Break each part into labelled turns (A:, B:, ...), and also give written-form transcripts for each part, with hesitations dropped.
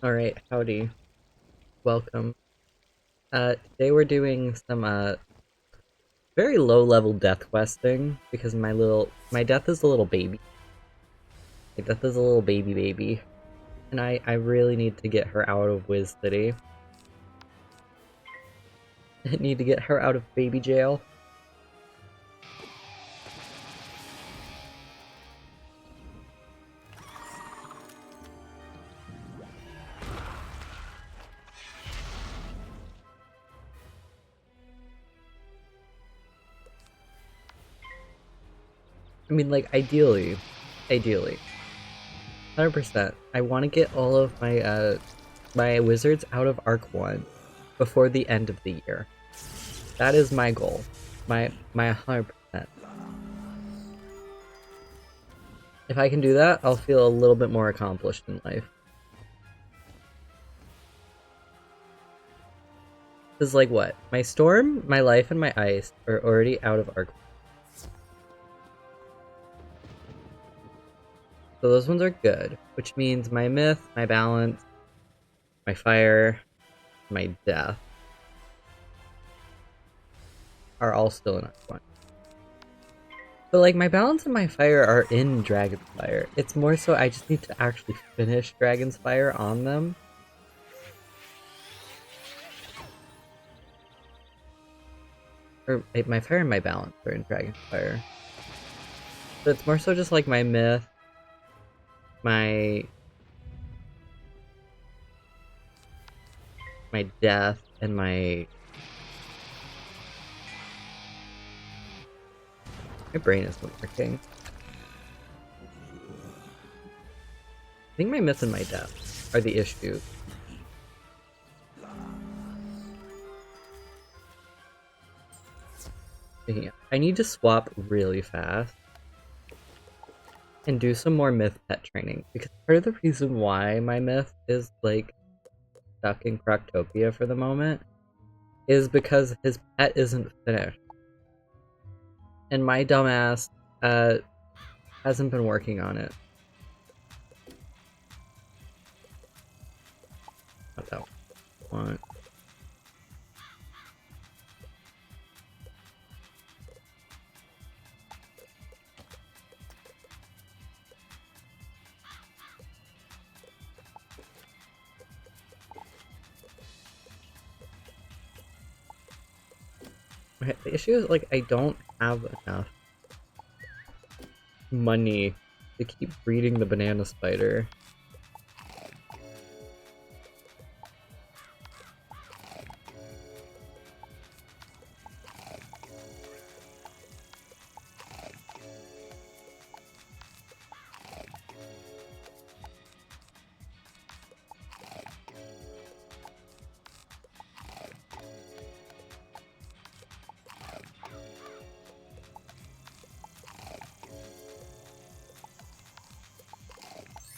A: Alright, howdy. Welcome. Today we're doing some, very low-level death questing, because my death is a little baby. My death is a little baby. And I really need to get her out of Wiz City. I need to get her out of baby jail. I mean, like, ideally. 100%. I want to get all of my wizards out of Arc 1 before the end of the year. That is my goal. My 100%. If I can do that, I'll feel a little bit more accomplished in life. Because, like, what? My Storm, my Life, and my Ice are already out of Arc. So those ones are good, which means my Myth, my Balance, my Fire, my Death are all still in Arc 1. But, like, my Balance and my Fire are in Dragon's Fire. It's more so I just need to actually finish Dragon's Fire on them. Or, my Fire and my Balance are in Dragon's Fire. So it's more so just, like, my Myth, my Death, and my brain isn't working. I think my Myth and my Death are the issues. Yeah, I need to swap really fast and do some more Myth pet training, because part of the reason why my Myth is, like, stuck in Croctopia for the moment is because his pet isn't finished. And my dumbass hasn't been working on it. Not that one. Okay, the issue is, like, I don't have enough money to keep breeding the banana spider.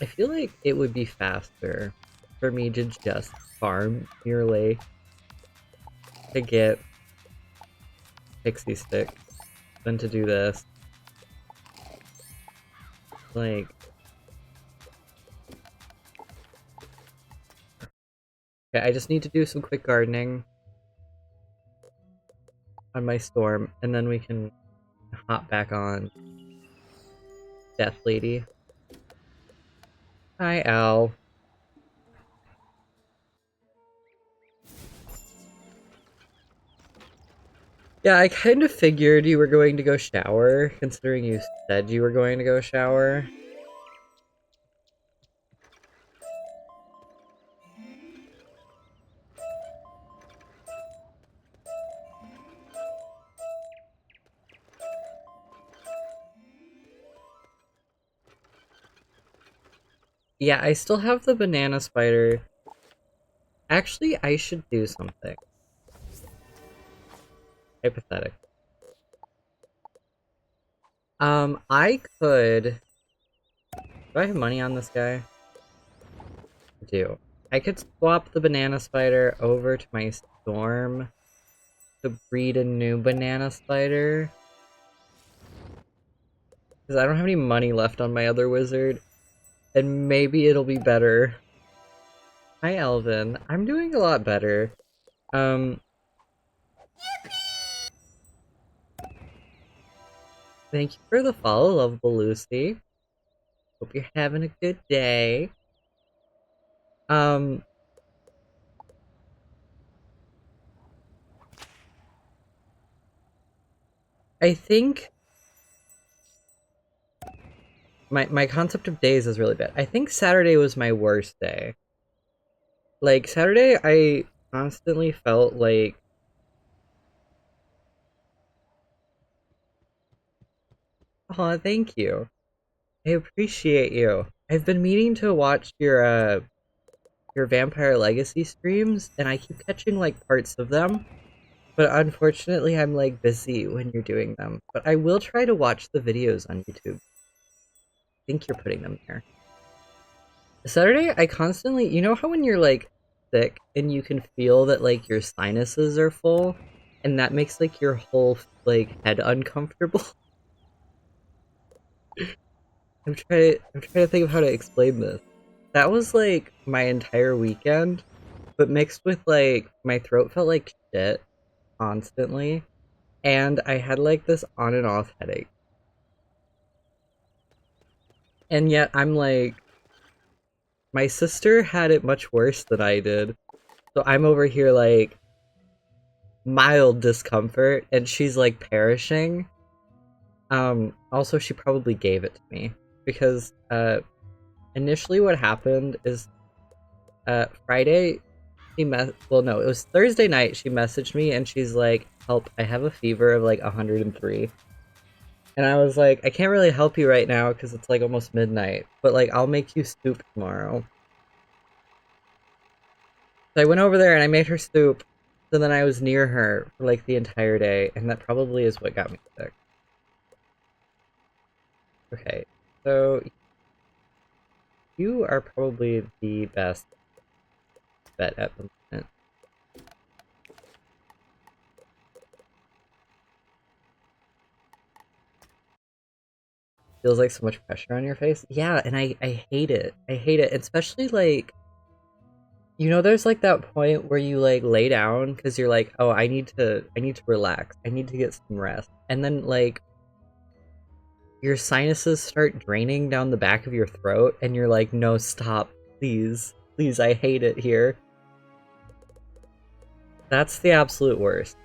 A: I feel like it would be faster for me to just farm near Lake to get pixie sticks than to do this. Like, okay, I just need to do some quick gardening on my Storm, and then we can hop back on Death Lady. Hi, Al. Yeah, I kind of figured you were going to go shower, considering you said you were going to go shower. Yeah, I still have the banana spider. Actually, I should do something. Hypothetic. I could... Do I have money on this guy? I do. I could swap the banana spider over to my Storm to breed a new banana spider. Because I don't have any money left on my other wizard. And maybe it'll be better Hi, Elvin. I'm doing a lot better. Um, Thank you for the follow, lovable Lucy. Hope you're having a good day. Um, I think my concept of days is really bad. I think Saturday was my worst day. Like, Saturday, I constantly felt like, oh, thank you. I appreciate you. I've been meaning to watch your Vampire Legacy streams, and I keep catching, like, parts of them. But unfortunately, I'm, like, busy when you're doing them. But I will try to watch the videos on YouTube. I think you're putting them there. Saturday, I constantly, you know how when you're like sick and you can feel that like your sinuses are full and that makes like your whole like head uncomfortable? I'm trying to think of how to explain this. That was like my entire weekend, but mixed with like my throat felt like shit constantly and I had like this on and off headache. And yet I'm like my sister had it much worse than I did. So I'm over here like mild discomfort and she's like perishing. Also she probably gave it to me because initially what happened is Friday well no, it was Thursday night she messaged me and she's like, "Help, I have a fever of like 103." And I was like, "I can't really help you right now because it's like almost midnight, but like I'll make you soup tomorrow." So I went over there and I made her soup. So then I was near her for like the entire day, and that probably is what got me sick. Okay, so you are probably the best bet at the moment. Feels like so much pressure on your face. Yeah, and I hate it. I hate it, especially like there's like that point where you like lay down because you're like, oh, I need to relax. I need to get some rest, and then like your sinuses start draining down the back of your throat, and you're like, no, stop, please, please, I hate it here. That's the absolute worst.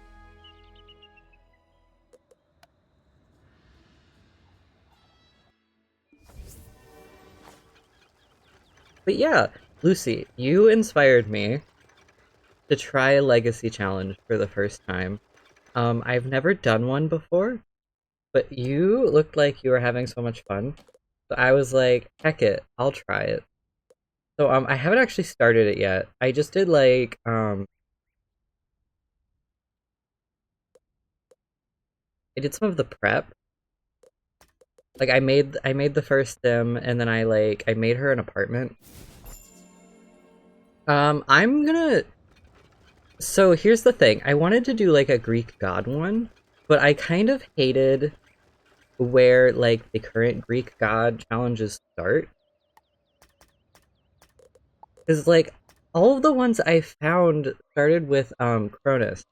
A: But yeah, Lucy, you inspired me to try a legacy challenge for the first time. I've never done one before, but you looked like you were having so much fun. So I was like, heck it, I'll try it. So I haven't actually started it yet. I just did like I did some of the prep. Like I made the first sim and then I made her an apartment. I'm gonna So here's the thing. I wanted to do like a Greek god one, but I kind of hated where like the current Greek god challenges start. Because like all of the ones I found started with Cronus.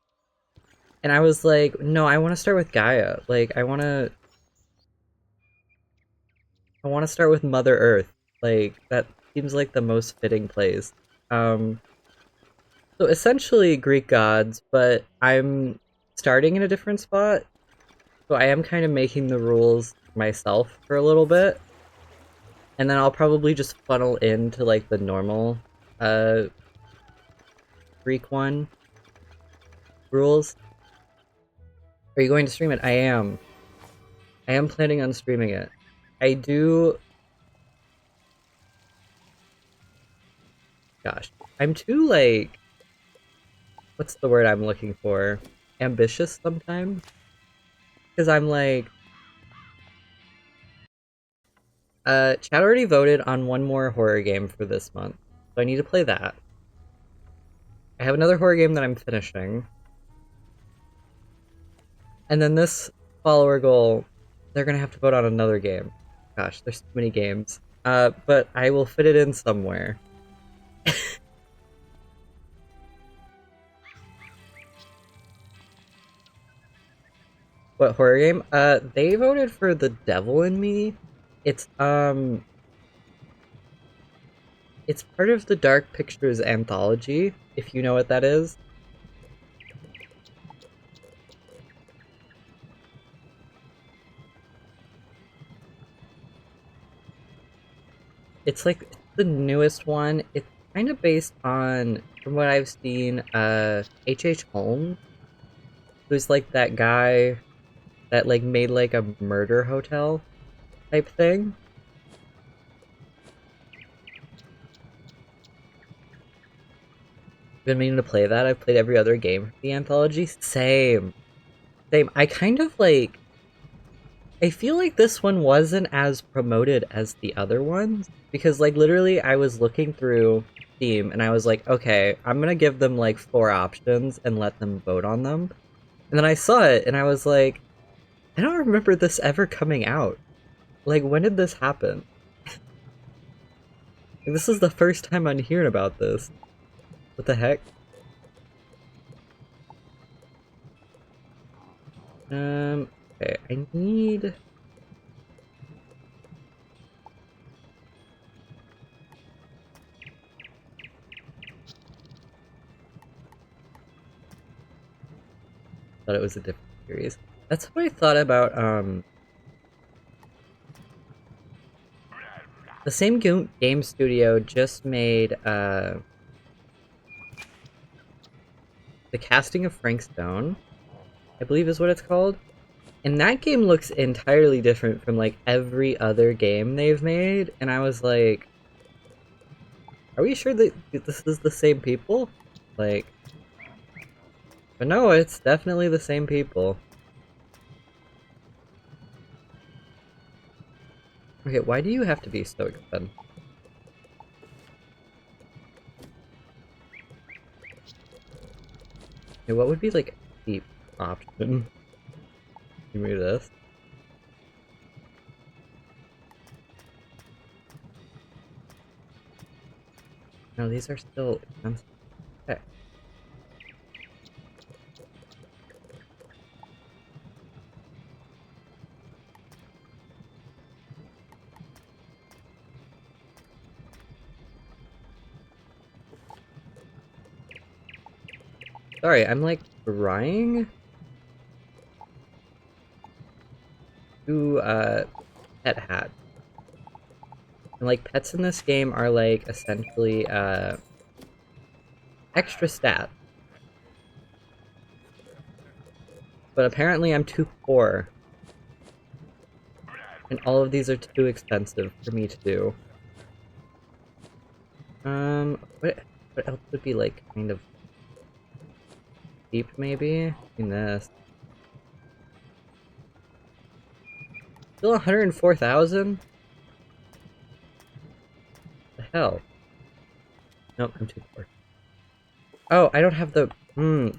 A: And I was like, no, I want to start with Gaia. Like I want to start with Mother Earth. Like that seems like the most fitting place. Um so essentially Greek gods, but I'm starting in a different spot. So I am kind of making the rules myself for a little bit. And then I'll probably just funnel into like the normal uh Greek one rules. Are you going to stream it? I am. I am planning on streaming it. I do. Gosh, I'm too like, what's the word I'm looking for? Ambitious sometimes? Because I'm like, chat already voted on one more horror game for this month. So I need to play that. I have another horror game that I'm finishing. And then this follower goal, they're gonna have to vote on another game. Gosh, there's too many games. But I will fit it in somewhere. What horror game? They voted for The Devil in Me. It's it's part of the Dark Pictures anthology, if you know what that is. It's like the newest one. It's kind of based on, from what I've seen, H.H. Holmes, who's like that guy that like made like a murder hotel type thing. Been meaning to play that. I've played every other game for the anthology. Same. Same. I kind of like, I feel like this one wasn't as promoted as the other ones because like literally I was looking through Steam and I was like, okay, I'm gonna give them like 4 options and let them vote on them. And then I saw it and I was like, I don't remember this ever coming out. Like, when did this happen? Like, this is the first time I'm hearing about this. What the heck? Okay, I need... Thought it was a different series. That's what I thought about, the same game studio just made, The Casting of Frank Stone, I believe is what it's called. And that game looks entirely different from, like, every other game they've made, and I was like, are we sure that this is the same people? Like... But no, it's definitely the same people. Okay, why do you have to be so expensive? Okay, what would be like a cheap option? Give me this. No, these are still expensive. Okay. Sorry, I'm like trying to pet hat. And like pets in this game are like essentially extra stat. But apparently I'm too poor. And all of these are too expensive for me to do. What else would be like kind of cheap maybe? In this. Still 104,000? The hell? Nope, I'm too poor. Oh, I don't have the...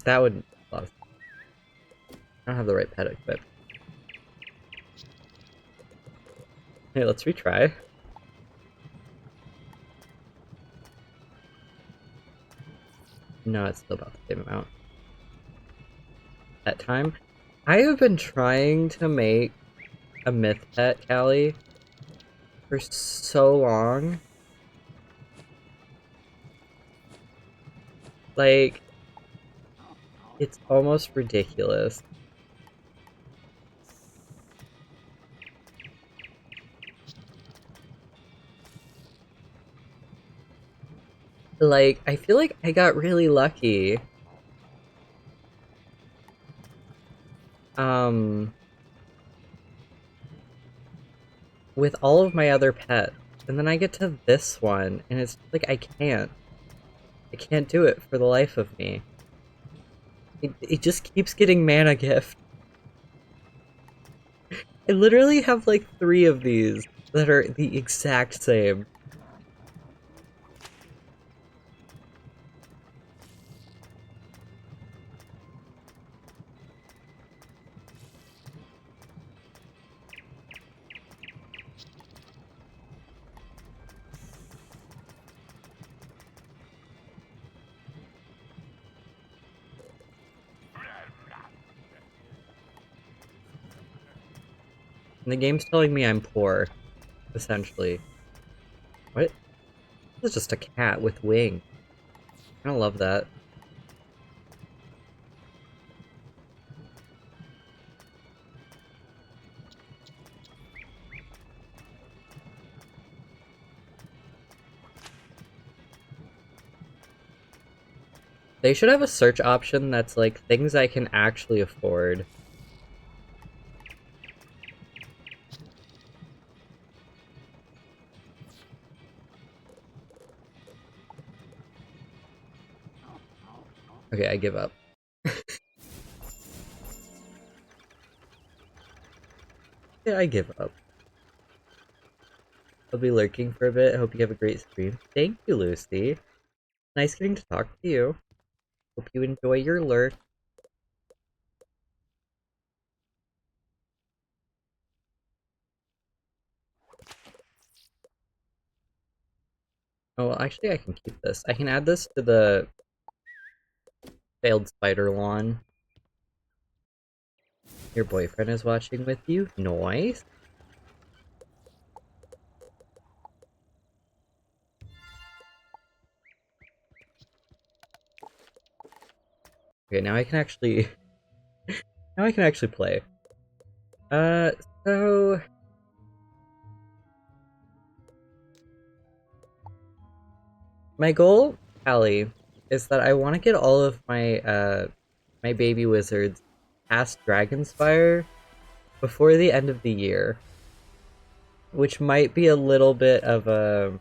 A: that would... I don't have the right pet equipped. Hey, let's retry. No, it's still about the same amount. That time. I have been trying to make a myth pet, Callie, for so long. Like, it's almost ridiculous. Like, I feel like I got really lucky. With all of my other pets. And then I get to this one, and it's like, I can't. I can't do it for the life of me. It just keeps getting mana gift. I literally have like 3 of these that are the exact same. And the game's telling me I'm poor, essentially. What? This is just a cat with wings. I don't love that. They should have a search option that's like things I can actually afford. Okay, I give up. Yeah, I give up. I'll be lurking for a bit. I hope you have a great stream. Thank you, Lucy. Nice getting to talk to you. Hope you enjoy your lurk. Oh, well, actually, I can keep this. I can add this to the failed spider lawn. Your boyfriend is watching with you? Nice. Okay, now I can actually... now I can actually play. So... my goal, Allie, is that I want to get all of my baby wizards past Dragonspire before the end of the year. Which might be a little bit of a...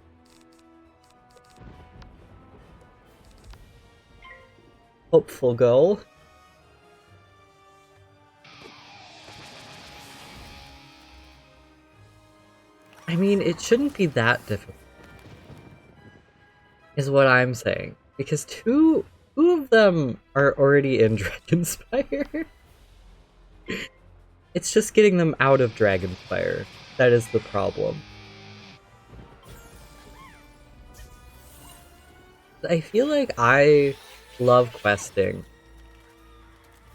A: hopeful goal. I mean, it shouldn't be that difficult, is what I'm saying. Because two of them are already in Dragonspire. It's just getting them out of Dragonspire that is the problem. I feel like I love questing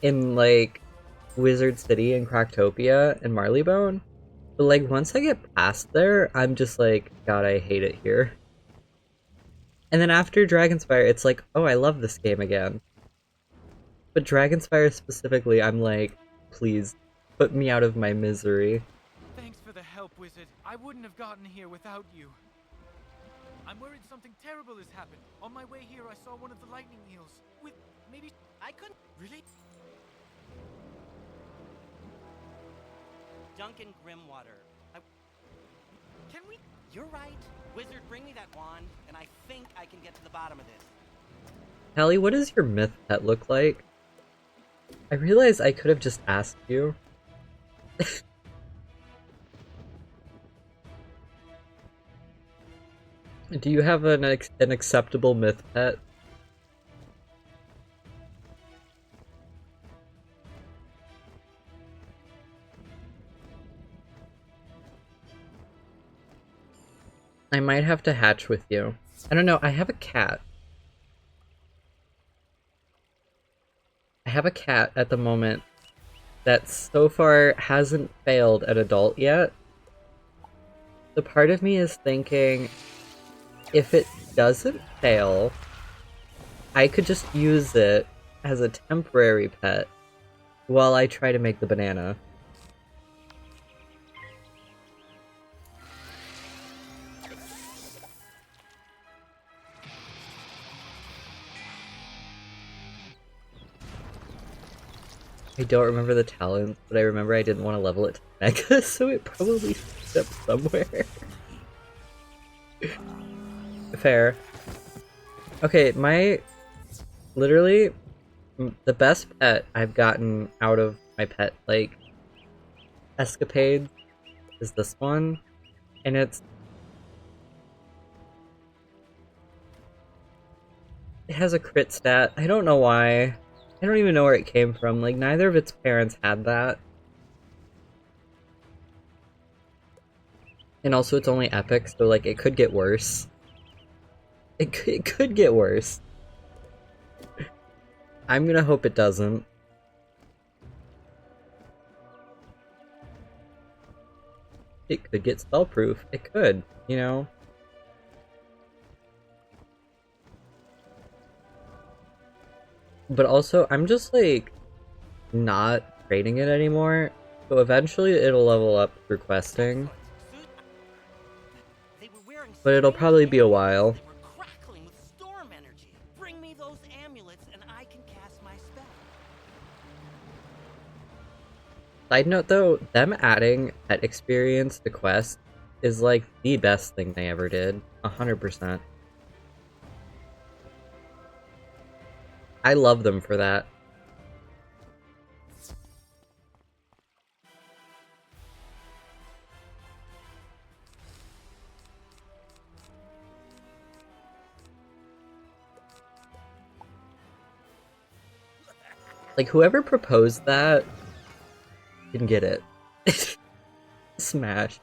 A: in, like, Wizard City and Croctopia and Marleybone. But, like, once I get past there, I'm just like, God, I hate it here. And then after Dragonspire, it's like, oh, I love this game again. But Dragonspire specifically, I'm like, please, put me out of my misery.
B: Thanks for the help, Wizard. I wouldn't have gotten here without you. I'm worried something terrible has happened. On my way here, I saw one of the lightning eels. With maybe... I couldn't... Really?
C: Duncan Grimwater. Can we... You're right. Wizard, bring me that wand, and I think I can get to the bottom of this.
A: Hallie, what does your myth pet look like? I realize I could have just asked you. Do you have an acceptable myth pet? I might have to hatch with you. I don't know, I have a cat. I have a cat at the moment that so far hasn't failed an adult yet. The part of me is thinking, if it doesn't fail, I could just use it as a temporary pet while I try to make the banana. I don't remember the talent, but I remember I didn't want to level it to Mega, so it probably picked up somewhere. Fair. Okay, literally, the best pet I've gotten out of my pet, like, escapade is this one, and it has a crit stat. I don't know why. I don't even know where it came from. Like, neither of its parents had that. And also, it's only epic, so, like, it could get worse. It could get worse. I'm gonna hope it doesn't. it could get spellproof. It could, you know? But also, I'm just, like, not trading it anymore. So eventually it'll level up through questing. But it'll probably be a while.
C: They were crackling with storm energy. Bring me those amulets and I can cast my spell.
A: Side note though, them adding pet experience to quest is like the best thing they ever did. 100%. I love them for that. Like, whoever proposed that can get it. Smash.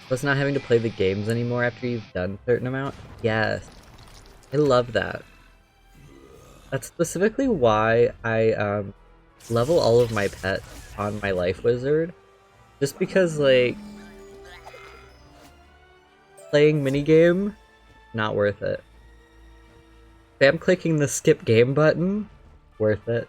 A: Plus not having to play the games anymore after you've done a certain amount? Yes. I love that. That's specifically why I level all of my pets on my life wizard. Just because, like, playing minigame, not worth it. Spam clicking the skip game button, worth it.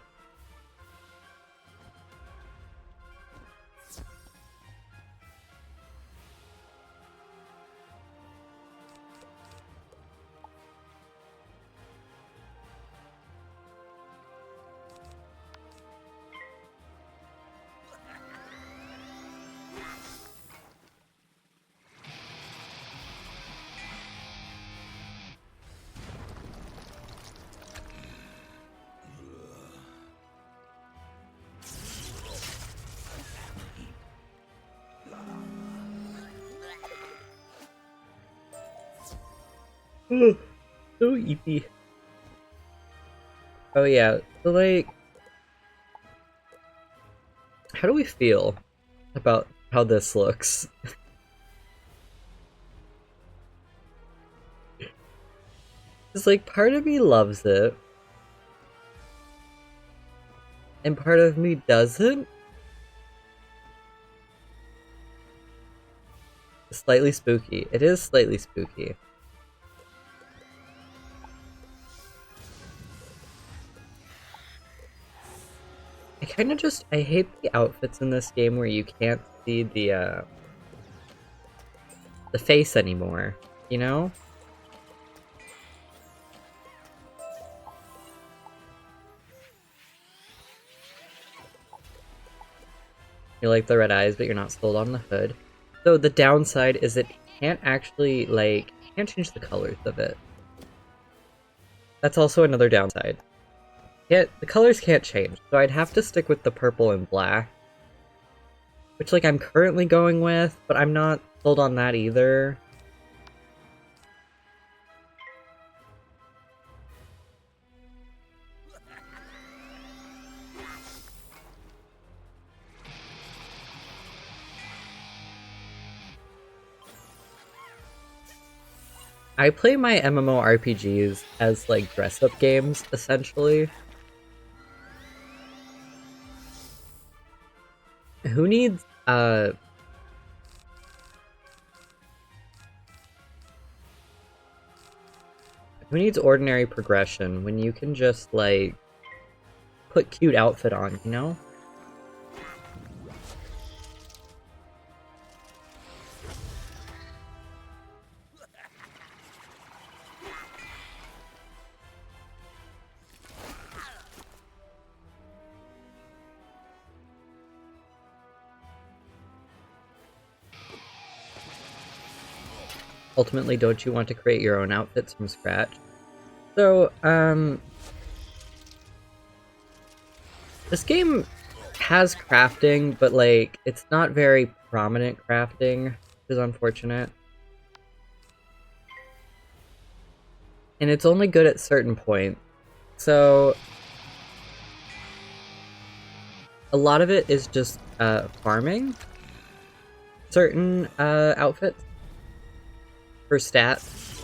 A: So easy. Oh yeah, so like, how do we feel about how this looks? It's like, part of me loves it, and part of me doesn't. It's slightly spooky. It is slightly spooky. I kind of just, I hate the outfits in this game where you can't see the face anymore, you know? You like the red eyes, but you're not sold on the hood. So the downside is it can't actually, like, can't change the colors of it. That's also another downside. The colors can't change, so I'd have to stick with the purple and black. Which, like, I'm currently going with, but I'm not sold on that either. I play my MMORPGs as, like, dress-up games, essentially. Who needs, who needs ordinary progression when you can just, like, put cute outfit on, you know? Ultimately, don't you want to create your own outfits from scratch? So, this game has crafting, but, like, it's not very prominent crafting, which is unfortunate. And it's only good at certain points. So, a lot of it is just, farming certain, outfits for stats,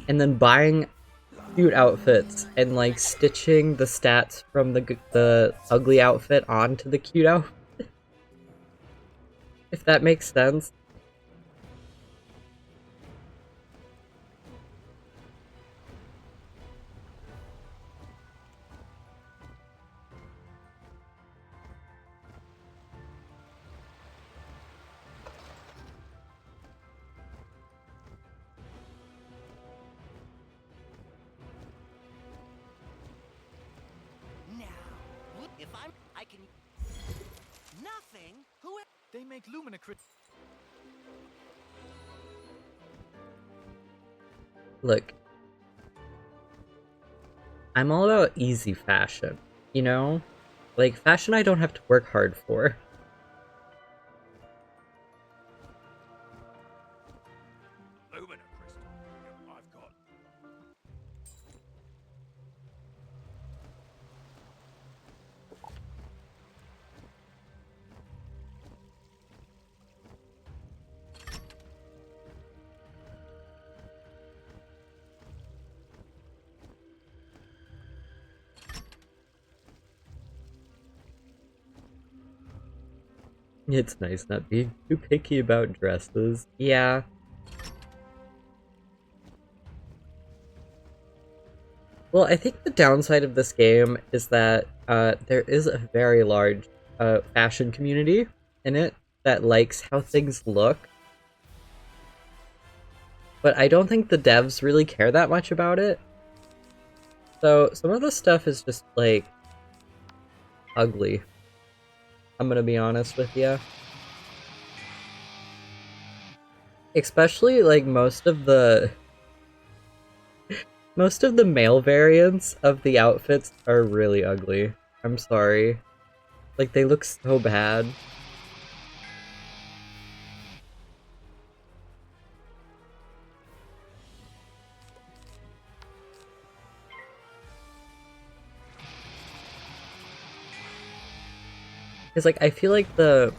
A: and then buying cute outfits and like stitching the stats from the ugly outfit onto the cute outfit. If that makes sense.
C: Now, if I can. Nothing. Who?
B: They make Luminicrit.
A: Look, I'm all about easy fashion, you know? Like, fashion I don't have to work hard for.
B: Luminicrit. I've got.
A: It's nice not being too picky about dresses. Yeah. Well, I think the downside of this game is that there is a very large fashion community in it that likes how things look. But I don't think the devs really care that much about it. So some of the stuff is just, like, ugly. I'm gonna be honest with you. Especially, like, most of the male variants of the outfits are really ugly. I'm sorry. Like, they look so bad. Because, like, I feel like the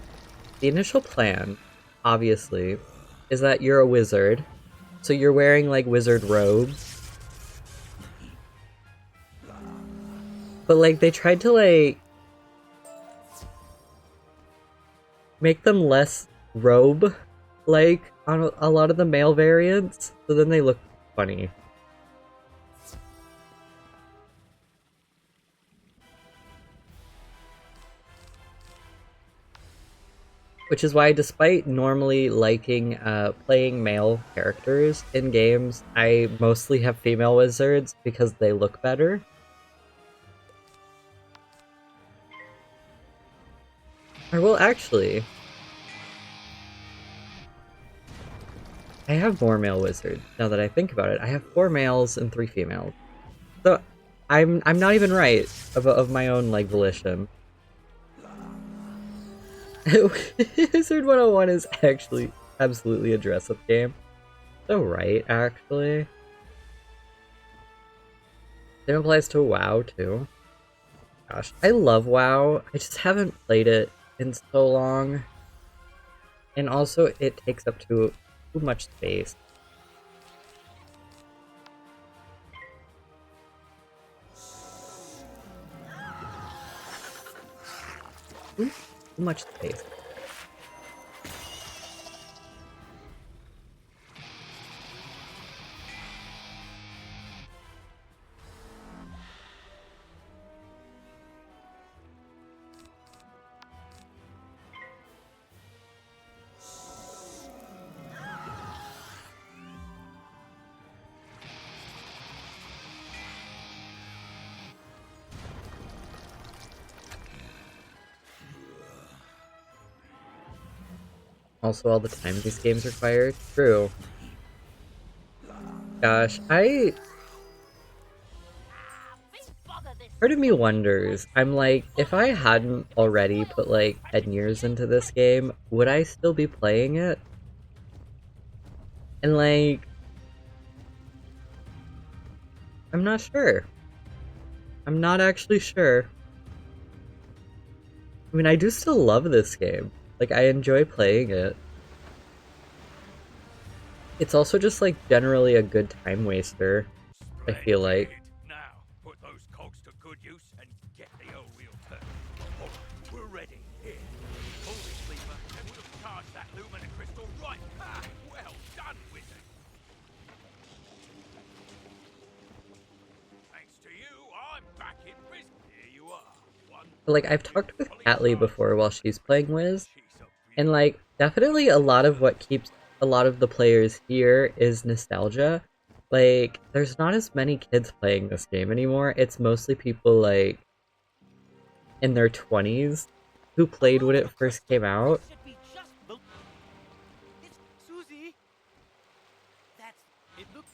A: initial plan, obviously, is that you're a wizard. So you're wearing, like, wizard robes. But, like, they tried to, like, make them less robe-like on a lot of the male variants. So then they look funny. Which is why, despite normally liking playing male characters in games, I mostly have female wizards because they look better. Or, well, actually, I have more male wizards, now that I think about it. I have 4 males and 3 females. So, I'm not even right of my own, like, volition. Wizard101 is actually absolutely a dress-up game. So right, actually. It applies to WoW, too. Gosh, I love WoW. I just haven't played it in so long. And also, it takes up too much space. Too much space. Also, all the time these games require. True. Gosh, part of me wonders, I'm like, if I hadn't already put, like, 10 years into this game, would I still be playing it? And, like, I'm not sure. I'm not actually sure. I mean, I do still love this game. Like, I enjoy playing it. It's also just, like, generally a good time waster. I feel like.
D: Now, put those cogs to good use and get the old wheel turned. Alright, we're ready. Here, pull this lever and we'll charge that lumina crystal right. Ah, well done, Wizard. Thanks to you, I'm back in business. Here you are.
A: Like, I've talked with Atlee before while she's playing Wiz, and like, definitely a lot of what keeps a lot of the players here is nostalgia. Like, there's not as many kids playing this game anymore. It's mostly people, like, in their 20s who played when it first came out.
B: Susie! It looks...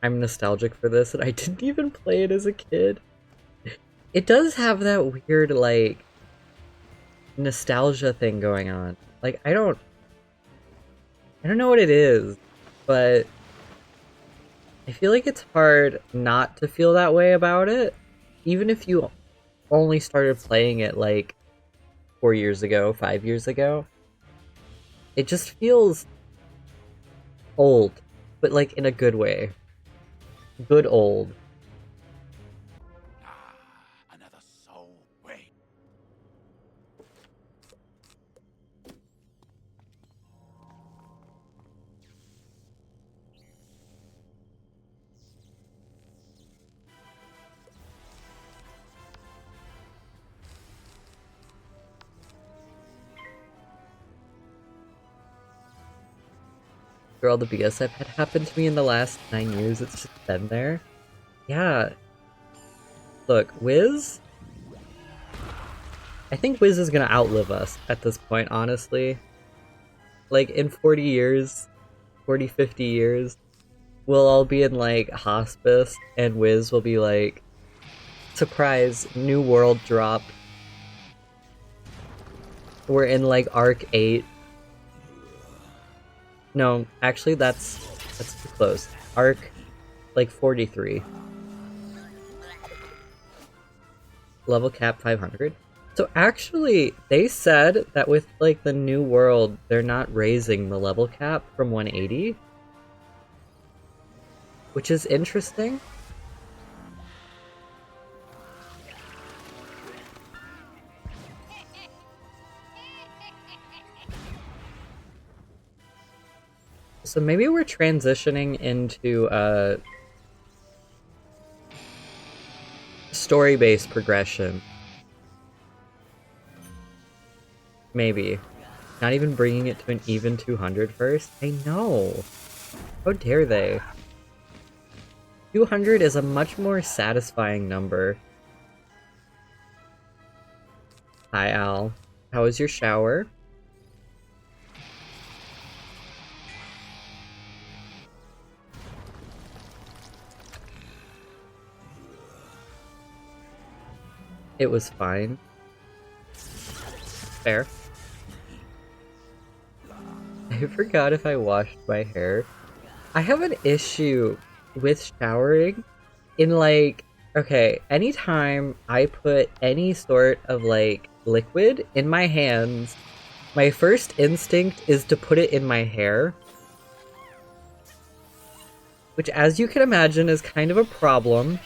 A: I'm nostalgic for this, and I didn't even play it as a kid. It does have that weird, like, nostalgia thing going on. Like, I don't know what it is, but I feel like it's hard not to feel that way about it, even if you only started playing it like 4 years ago, 5 years ago. It just feels old, but like in a good way. Good old.
D: Another soul. Wait.
A: For all the BS I've had happen to me in the last 9 years, it's just been there. Yeah. Look, Wiz? I think Wiz is gonna outlive us at this point, honestly. Like, in 40 years, 40, 50 years, we'll all be in, like, hospice, and Wiz will be like, surprise, new world drop. We're in, like, Arc 8. No, actually, that's too close. Arc, like, 43. Level cap 500. So actually, they said that with, like, the new world, they're not raising the level cap from 180. Which is interesting. So maybe we're transitioning into story-based progression. Maybe. Not even bringing it to an even 200 first? I know! How dare they? 200 is a much more satisfying number. Hi, Al. How was your shower? It was fine. Fair. I forgot if I washed my hair. I have an issue with showering in, like, okay, anytime I put any sort of, like, liquid in my hands, my first instinct is to put it in my hair. Which, as you can imagine, is kind of a problem.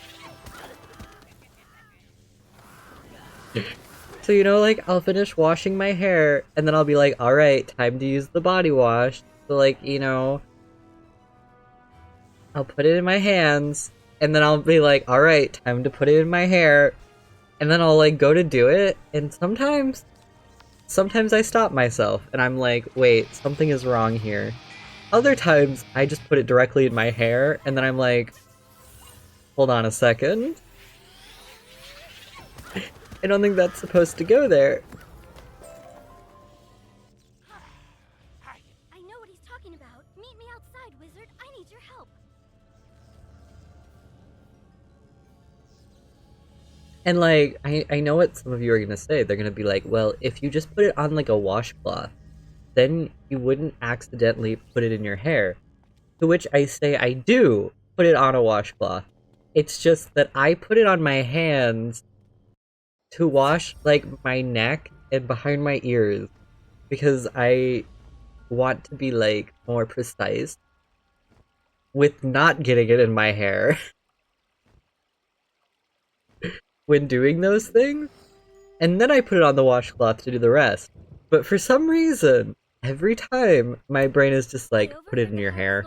A: So, you know, like, I'll finish washing my hair, and then I'll be like, alright, time to use the body wash. So, like, you know, I'll put it in my hands, and then I'll be like, alright, time to put it in my hair. And then I'll, like, go to do it, and sometimes I stop myself, and I'm like, wait, something is wrong here. Other times, I just put it directly in my hair, and then I'm like, hold on a second. I don't think that's supposed to go there.
E: I know what he's talking about. Meet me outside, Wizard. I need your help.
A: And, like, I know what some of you are gonna say. They're gonna be like, well, if you just put it on, like, a washcloth, then you wouldn't accidentally put it in your hair. To which I say I do put it on a washcloth. It's just that I put it on my hands to wash, like, my neck and behind my ears, because I want to be, like, more precise. with not getting it in my hair when doing those things, and then I put it on the washcloth to do the rest. But for some reason, every time my brain is just like, put it in your hair.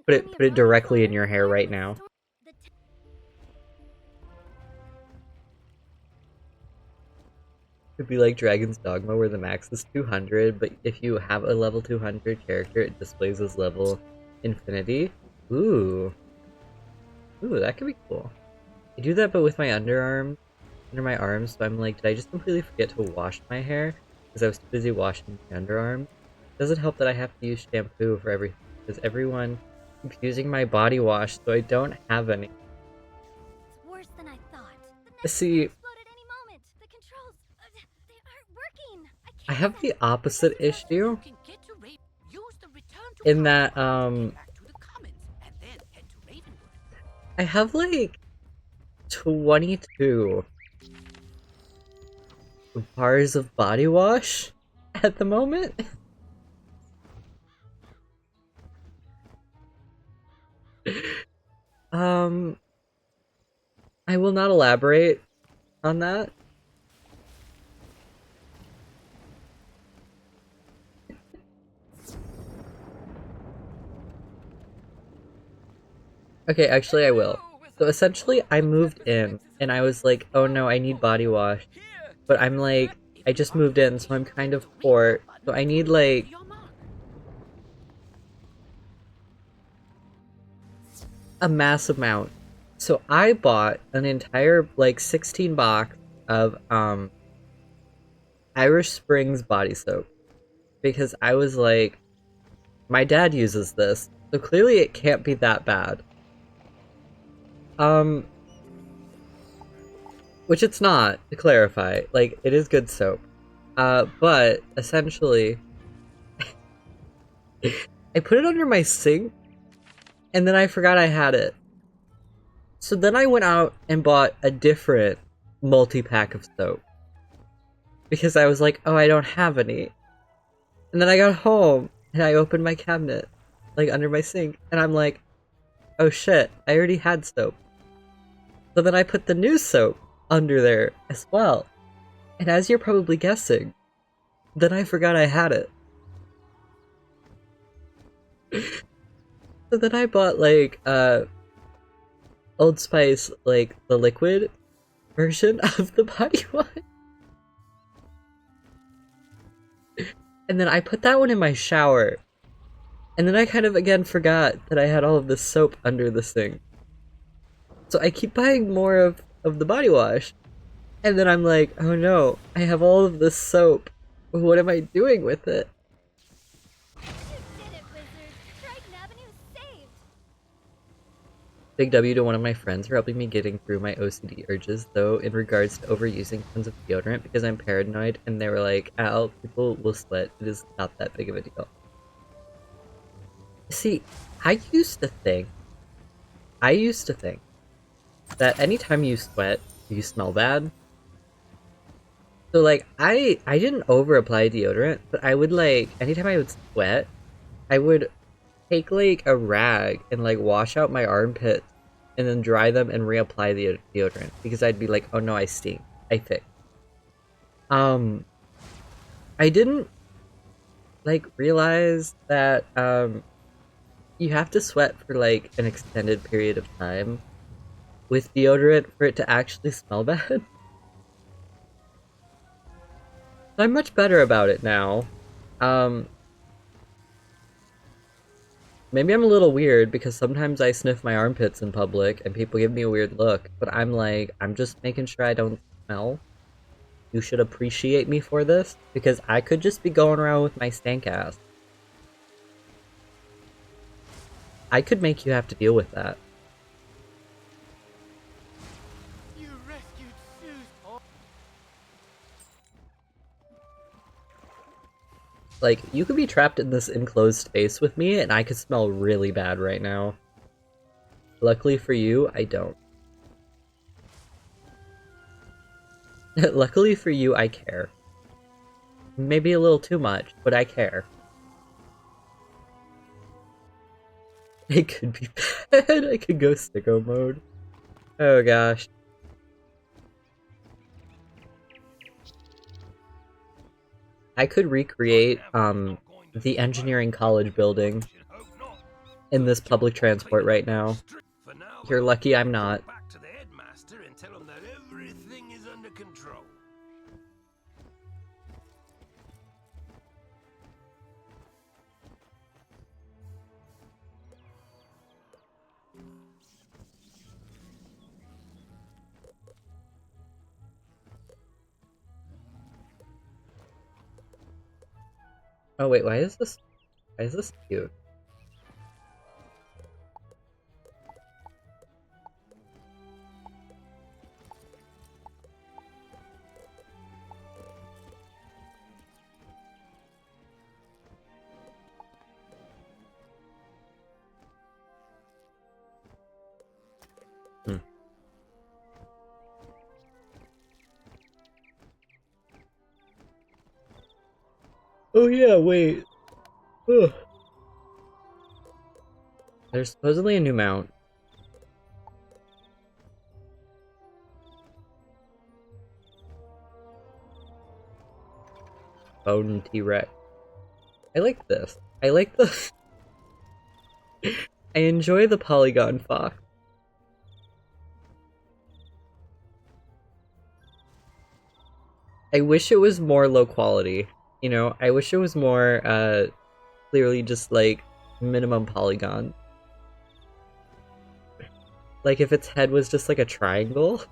A: Put it directly in your hair right now. It'd be like Dragon's Dogma where the max is 200, but if you have a level 200 character, it displays as level infinity. Ooh. Ooh, that could be cool. I do that but with my underarm, under my arms, so I'm like, did I just completely forget to wash my hair? Because I was too busy washing my underarms. It doesn't help that I have to use shampoo for everything, because everyone keeps using my body wash, so I don't have any.
E: It's worse than I thought.
A: See, I have the opposite issue in that, I have like 22 bars of body wash at the moment. I will not elaborate on that. Okay, actually I will. So essentially I moved in and I was like, oh no, I need body wash. But I'm like, I just moved in, so I'm kind of poor. So I need like a mass amount. So I bought an entire like 16 box of Irish Springs body soap. Because I was like, my dad uses this, so clearly it can't be that bad. Which it's not, to clarify. Like, it is good soap. But, essentially, I put it under my sink, and then I forgot I had it. So then I went out and bought a different multi-pack of soap. Because I was like, oh, I don't have any. And then I got home, and I opened my cabinet, like, under my sink, and I'm like, oh shit, I already had soap. So then I put the new soap under there as well. And as you're probably guessing, then I forgot I had it. So then I bought like Old Spice, like the liquid version of the body wash. And then I put that one in my shower. And then I kind of again forgot that I had all of this soap under the sink. So I keep buying more of the body wash. And then I'm like, oh no, I have all of this soap. What am I doing with it?
E: You did it, Wizard. Triton Avenue saved.
A: Big W to one of my friends for helping me getting through my OCD urges, though, in regards to overusing tons of deodorant because I'm paranoid, and they were like, Al, people will sweat. It is not that big of a deal. See, I used to think that anytime you sweat, you smell bad. So like, I didn't over-apply deodorant, but I would like, anytime I would sweat, I would take like a rag and like wash out my armpits and then dry them and reapply the deodorant because I'd be like, oh no, I stink. I think. I didn't like realize that you have to sweat for like an extended period of time with deodorant for it to actually smell bad. I'm much better about it now. Maybe I'm a little weird because sometimes I sniff my armpits in public and people give me a weird look, but I'm like, I'm just making sure I don't smell. You should appreciate me for this, because I could just be going around with my stank ass. I could make you have to deal with that.
B: You rescued Suze. Oh.
A: Like, you could be trapped in this enclosed space with me, and I could smell really bad right now. Luckily for you, I don't. Luckily for you, I care. Maybe a little too much, but I care. It could be bad. I could go sicko mode. Oh gosh. I could recreate the engineering college building in this public transport right now. You're lucky I'm not.
D: Back to the headmaster and tell him that everything is under control.
A: Oh wait, why is this cute? Hmm. Oh yeah, wait. Ugh. There's supposedly a new mount. Bone T-Rex. I like this. I like the... I enjoy the polygon fox. I wish it was more low quality. You know, I wish it was more, clearly just, like, minimum polygon. Like, if its head was just, like, a triangle.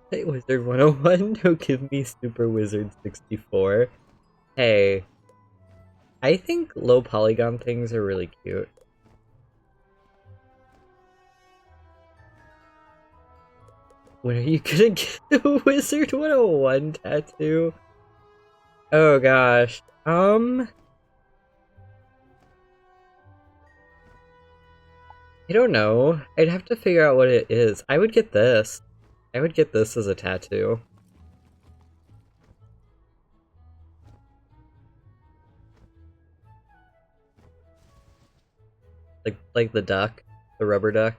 A: Hey, Wizard101, don't give me Super Wizard 64. Hey, I think low polygon things are really cute. When are you gonna get a Wizard101 tattoo? Oh gosh. I don't know. I'd have to figure out what it is. I would get this. I would get this as a tattoo. Like the duck, the rubber duck.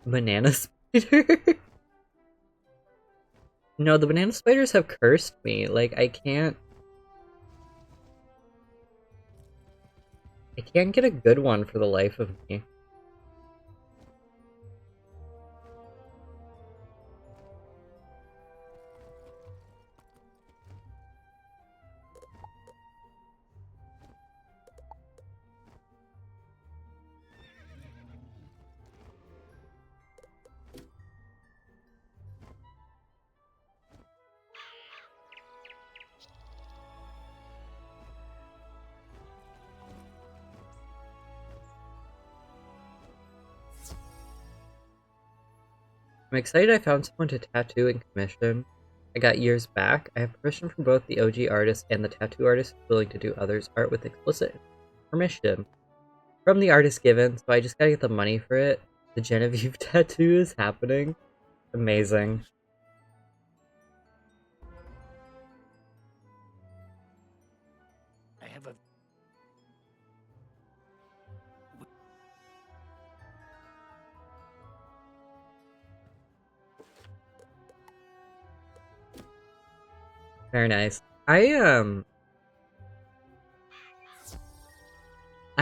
A: Banana spider? No, the banana spiders have cursed me. Like, I can't get a good one for the life of me. I'm excited I found someone to tattoo and commission. I got years back. I have permission from both the OG artist and the tattoo artist willing to do others' art with explicit permission from the artist given, so I just gotta get the money for it. The Genevieve tattoo is happening. Amazing.
D: I have a...
A: Very nice. I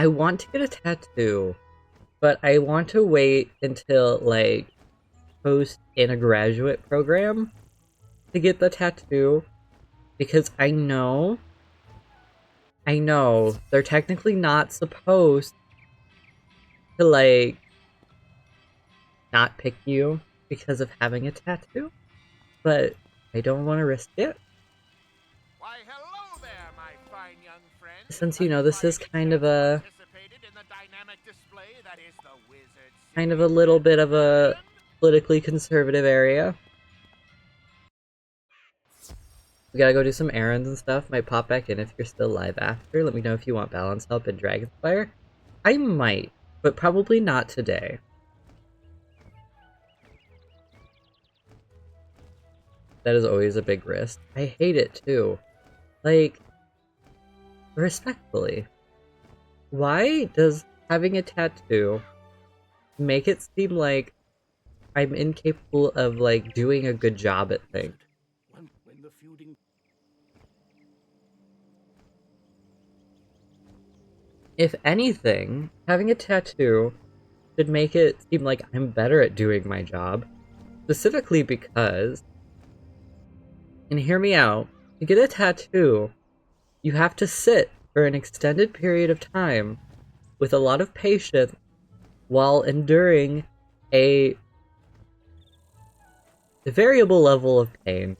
A: want to get a tattoo, but I want to wait until, like, post in a graduate program to get the tattoo, because I know they're technically not supposed to, like, not pick you because of having a tattoo, but I don't want to risk it.
D: Why, hello there, my fine young friend.
A: Since, you know, this is kind of a little bit of a politically conservative area. We gotta go do some errands and stuff. Might pop back in if you're still live after. Let me know if you want balance help in Dragonspire. I might, but probably not today. That is always a big risk. I hate it too. Like, respectfully, why does having a tattoo make it seem like I'm incapable of, like, doing a good job at things? If anything, having a tattoo should make it seem like I'm better at doing my job. Specifically because, and hear me out, to get a tattoo, you have to sit for an extended period of time with a lot of patience while enduring a variable level of pain,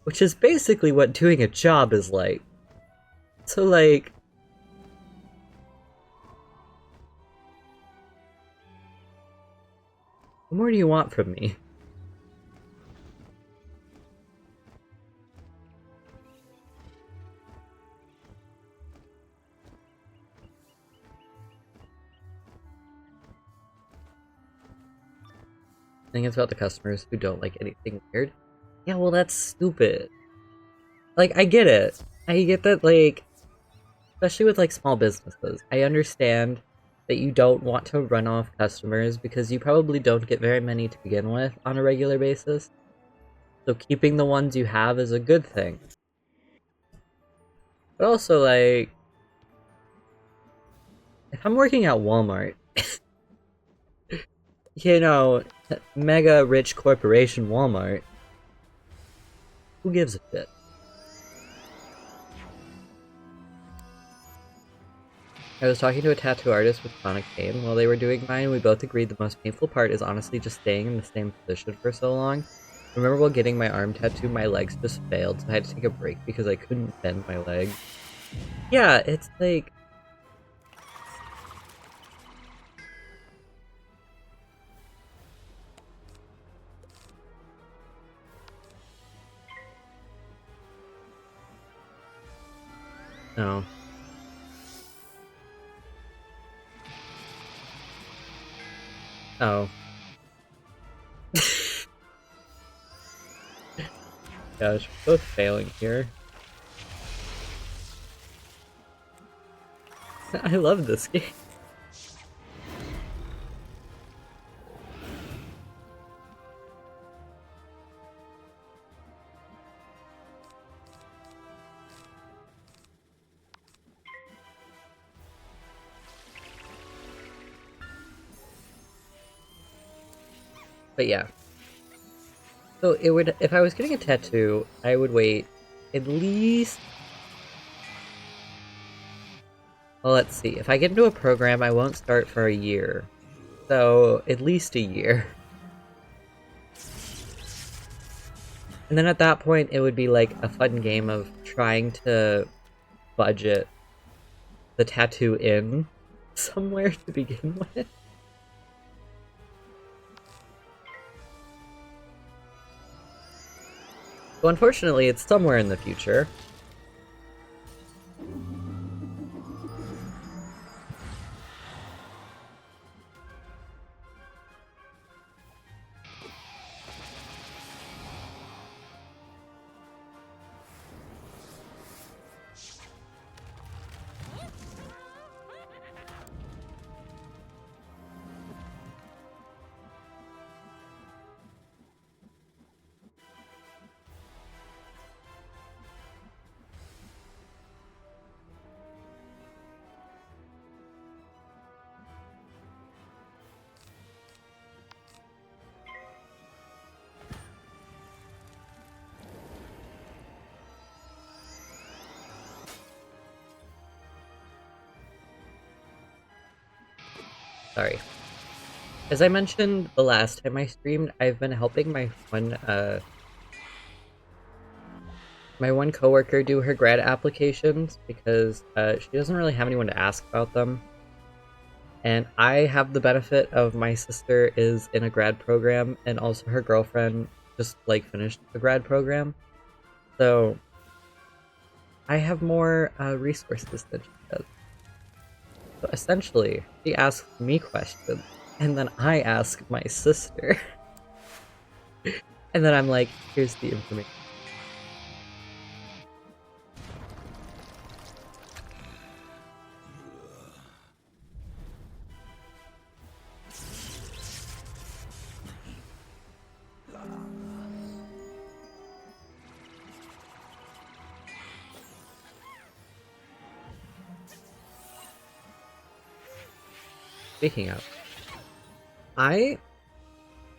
A: which is basically what doing a job is like. So, like, what more do you want from me? I think it's about the customers who don't like anything weird. Yeah, well, that's stupid. Like, I get it. I get that, like, especially with, like, small businesses. I understand that you don't want to run off customers because you probably don't get very many to begin with on a regular basis. So keeping the ones you have is a good thing. But also, like, if I'm working at Walmart, you know, mega rich corporation Walmart, who gives a shit? I was talking to a tattoo artist with chronic pain while they were doing mine. We both agreed the most painful part is honestly just staying in the same position for so long. I remember while getting my arm tattoo, my legs just failed, so I had to take a break because I couldn't bend my leg. Yeah, it's like... No. Oh. Gosh, we're both failing here. I love this game. But yeah. So it would, if I was getting a tattoo, I would wait at least... Well, let's see. If I get into a program, I won't start for a year. So, at least a year. And then at that point, it would be like a fun game of trying to budget the tattoo in somewhere to begin with. So unfortunately, it's somewhere in the future. Sorry. As I mentioned the last time I streamed, I've been helping my friend, my one coworker do her grad applications because she doesn't really have anyone to ask about them. And I have the benefit of my sister is in a grad program, and also her girlfriend just like finished a grad program. So I have more resources than she does. So essentially, she asks me questions, and then I ask my sister. And then I'm like, here's the information. Speaking of,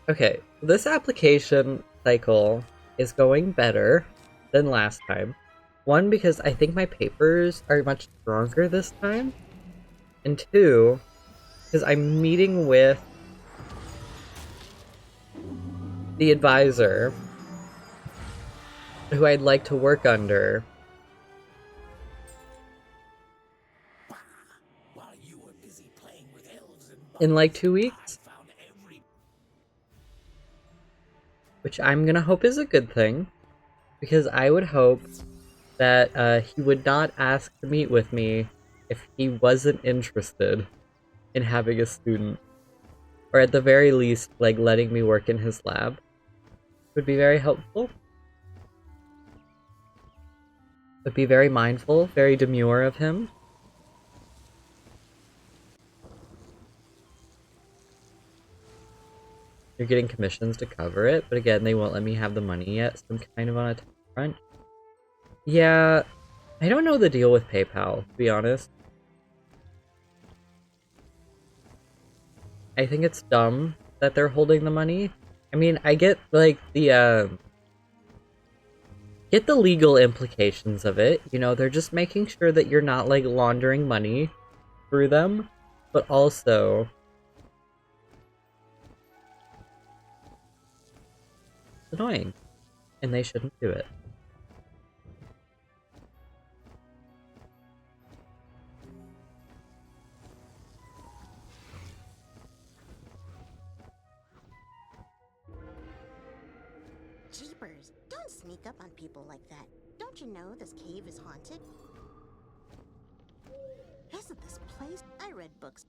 A: okay, this application cycle is going better than last time. One, because I think my papers are much stronger this time. And two, because I'm meeting with the advisor who I'd like to work under in like 2 weeks. Which I'm gonna hope is a good thing, because I would hope that he would not ask to meet with me if he wasn't interested in having a student. Or at the very least, like, letting me work in his lab would be very helpful. Would be very mindful, very demure of him. You're getting commissions to cover it, but again, they won't let me have the money yet, so I'm kind of on a time crunch. Yeah, I don't know the deal with PayPal, to be honest. I think it's dumb that they're holding the money. I mean, I get, like, the legal implications of it. You know, they're just making sure that you're not, like, laundering money through them, but also it's annoying, and they shouldn't do it.
F: Jeepers, don't sneak up on people like that. Don't you know this cave is haunted? Isn't this place? I read books.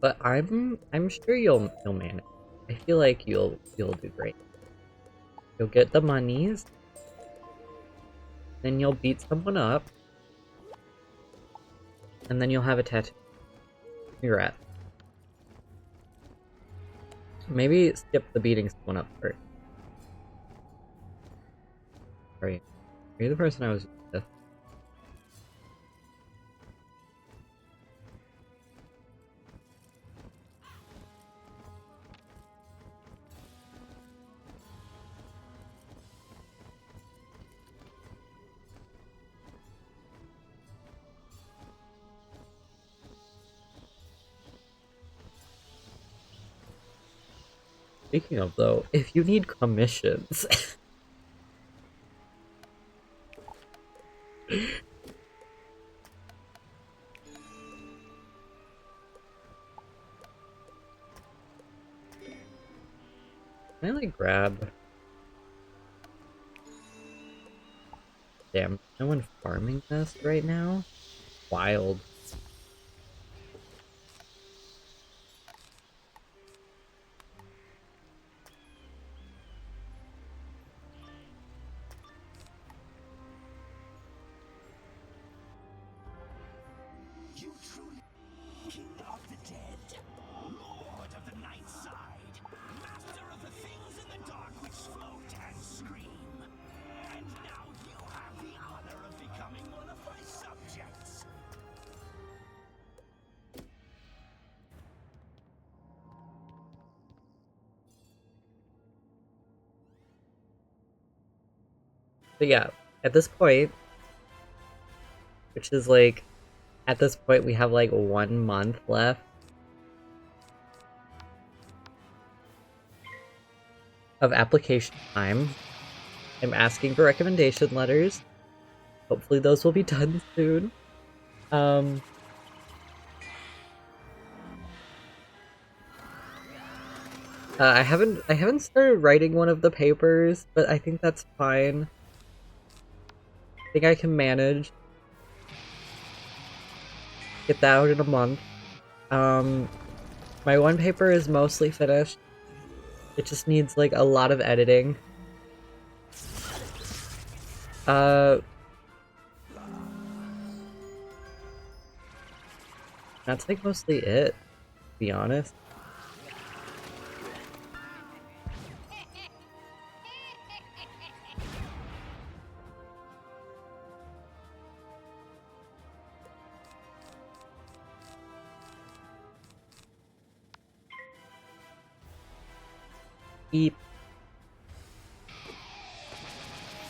A: But I'm sure you'll manage. I feel like you'll do great. You'll get the monies, then you'll beat someone up, and then you'll have a tattoo. You're at. Maybe skip the beating someone up first. Are you the person I was with? Speaking of, though, if you need commissions... Can I, like, grab... Damn, no one farming this right now? Wild.
D: You truly king of the dead, lord of the night side, master of the things in the dark which float and scream. And now you have the honor of becoming one of my subjects.
A: But yeah, at this point, which is like, at this point we have like 1 month left of application time. I'm asking for recommendation letters. Hopefully those will be done soon. I haven't started writing one of the papers, but I think that's fine. I think I can manage. Get that out in a month. My one paper is mostly finished. It just needs like a lot of editing. That's like mostly it, to be honest. Eep.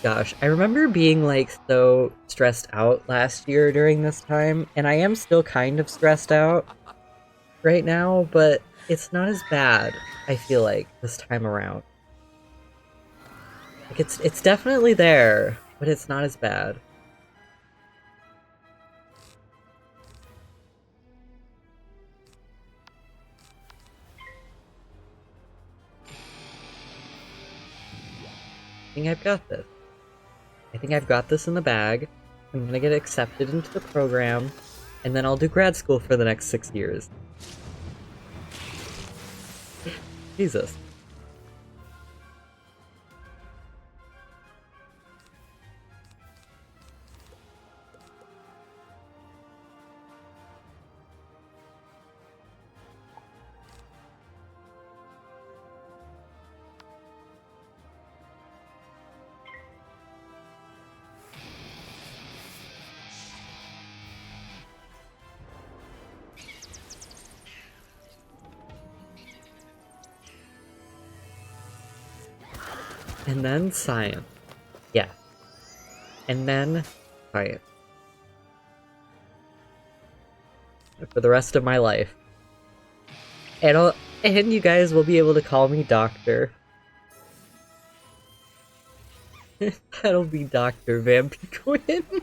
A: Gosh, I remember being like so stressed out last year during this time, and I am still kind of stressed out right now, but it's not as bad, I feel like, this time around. Like it's definitely there, but it's not as bad. I think I've got this. I think I've got this in the bag. I'm gonna get accepted into the program, and then I'll do grad school for the next 6 years. Jesus. And then science. Yeah. And then science. For the rest of my life. And you guys will be able to call me Doctor. That'll be Dr. Vampy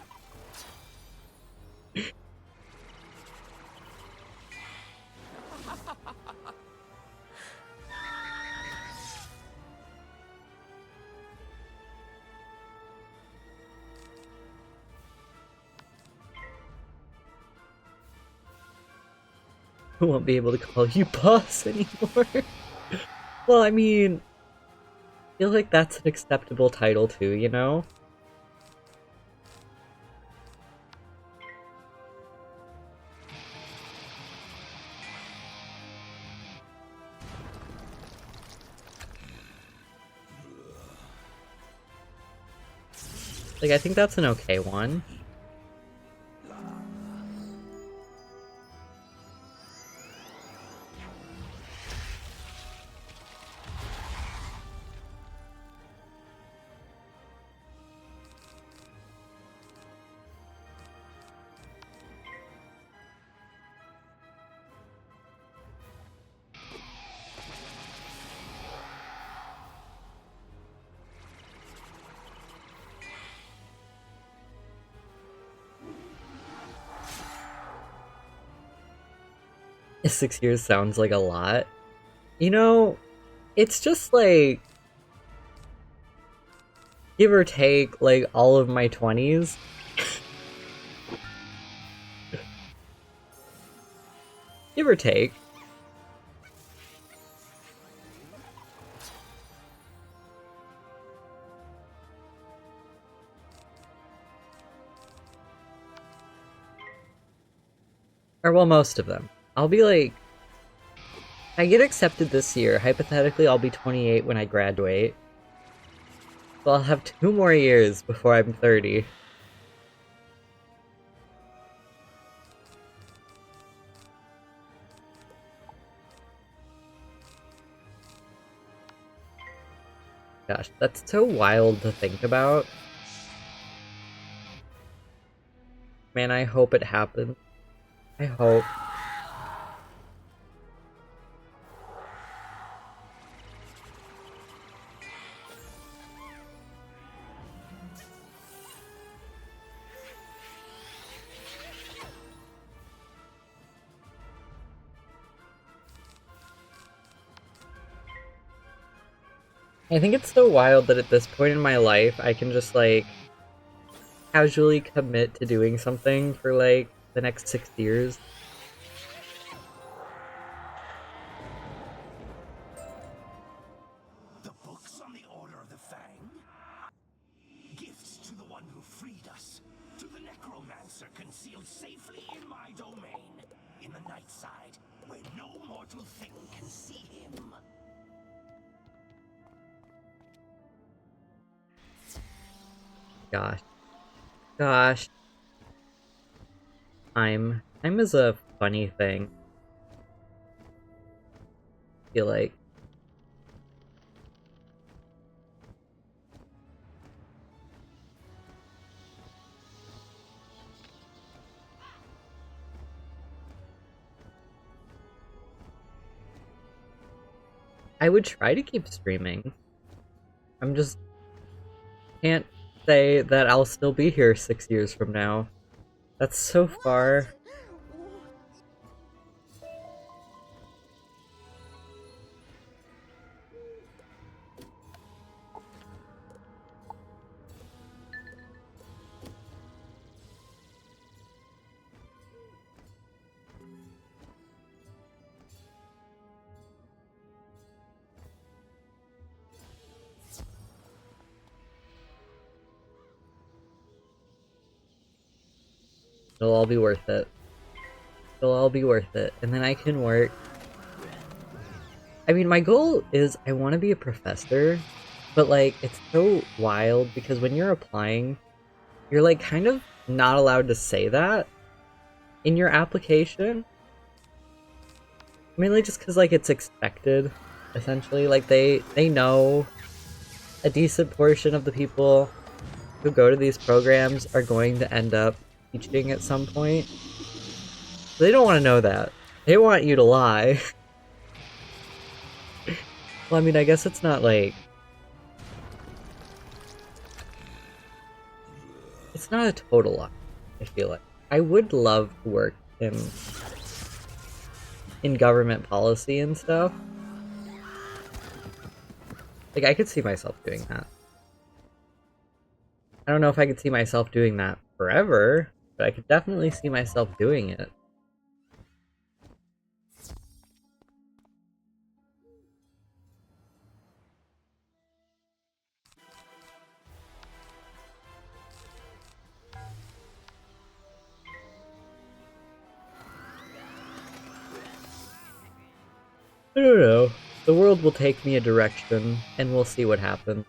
A: I won't be able to call you boss anymore. Well, I mean, I feel like that's an acceptable title too, you know? Like, I think that's an okay one. Six years sounds like a lot. You know, it's just like, give or take, like, all of my 20s. Give or take. Or, well, most of them. I'll be like, if I get accepted this year, hypothetically I'll be 28 when I graduate. So I'll have 2 more years before I'm 30. Gosh, that's so wild to think about. Man, I hope it happens. I hope. I think it's so wild that at this point in my life, I can just, like, casually commit to doing something for, like, the next 6 years.
D: The books on the Order of the Fang? Gifts to the one who freed us. To the necromancer concealed safely in my domain. In the night side, where no mortal thing can see him.
A: Gosh. Gosh. Time is a funny thing. I feel like. I would try to keep streaming. I'm just can't say that I'll still be here 6 years from now. That's so far. It'll all be worth it. It'll all be worth it. And then I can work. I mean, my goal is I want to be a professor, but like, it's so wild because when you're applying, you're like kind of not allowed to say that in your application. Mainly just because like it's expected, essentially. Like they know a decent portion of the people who go to these programs are going to end up teaching at some point. They don't want to know that. They want you to lie. Well, I mean, I guess it's not like... It's not a total lie, I feel like. I would love to work in government policy and stuff. Like, I could see myself doing that. I don't know if I could see myself doing that forever, but I could definitely see myself doing it. I don't know. The world will take me a direction, and we'll see what happens.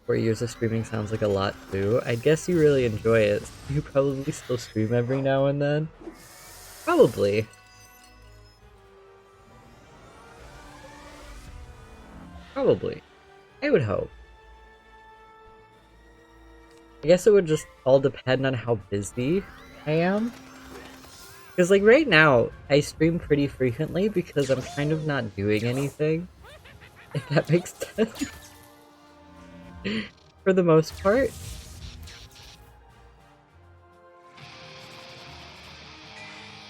A: Four years of streaming sounds like a lot too. I guess you really enjoy it. You probably still stream every now and then. Probably. Probably. I would hope. I guess it would just all depend on how busy I am. Because like right now, I stream pretty frequently because I'm kind of not doing anything. If that makes sense. For the most part.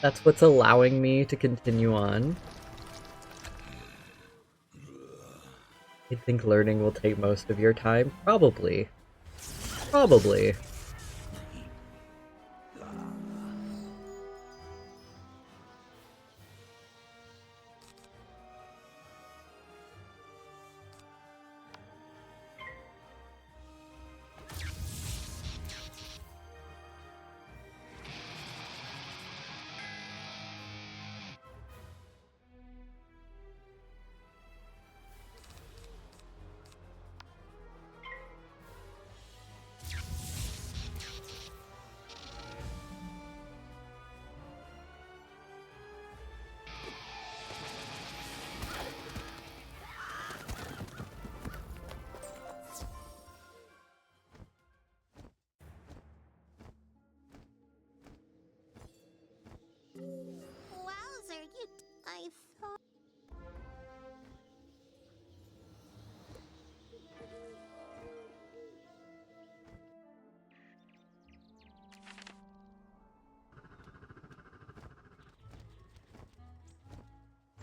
A: That's what's allowing me to continue on. I think learning will take most of your time. Probably. Probably.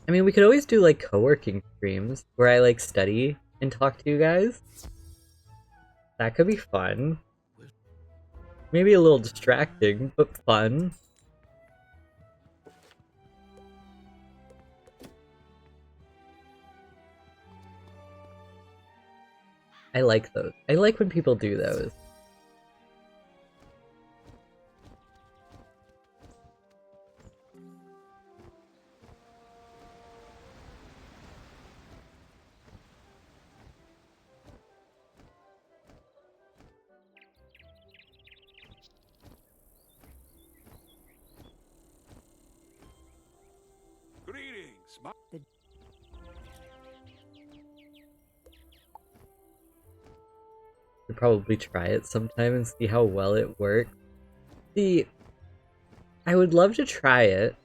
A: I mean, we could always do like co-working streams where I like study and talk to you guys. That could be fun. Maybe a little distracting, but fun. I like those. I like when people do those.
D: Greetings, my
A: Could probably try it sometime and see how well it works. See, I would love to try it,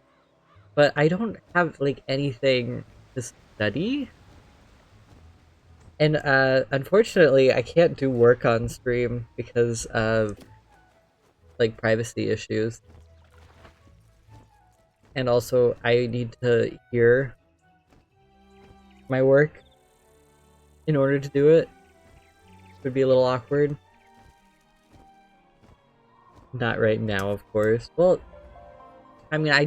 A: but I don't have like anything to study. And unfortunately, I can't do work on stream because of like privacy issues. And also, I need to hear my work in order to do it. Would be a little awkward. Not right now, of course. Well, I mean, I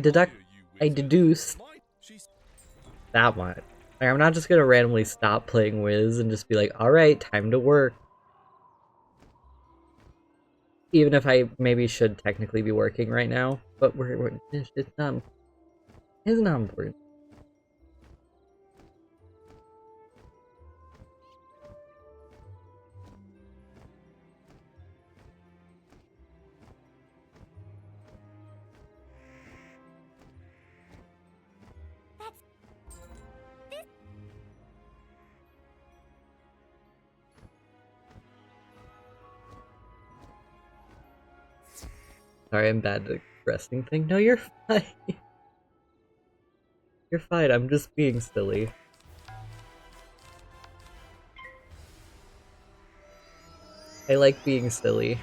A: deduce that much. Like, I'm not just gonna randomly stop playing Wiz and just be like, alright, time to work. Even if I maybe should technically be working right now, but it's not important. Sorry, I'm bad at the resting thing. No, you're fine. You're fine, I'm just being silly. I like being silly.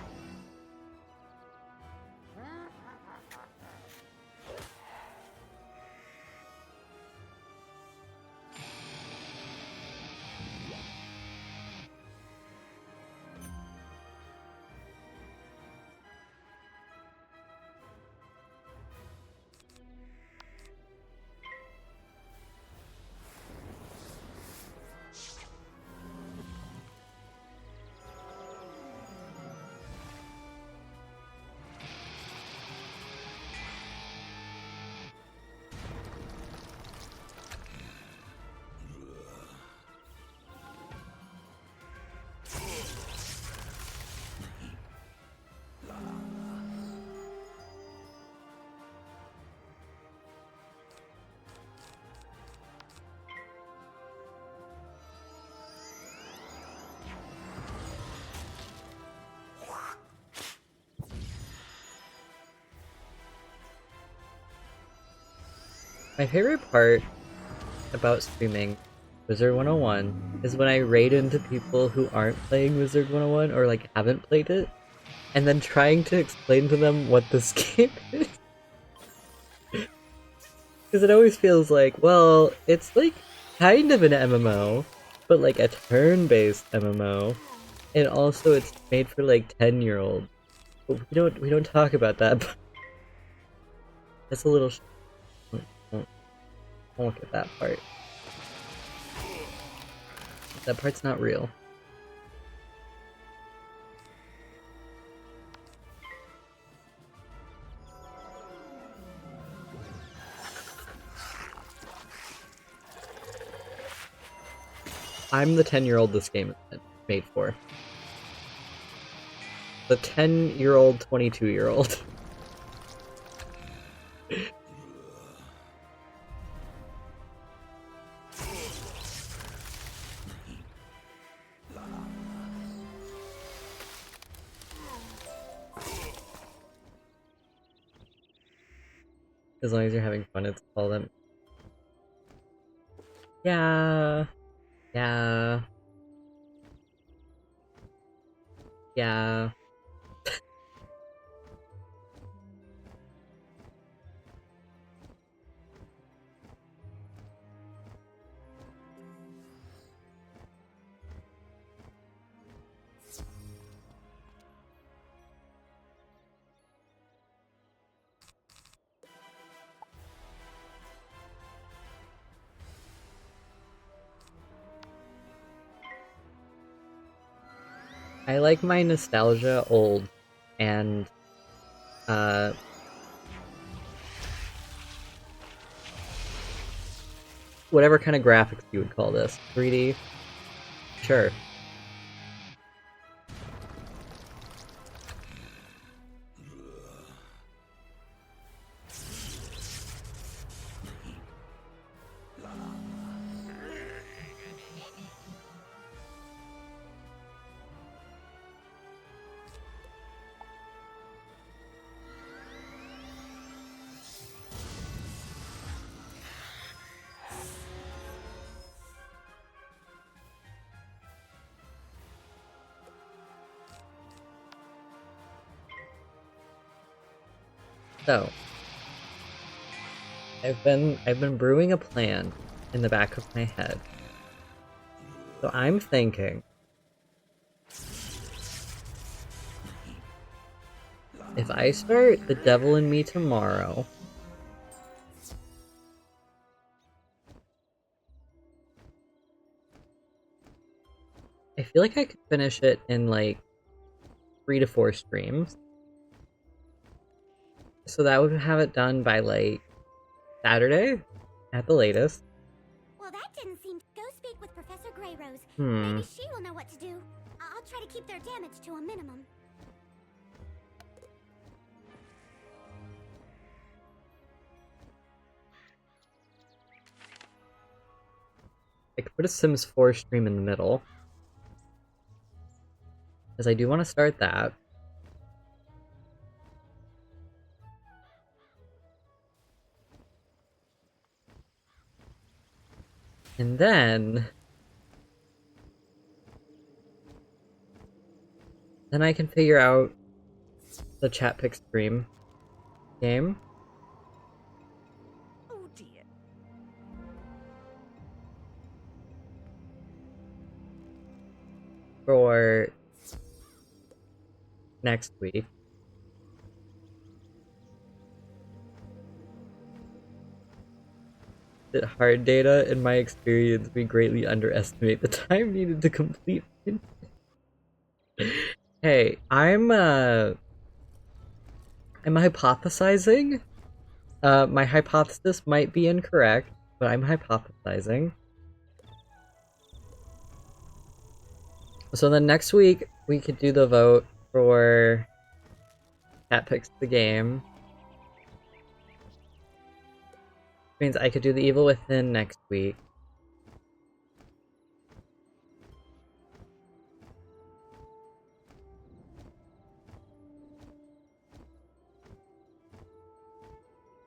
A: My favorite part about streaming Wizard101 is when I raid into people who aren't playing Wizard101 or like haven't played it, and then trying to explain to them what this game is. Because it always feels like, well, it's like kind of an MMO, but like a turn-based MMO, and also it's made for like 10-year-olds. But we don't talk about that. But that's a little. Don't look at that part. That part's not real. I'm the 10-year-old this game is made for. The 10-year-old, 22-year-old. As long as you're having fun, it's all them. Yeah. Yeah. Yeah. I like my nostalgia old and uh whatever kind of graphics you would call this. 3D? Sure. So, I've been brewing a plan in the back of my head. So I'm thinking if I start The Devil in Me tomorrow, I feel like I could finish it in like 3 to 4 streams. So that would have it done by like Saturday at the latest.
E: Well, that didn't seem. Go speak with Professor Greyrose.
A: Hmm.
E: Maybe she will know what to do. I'll try to keep their damage to a minimum.
A: I could put a Sims 4 stream in the middle, because I do want to start that. And then I can figure out the chat pick stream game.
C: Oh dear.
A: For next week. That hard data, in my experience, we greatly underestimate the time needed to complete. Hey, I'm hypothesizing. My hypothesis might be incorrect, but I'm hypothesizing. So then next week, we could do the vote for Cat Picks the Game. Which means I could do the Evil Within next week.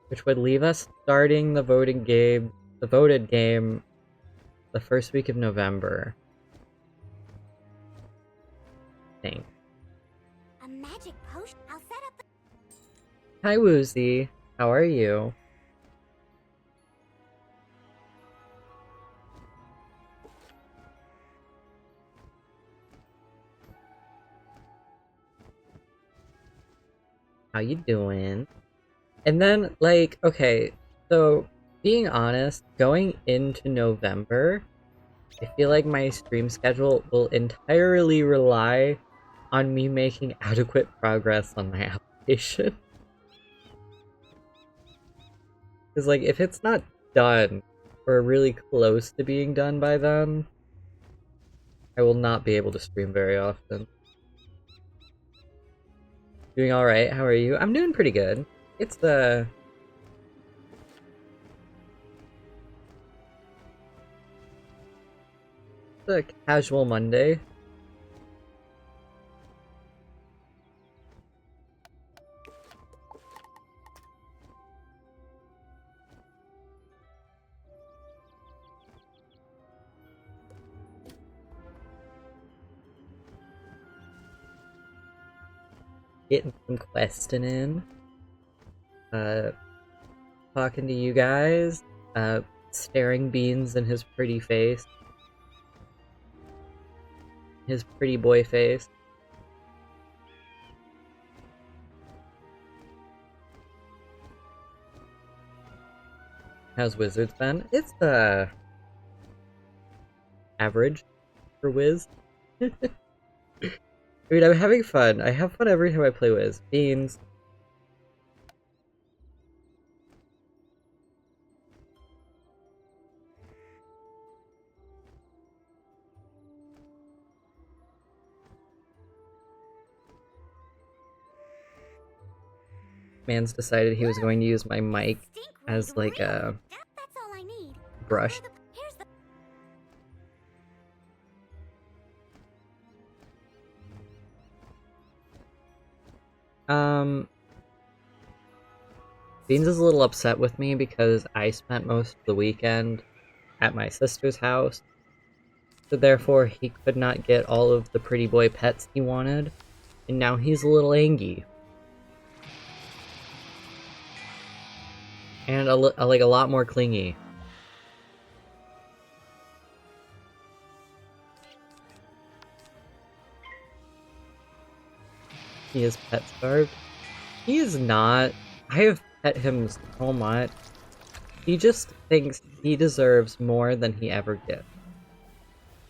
A: Which would leave us starting the voted game the first week of November. I think.
E: A magic potion. I'll set up.
A: Hi Woozy, how are you? How you doing? And then, like, okay, so being honest, going into November, I feel like my stream schedule will entirely rely on me making adequate progress on my application. Because, like, if it's not done, or really close to being done by then, I will not be able to stream very often. Doing alright, how are you? I'm doing pretty good. It's the casual Monday. Getting some questing in. Talking to you guys. Staring beans in his pretty face. His pretty boy face. How's Wizards been? It's average for Wiz. I mean, I'm having fun. I have fun every time I play Wiz. Beans. Man's decided he was going to use my mic as like a
F: That's all I need.
A: brush.
F: Here's the
A: Beans is a little upset with me because I spent most of the weekend at my sister's house, so therefore he could not get all of the pretty boy pets he wanted, and now he's a little angry. And like a lot more clingy. He is pet starved. He is not. I have pet him so much. He just thinks he deserves more than he ever gets.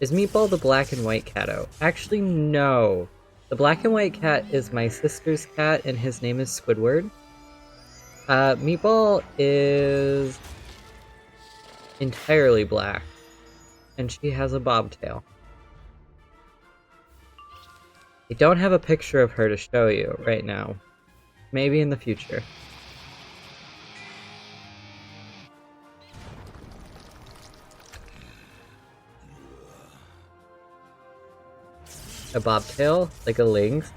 A: Is Meatball the black and white catto? Actually, no. The black and white cat is my sister's cat, and his name is Squidward. Meatball is entirely black, and she has a bobtail. I don't have a picture of her to show you right now. Maybe in the future. A bobtail? Like a lynx?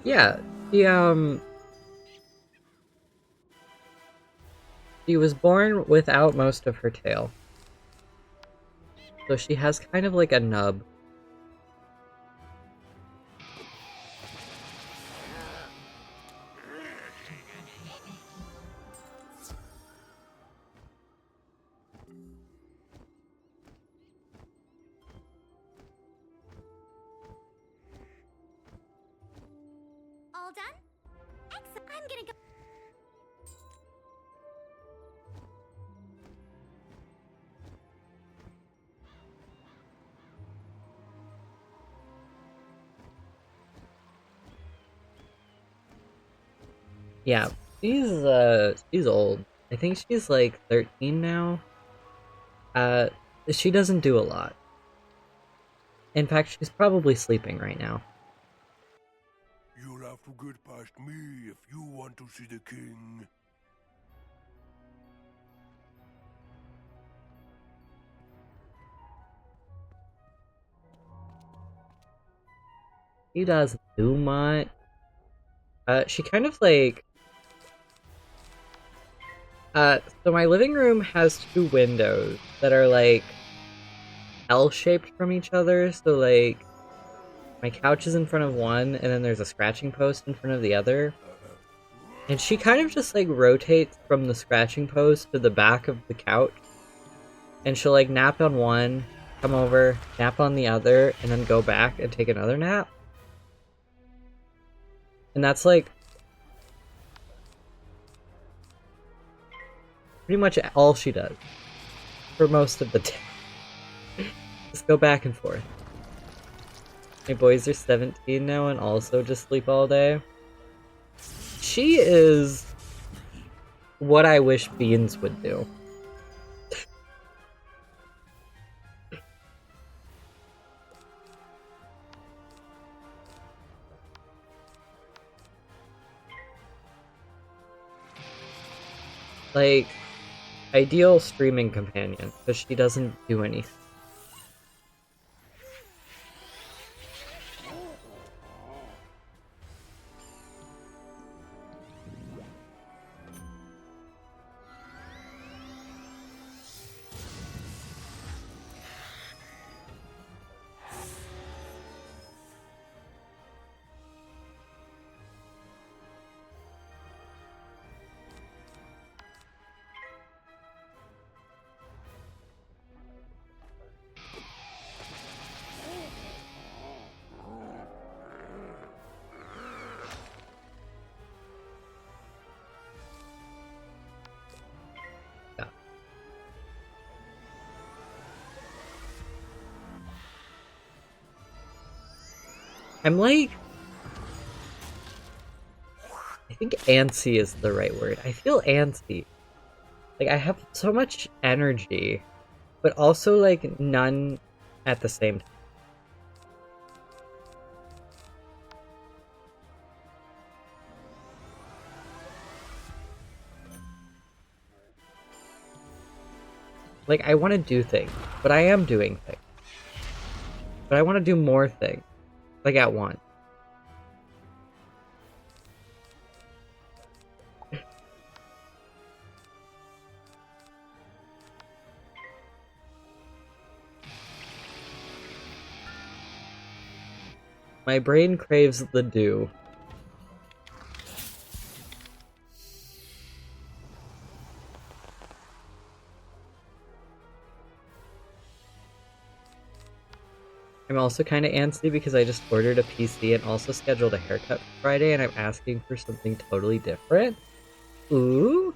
A: Yeah, she was born without most of her tail. So she has kind of like a nub.
E: All done? Excellent. I'm gonna go.
A: Yeah, she's old. I think she's like 13 now. She doesn't do a lot. In fact, she's probably sleeping right now.
G: You'll have to get past me if you want to see the king.
A: She doesn't do much. She kind of like... so my living room has two windows that are like L-shaped from each other, so like my couch is in front of one, and then there's a scratching post in front of the other. And she kind of just like rotates from the scratching post to the back of the couch. And she'll like nap on one, come over, nap on the other, and then go back and take another nap. And that's like pretty much all she does for most of the day. Just go back and forth. My boys are 17 now and also just sleep all day. She is what I wish Beans would do. Like, ideal streaming companion, because she doesn't do anything. I'm like... I think antsy is the right word. I feel antsy. Like, I have so much energy, but also, like, none at the same time. Like, I want to do things, but I am doing things. But I want to do more things, like, at once. My brain craves the dew. I'm also kind of antsy because I just ordered a PC and also scheduled a haircut for Friday, and I'm asking for something totally different. Ooh.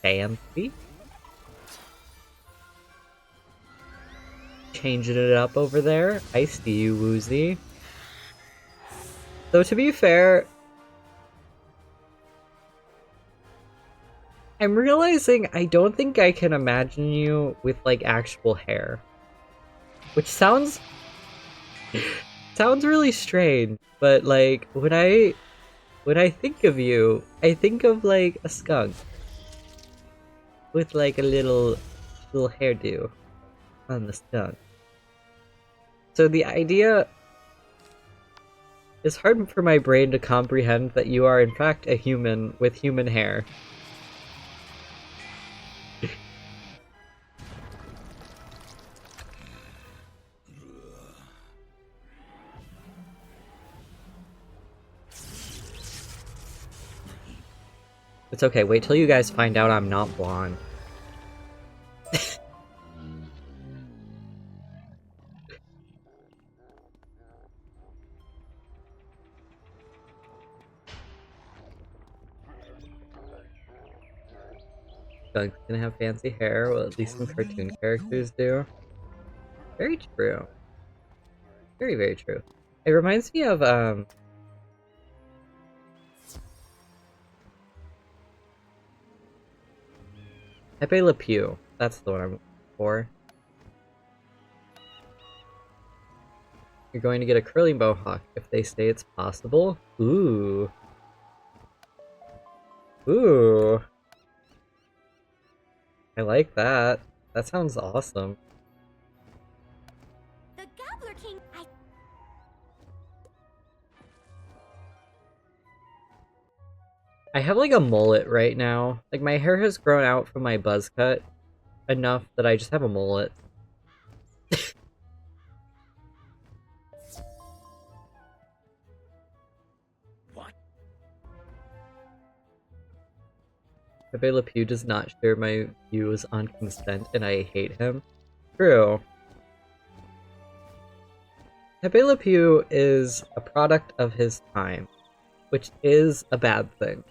A: Fancy. Changing it up over there. I see you, Woozy. Though, to be fair, I'm realizing I don't think I can imagine you with, like, actual hair. Which sounds really strange, but, like, when I think of you, I think of, like, a skunk with, like, a little hairdo on the skunk. So the idea is hard for my brain to comprehend that you are in fact a human with human hair. It's okay, wait till you guys find out I'm not blonde. Skunk's gonna have fancy hair, well, at least some cartoon characters do. Very true. Very, very true. It reminds me of, Pepe Le Pew. That's the one I'm looking for. You're going to get a curly mohawk if they say it's possible. Ooh. Ooh. I like that. That sounds awesome.
E: The Gobbler King.
A: I have like a mullet right now. Like my hair has grown out from my buzz cut enough that I just have a mullet.
D: What?
A: Pepe Le Pew does not share my views on consent and I hate him. True. Pepe Le Pew is a product of his time, which is a bad thing.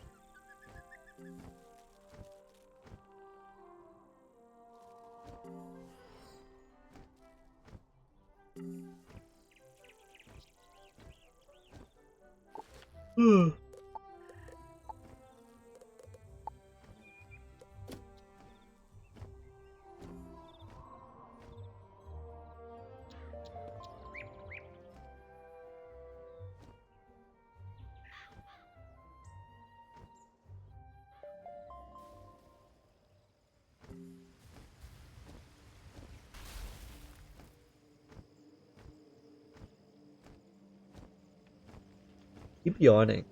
A: Keep yawning.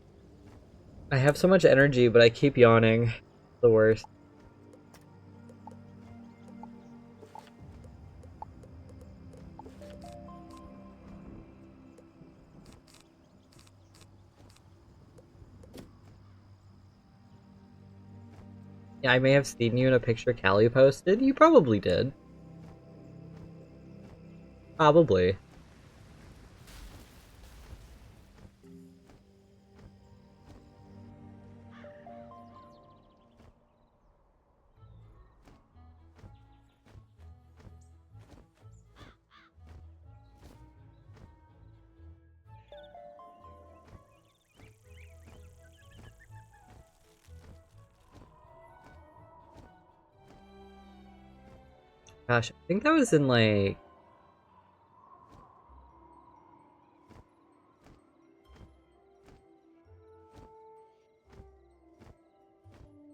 A: I have so much energy, but I keep yawning. The worst. Yeah, I may have seen you in a picture Callie posted. You probably did. Probably. Gosh, I think that was in like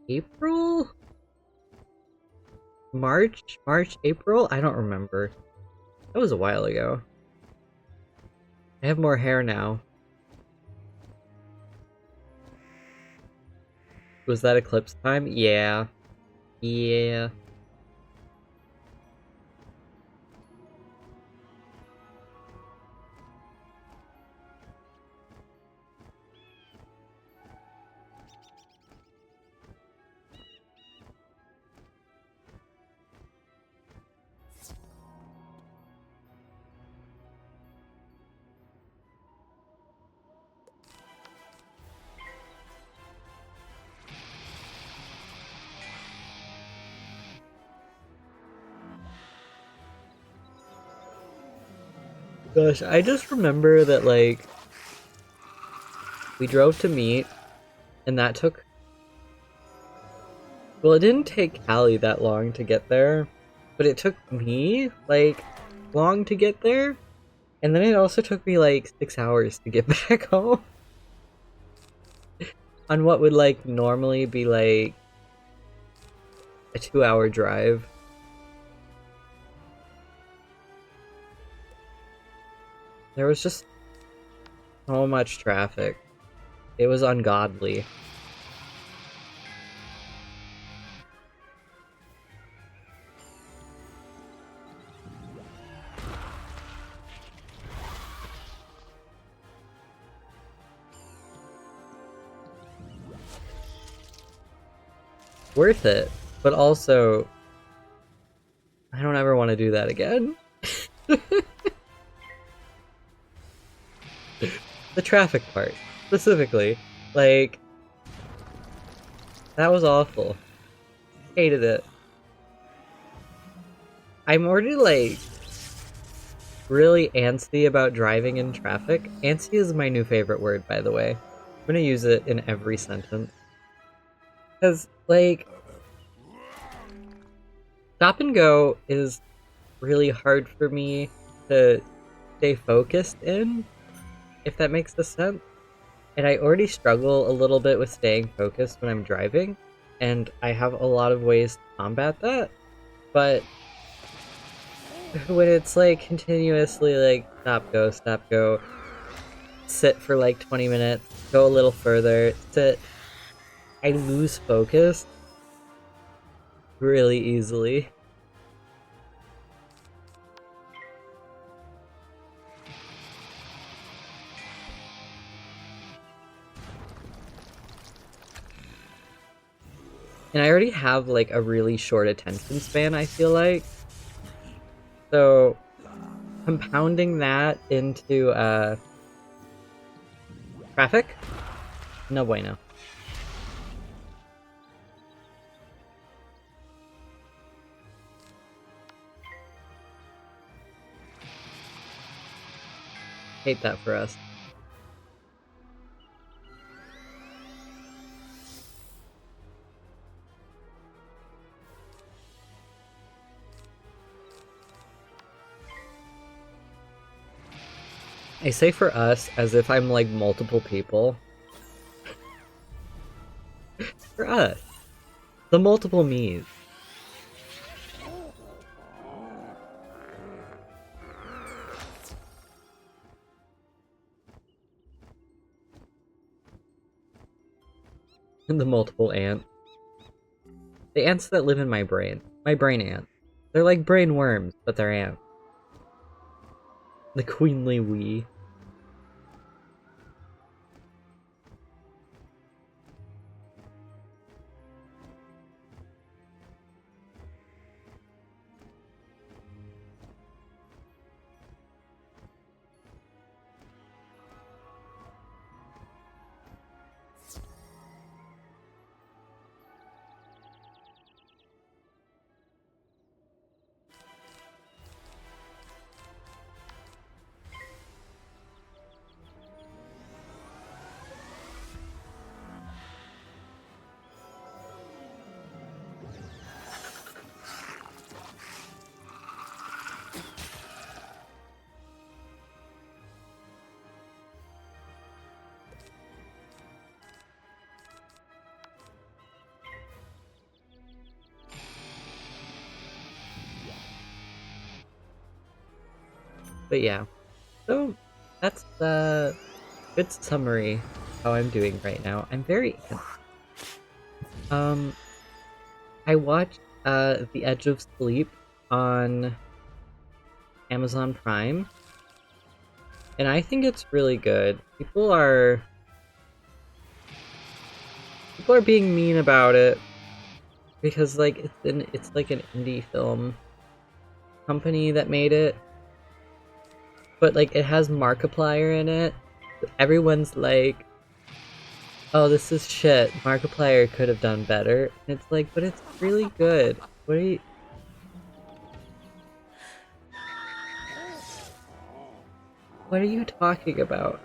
A: April? March, April? I don't remember. That was a while ago. I have more hair now. Was that eclipse time? Yeah. Yeah. Gosh, I just remember that, like, we drove to meet, and that took... Well, it didn't take Callie that long to get there, but it took me, like, long to get there, and then it also took me, like, 6 hours to get back home. On what would, like, normally be, like, a 2-hour drive. There was just so much traffic. It was ungodly. Worth it, but also, I don't ever want to do that again. The traffic part, specifically. Like, that was awful. Hated it. I'm already, like, really antsy about driving in traffic. Antsy is my new favorite word, by the way. I'm gonna use it in every sentence. Because, like, stop and go is really hard for me to stay focused in, if that makes sense. And I already struggle a little bit with staying focused when I'm driving, and I have a lot of ways to combat that. But when it's like continuously like stop, go, sit for like 20 minutes, go a little further, sit, I lose focus really easily. And I already have like a really short attention span, I feel like. So compounding that into traffic? No bueno. Hate that for us. I say for us as if I'm like multiple people. For us. The multiple me's. And the multiple ants. The ants that live in my brain. My brain ants. They're like brain worms, but they're ants. The queenly we. But yeah, so that's the good summary of how I'm doing right now. I'm very I watched The Edge of Sleep on Amazon Prime, and I think it's really good. People are being mean about it because like it's like an indie film company that made it, but like it has Markiplier in it. Everyone's like, "Oh, this is shit. Markiplier could have done better." And it's like, but it's really good. What are you talking about?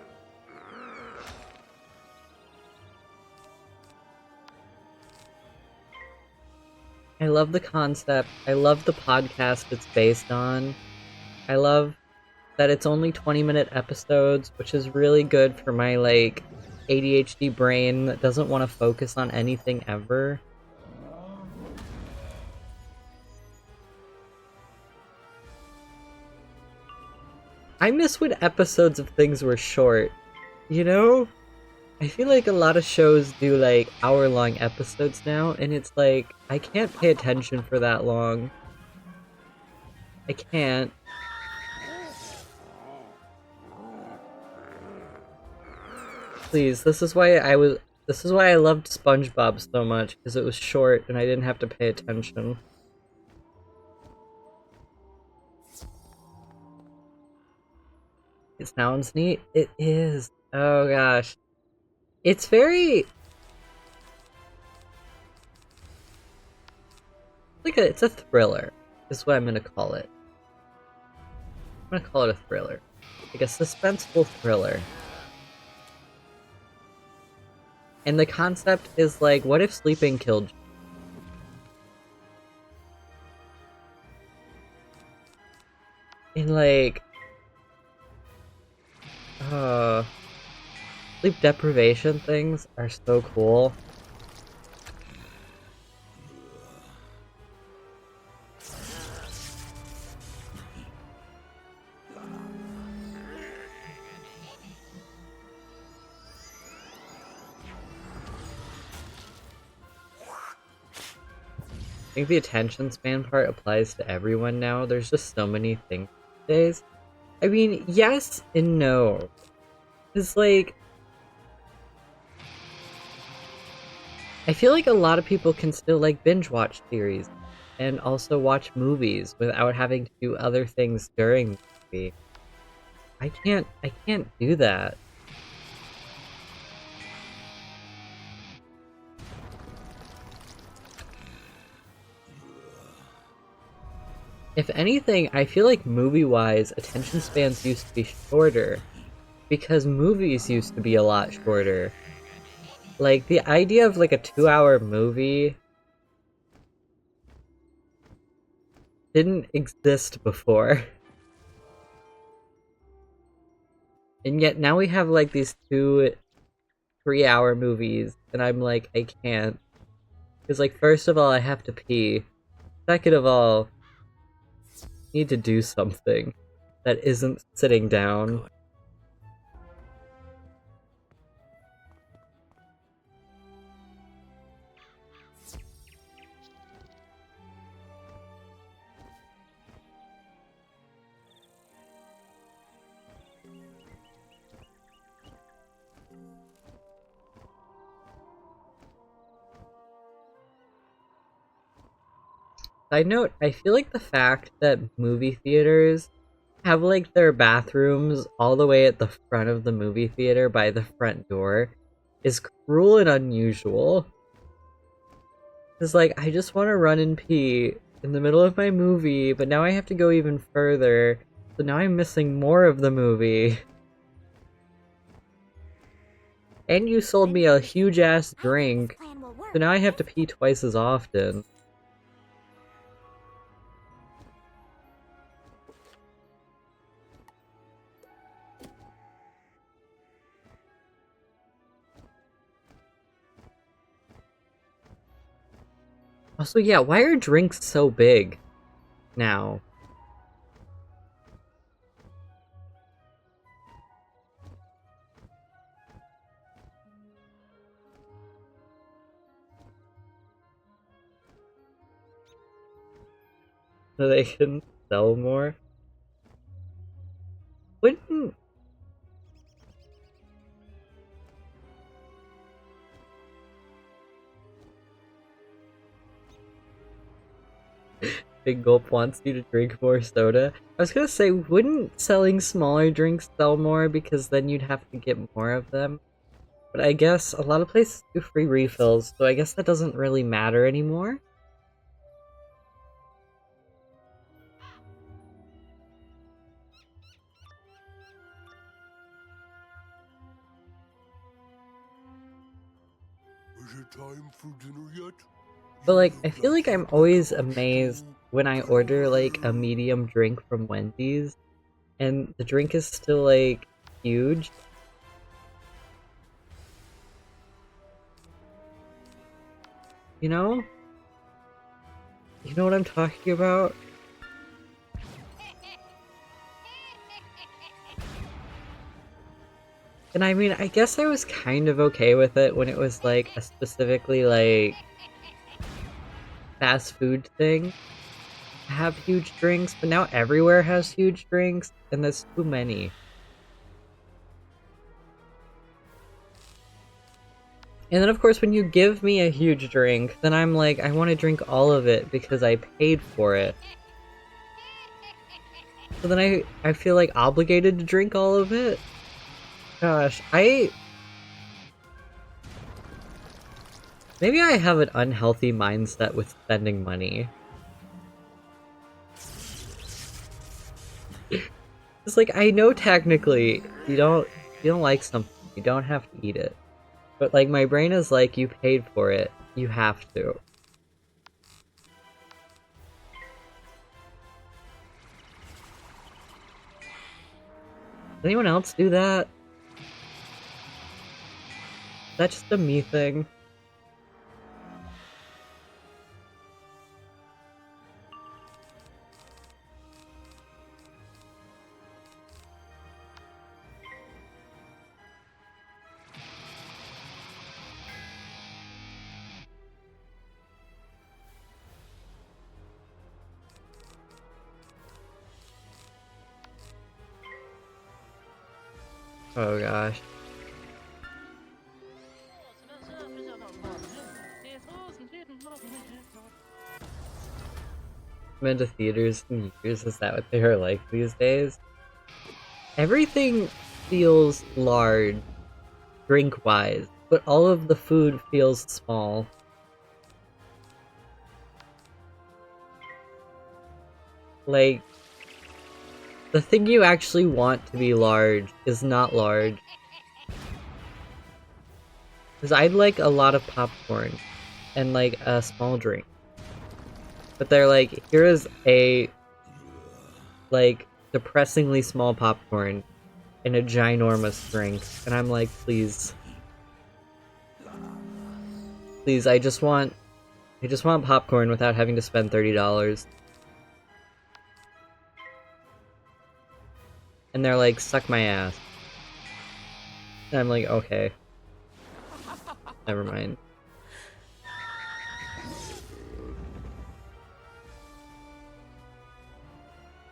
A: I love the concept. I love the podcast it's based on. I love that it's only 20-minute episodes, which is really good for my like ADHD brain that doesn't want to focus on anything ever. I miss when episodes of things were short. You know? I feel like a lot of shows do like hour-long episodes now, and it's like, I can't pay attention for that long. I can't. Please, this is why I loved SpongeBob so much, because it was short and I didn't have to pay attention. It sounds neat. It is. Oh gosh. It's very it's a thriller, is what I'm gonna call it. I'm gonna call it a thriller. Like a suspenseful thriller. And the concept is like, what if sleeping killed you? And like, sleep deprivation things are so cool. I think the attention span part applies to everyone now. There's just so many things these days. I mean, yes and no. It's like, I feel like a lot of people can still like binge watch series and also watch movies without having to do other things during the movie. I can't do that. If anything, I feel like movie-wise, attention spans used to be shorter, because movies used to be a lot shorter. Like, the idea of like a 2-hour movie didn't exist before. And yet now we have like these 2-3-hour movies, and I'm like, I can't. Because like, first of all, I have to pee. Second of all, I need to do something that isn't sitting down. Side note, I feel like the fact that movie theaters have like their bathrooms all the way at the front of the movie theater by the front door is cruel and unusual. It's like, I just want to run and pee in the middle of my movie, but now I have to go even further, so now I'm missing more of the movie. And you sold me a huge ass drink, so now I have to pee twice as often. Also, yeah, why are drinks so big now? so they can sell more. Wouldn't Big Gulp wants you to drink more soda? I was gonna say, wouldn't selling smaller drinks sell more because then you'd have to get more of them? But I guess a lot of places do free refills, so I guess that doesn't really matter anymore.
G: Is it time for dinner yet?
A: But like, I feel like I'm always amazed when I order like a medium drink from Wendy's and the drink is still like huge. You know? You know what I'm talking about? And I mean, I guess I was kind of okay with it when it was like a specifically like fast food thing to have huge drinks, but now everywhere has huge drinks, and there's too many. And then of course when you give me a huge drink, then I'm like, I want to drink all of it because I paid for it. So then I feel like obligated to drink all of it? Gosh, maybe I have an unhealthy mindset with spending money. It's like, I know technically, you don't like something, you don't have to eat it. But like, my brain is like, you paid for it, you have to. Does anyone else do that? Is that just a me thing? Oh gosh. I've been to theaters in years, is that what they are like these days? Everything feels large, drink-wise, but all of the food feels small. Like, the thing you actually want to be large is not large. Because I'd like a lot of popcorn and like a small drink. But they're like, here is a like depressingly small popcorn and a ginormous drink. And I'm like, please. Please, I just want popcorn without having to spend $30. And they're like, suck my ass. And I'm like, okay. Never mind.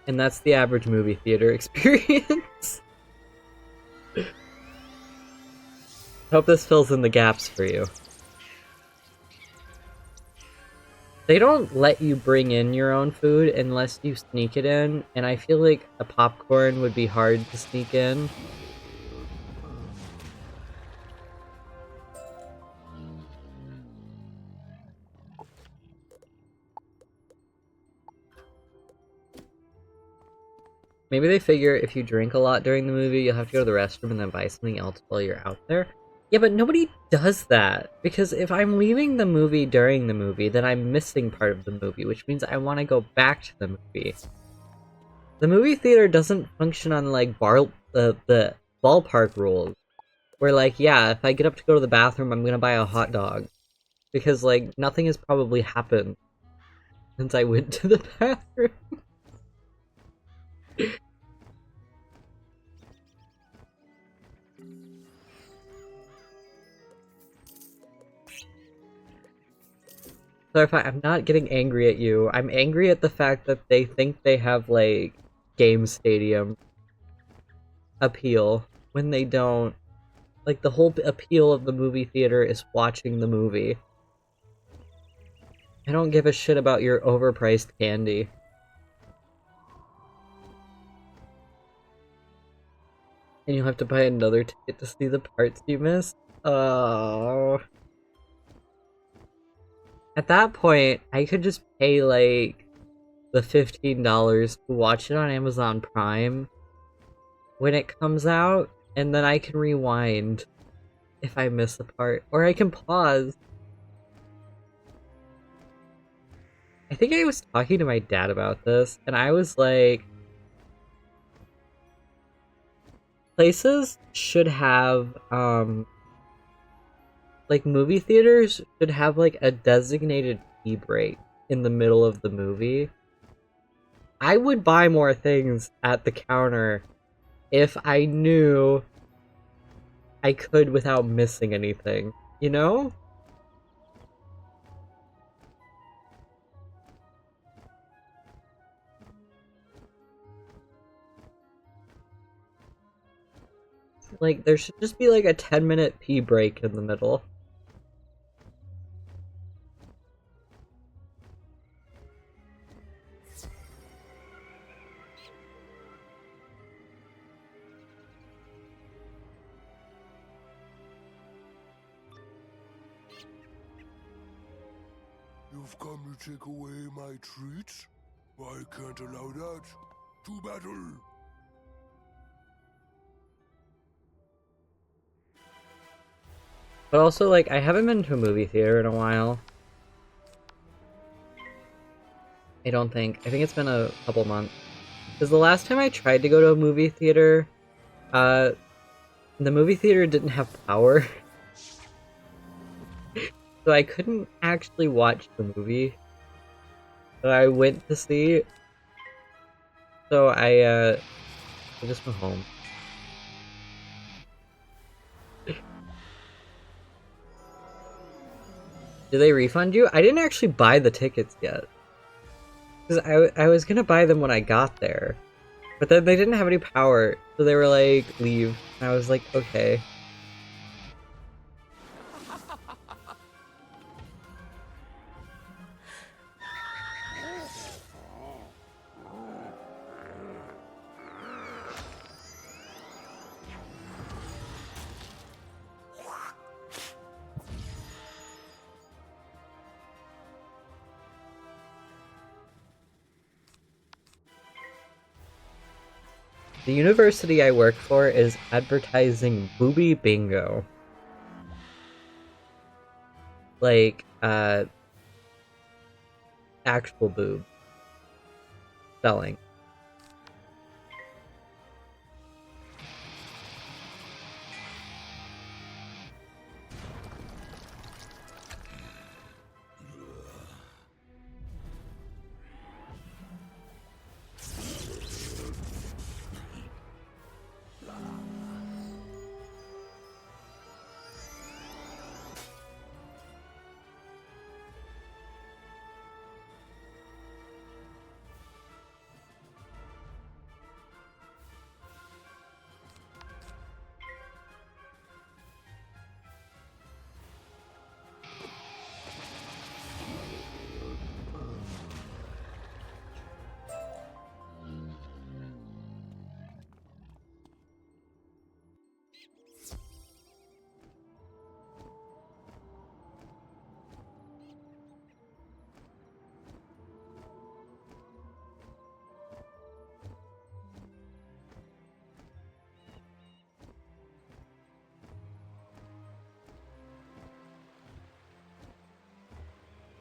A: And that's the average movie theater experience. Hope this fills in the gaps for you. They don't let you bring in your own food unless you sneak it in, and I feel like a popcorn would be hard to sneak in. Maybe they figure if you drink a lot during the movie, you'll have to go to the restroom and then buy something else while you're out there. Yeah, but nobody does that, because if I'm leaving the movie during the movie, then I'm missing part of the movie, which means I want to go back to the movie. The movie theater doesn't function on, like, the ballpark rules, where, like, yeah, if I get up to go to the bathroom, I'm gonna buy a hot dog. Because, like, nothing has probably happened since I went to the bathroom. clarify, I'm not getting angry at you. I'm angry at the fact that they think they have, like, game stadium appeal when they don't. Like, the whole appeal of the movie theater is watching the movie. I don't give a shit about your overpriced candy. And you have to buy another ticket to see the parts you missed? Oh. At that point, I could just pay, like, the $15 to watch it on Amazon Prime when it comes out, and then I can rewind if I miss a part, or I can pause. I think I was talking to my dad about this, and I was like, places should have, like, movie theaters should have, like, a designated tea break in the middle of the movie. I would buy more things at the counter if I knew I could without missing anything, you know? Like, there should just be like a 10-minute pee break in the middle.
G: You've come to take away my treats? I can't allow that. To battle!
A: But also, like, I haven't been to a movie theater in a while. I don't think. I think it's been a couple months. Because the last time I tried to go to a movie theater, the movie theater didn't have power. So I couldn't actually watch the movie that I went to see. So I just went home. Did they refund you? I didn't actually buy the tickets yet. Because I was gonna buy them when I got there. But then they didn't have any power, so they were like, leave. And I was like, okay. The university I work for is advertising booby bingo. Like, actual boob. Selling.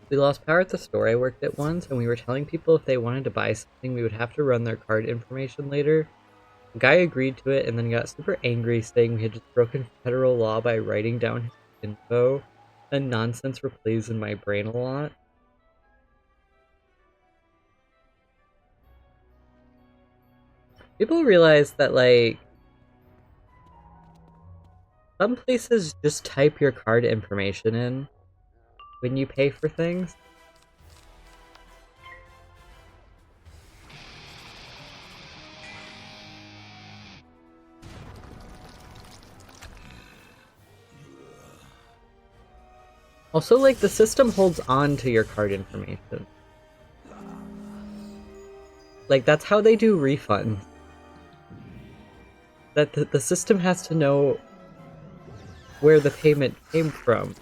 A: We lost power at the store I worked at once, and we were telling people if they wanted to buy something, we would have to run their card information later. The guy agreed to it and then got super angry, saying we had just broken federal law by writing down his info. That nonsense replays in my brain a lot. People realize that, like, some places just type your card information in when you pay for things. Also, like, the system holds on to your card information. Like, that's how they do refunds. That the system has to know where the payment came from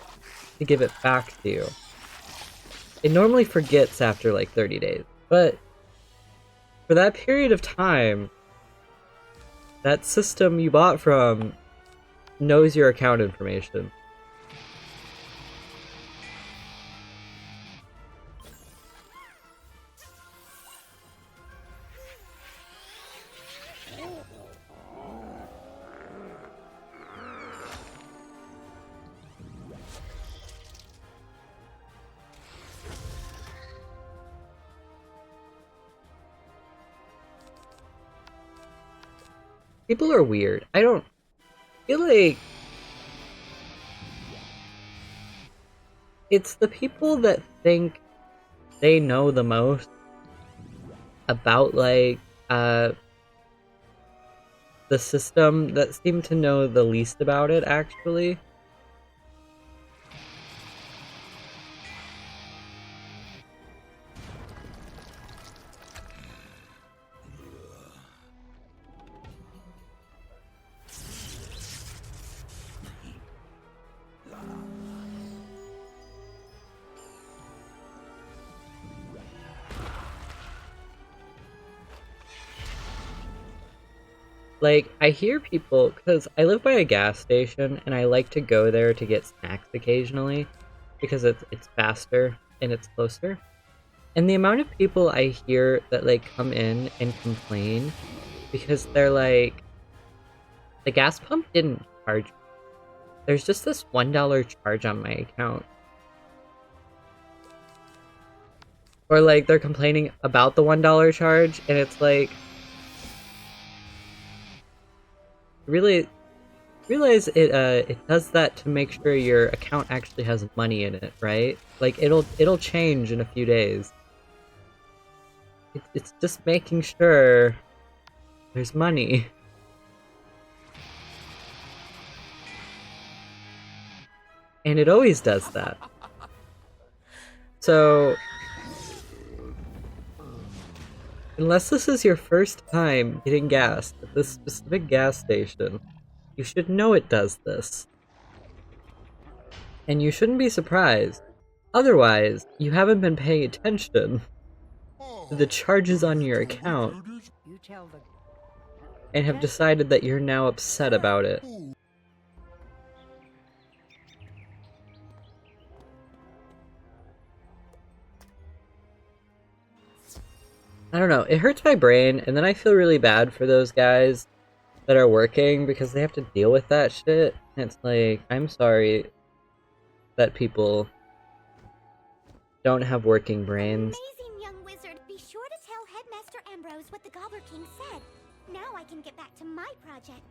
A: to give it back to you. It normally forgets after like 30 days, but for that period of time, that system you bought from knows your account information. People are weird. I don't feel like it's the people that think they know the most about like the system that seem to know the least about it, actually. Like, I hear people, because I live by a gas station, and I like to go there to get snacks occasionally, because it's faster and it's closer. And the amount of people I hear that, like, come in and complain because they're like, the gas pump didn't charge. There's just this $1 charge on my account. Or, like, they're complaining about the $1 charge, and it's like, really realize it does that to make sure your account actually has money in it, right? Like, it'll change in a few days. It's just making sure there's money. And it always does that. So, unless this is your first time getting gas at this specific gas station, you should know it does this. And you shouldn't be surprised. Otherwise, you haven't been paying attention to the charges on your account and have decided that you're now upset about it. I don't know, it hurts my brain, and then I feel really bad for those guys that are working because they have to deal with that shit. And it's like, I'm sorry that people don't have working brains.
E: Amazing, young wizard. Be sure to tell Headmaster Ambrose what the Gobbler King said. Now I can get back to my project.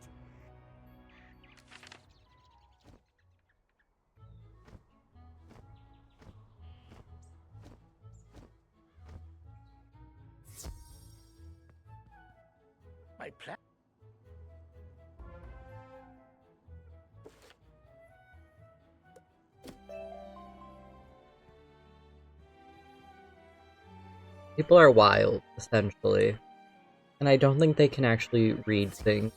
D: My plan.
A: People are wild, essentially. And I don't think they can actually read things.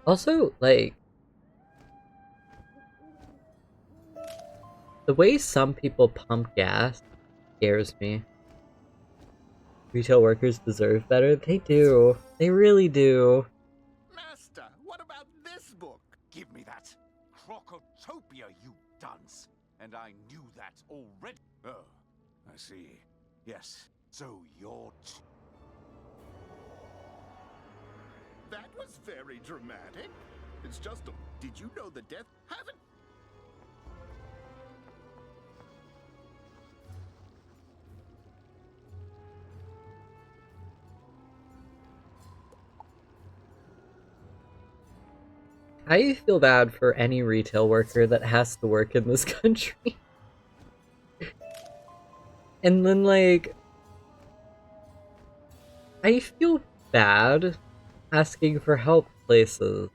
A: Also, like, the way some people pump gas scares me. Retail workers deserve better. They do. They really do.
D: Master, what about this book? Give me that. Crocotopia, you dunce. And I knew that already. Oh, I see. Yes, so you're...
H: That was very dramatic. It's just a... Did you know the death... Haven't...
A: I feel bad for any retail worker that has to work in this country. And then, like, I feel bad asking for help places.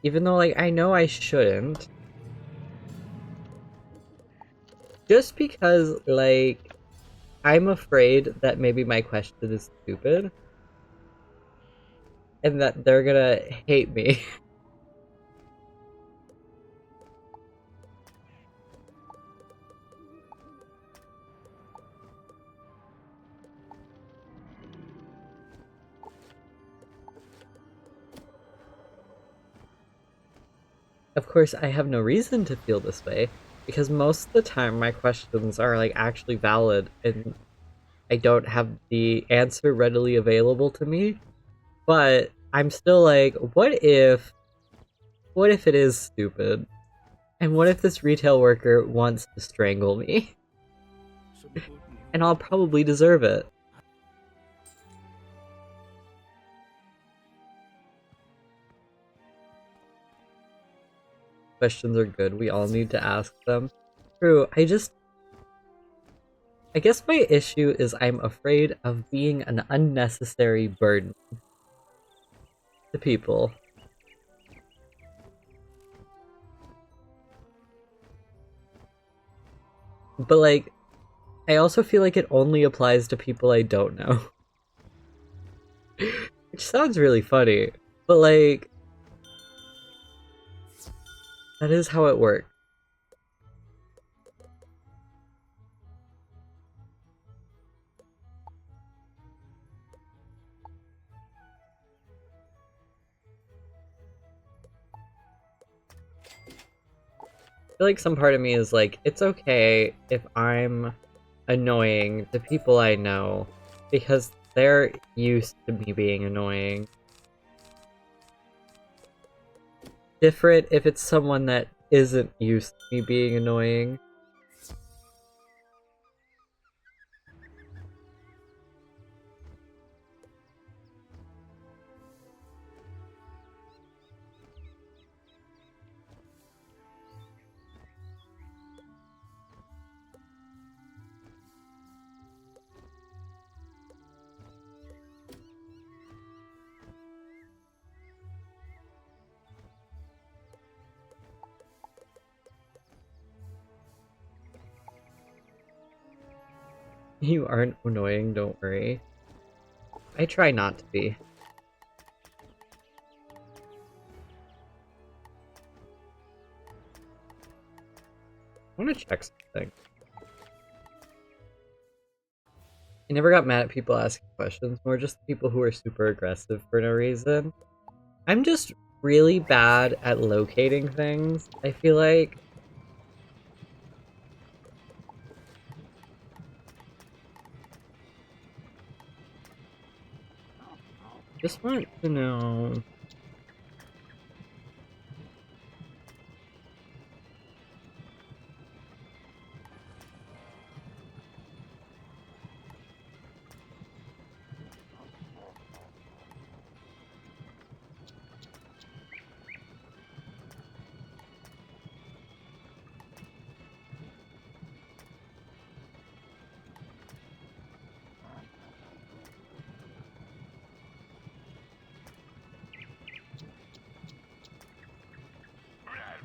A: Even though, like, I know I shouldn't. Just because, like, I'm afraid that maybe my question is stupid. And that they're gonna hate me. Of course, I have no reason to feel this way, because most of the time my questions are, like, actually valid, and I don't have the answer readily available to me. But I'm still like, what if it is stupid? And what if this retail worker wants to strangle me? And I'll probably deserve it. Questions are good, we all need to ask them. True, I guess my issue is I'm afraid of being an unnecessary burden to people. But, like, I also feel like it only applies to people I don't know. Which sounds really funny, but, like, that is how it works. I feel like some part of me is like, it's okay if I'm annoying to people I know, because they're used to me being annoying. Different if it's someone that isn't used to me being annoying. You aren't annoying, don't worry. I try not to be. I want to check something. I never got mad at people asking questions, more just people who are super aggressive for no reason. I'm just really bad at locating things, I feel like. Just want to know...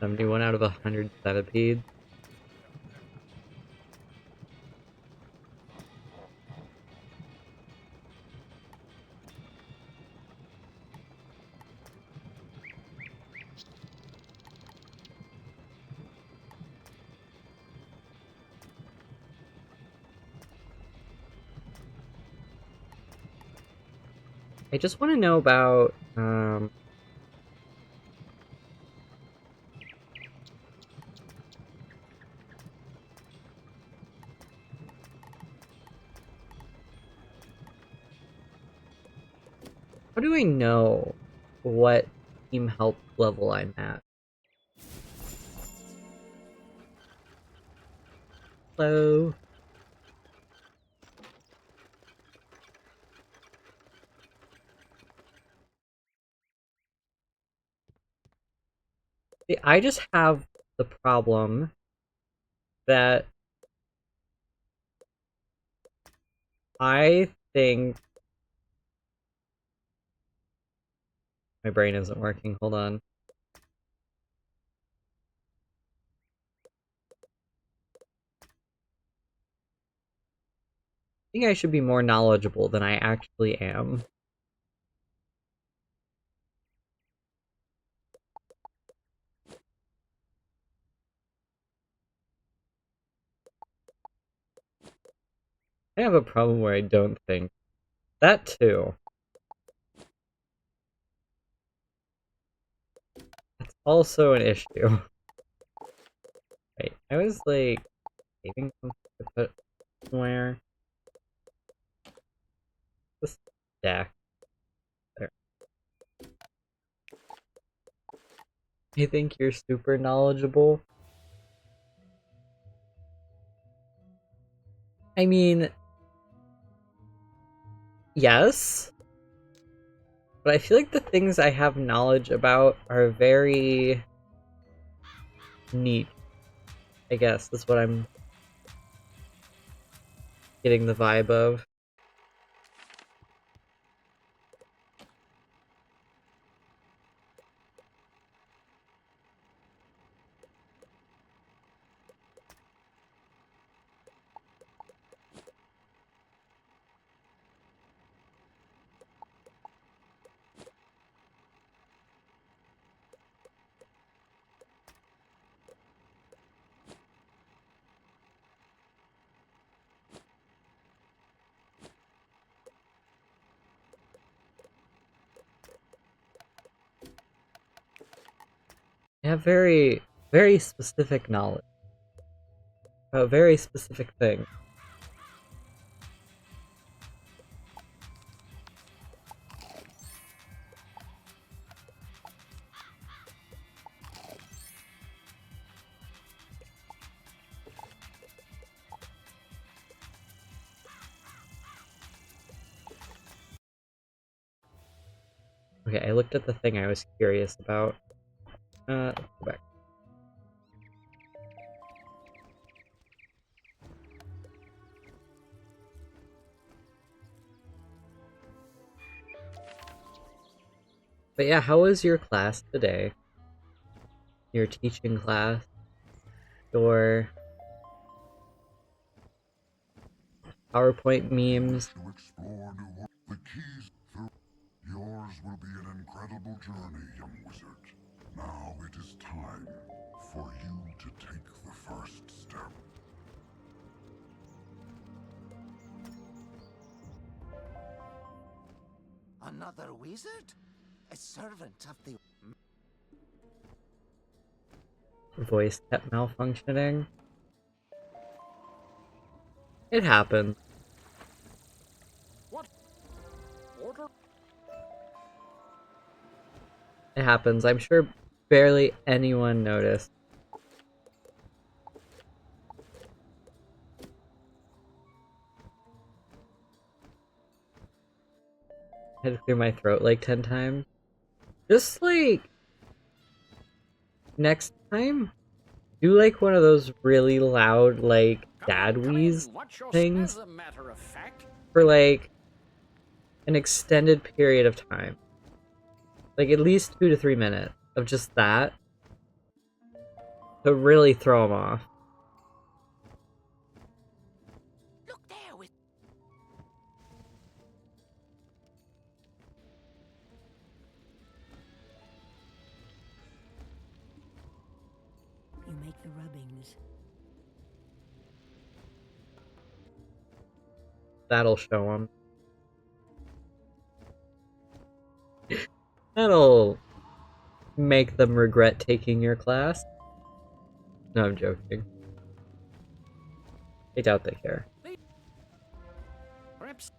A: $71 out of 100 centipedes. I just want to know about, how do I know what team help level I'm at? Hello? See, I just have the problem that I think my brain isn't working. Hold on. I think I should be more knowledgeable than I actually am. I have a problem where I don't think. That too. That's also an issue. Wait, I was like saving something to put somewhere. This stack. There. I think you're super knowledgeable. I mean, yes. But I feel like the things I have knowledge about are very neat. I guess that's what I'm getting the vibe of. I have very, very specific knowledge about a very specific thing. Okay, I looked at the thing I was curious about. Let's go back. But yeah, how was your class today? Your teaching class? Your PowerPoint memes?
G: To explore new world, the keys through yours will be an incredible journey, young wizard. Now it is time for you to take the first step.
C: Another wizard? A servant of the...
A: Voice kept malfunctioning? It happened.
C: What? Order?
A: It happens. I'm sure barely anyone noticed. I had to clear my throat like 10 times. Just like next time, do like one of those really loud like dad wheeze things
C: As a matter of fact.
A: for like an extended period of time. Like at least 2 to 3 minutes of just that to really throw them off.
C: Look there with...
I: You make the rubbings.
A: That'll show them. That'll make them regret taking your class. No, I'm joking. I doubt they care.
C: Perhaps...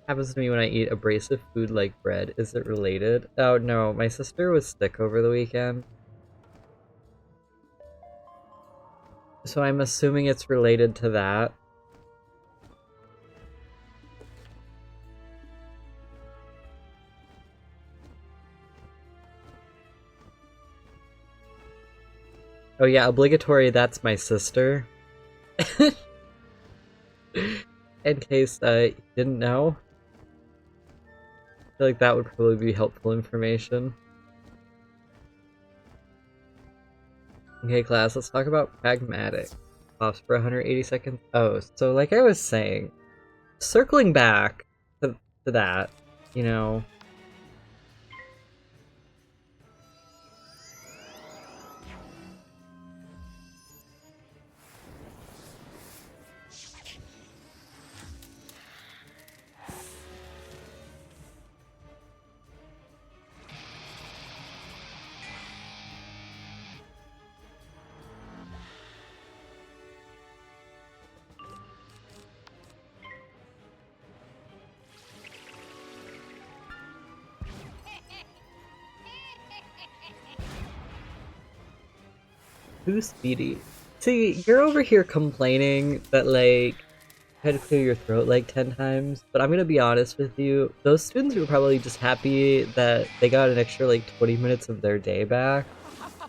A: Happens to me when I eat abrasive food like bread. Is it related? Oh no, my sister was sick over the weekend. So I'm assuming it's related to that. Oh yeah, obligatory, that's my sister. In case you didn't know. I feel like that would probably be helpful information. Okay, class, let's talk about pragmatic. Pause for 180 seconds. Oh, so like I was saying, circling back to that, you know. Who's Speedy? See, you're over here complaining that, like, you had to clear your throat like 10 times, but I'm gonna be honest with you, those students were probably just happy that they got an extra, like, 20 minutes of their day back. I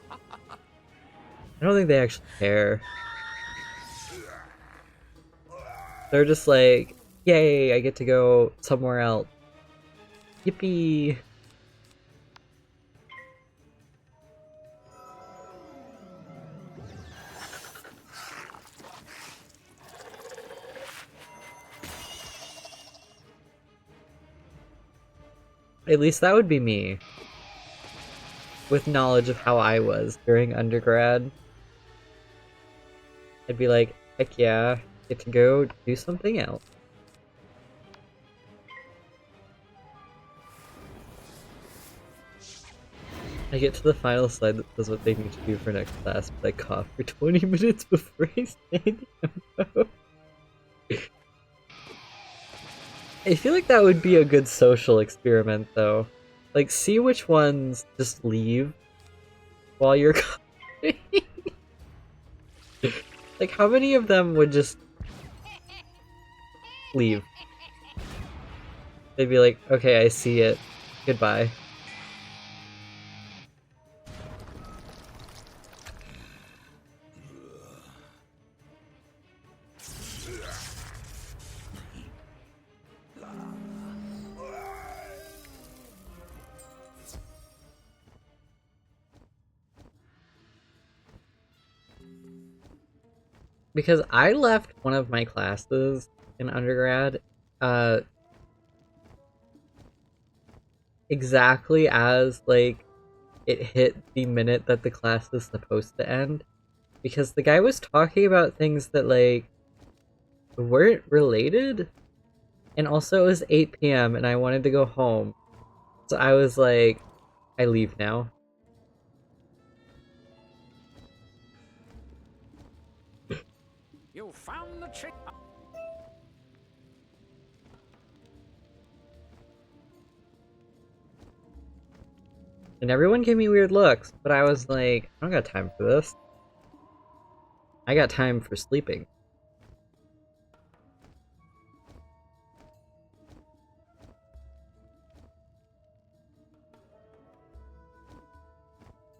A: don't think they actually care. They're just like, yay, I get to go somewhere else. Yippee! At least that would be me. With knowledge of how I was during undergrad. I'd be like, heck yeah, get to go do something else. I get to the final slide that says what they need to do for next class, but I cough for 20 minutes before I say the info. I feel like that would be a good social experiment, though. Like, see which ones just leave while you're coughing. Like, how many of them would just leave? They'd be like, okay, I see it. Goodbye. Because I left one of my classes in undergrad, exactly as, like, it hit the minute that the class is supposed to end. Because the guy was talking about things that, like, weren't related. And also it was 8 p.m. and I wanted to go home. So I was like, I leave now.
D: You found the chick.
A: And everyone gave me weird looks, but I was like, I don't got time for this. I got time for sleeping.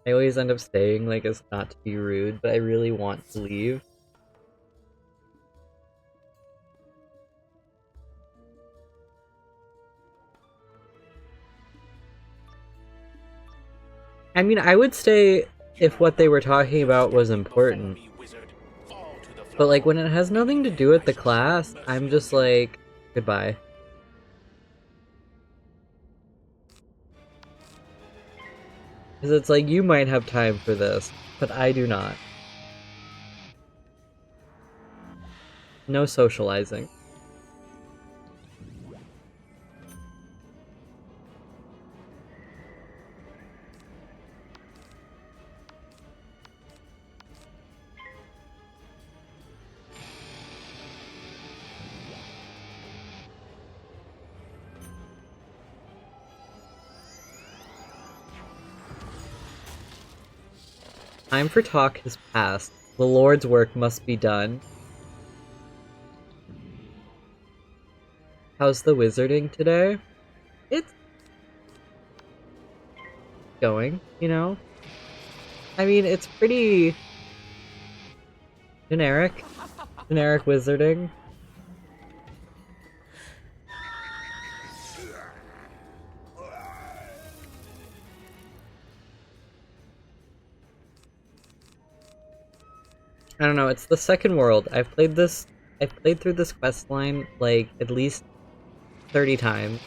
A: I always end up staying, like, as not to be rude, but I really want to leave. I mean, I would stay if what they were talking about was important. But, like, when it has nothing to do with the class, I'm just like, goodbye. Because it's like, you might have time for this, but I do not. No socializing. Time for talk has passed. The Lord's work must be done. How's the wizarding today? It's going, you know? I mean, it's pretty Generic. Generic wizarding. I don't know, it's the second world. I've played through this quest line, like, at least 30 times.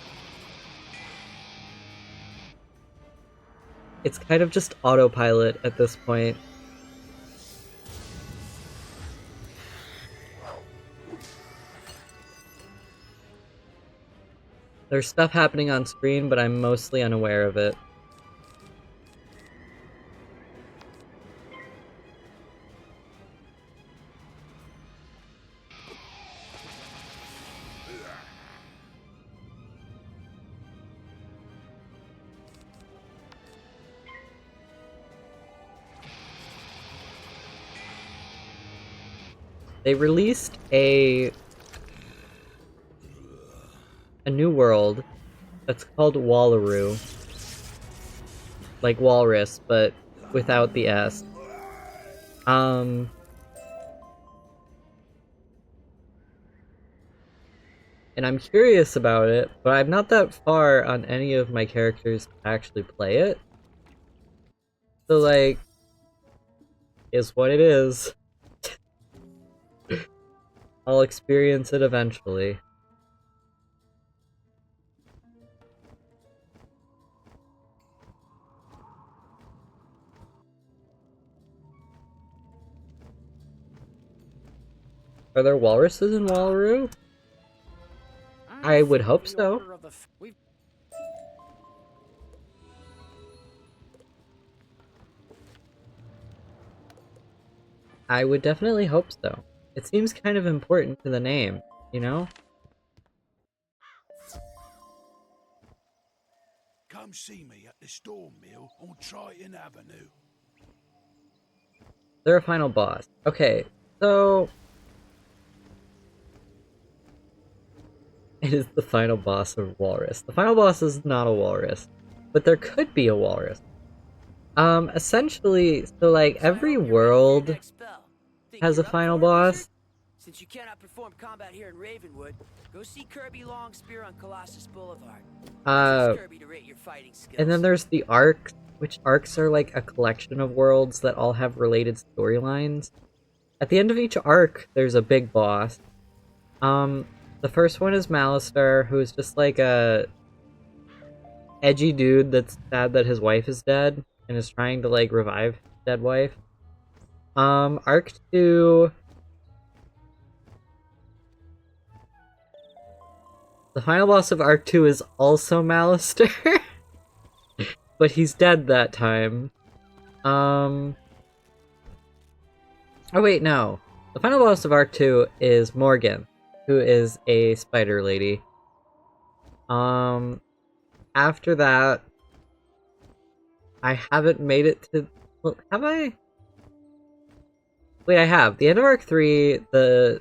A: It's kind of just autopilot at this point. There's stuff happening on screen, but I'm mostly unaware of it. They released a new world that's called Wallaroo. Like walrus, but without the S. And I'm curious about it, but I'm not that far on any of my characters to actually play it. So, like, is what it is. I'll experience it eventually. Are there walruses in Wallaroo? I would hope so. I would definitely hope so. It seems kind of important to the name, you know?
J: Come see me at the Storm Mill on Triton Avenue.
A: They're a final boss. Okay, so... It is the final boss of Walrus. The final boss is not a walrus, but there could be a walrus. Essentially, so like every world has a final boss.
K: Since you cannot perform combat here in Ravenwood, go see Kirby Longspear on Colossus Boulevard. Kirby to rate your fighting skills.
A: And then there's the arcs, which arcs are like a collection of worlds that all have related storylines. At the end of each arc, there's a big boss. The first one is Malistar, who is just like a edgy dude that's sad that his wife is dead and is trying to like revive his dead wife. Arc 2. The final boss of Arc 2 is also Malistar, but he's dead that time. Oh wait, no. The final boss of Arc 2 is Morgan, who is a spider lady. After that, I haven't made it to... Well, have I? Wait, I have. The end of Arc 3, the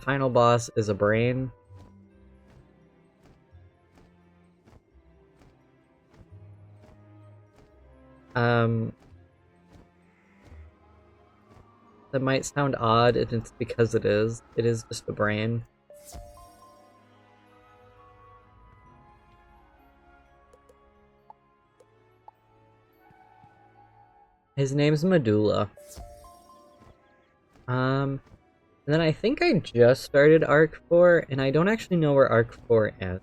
A: final boss is a brain. That might sound odd, and it's because it is. It is just a brain. His name's Medulla. And then I think I just started Arc 4, and I don't actually know where Arc 4 is.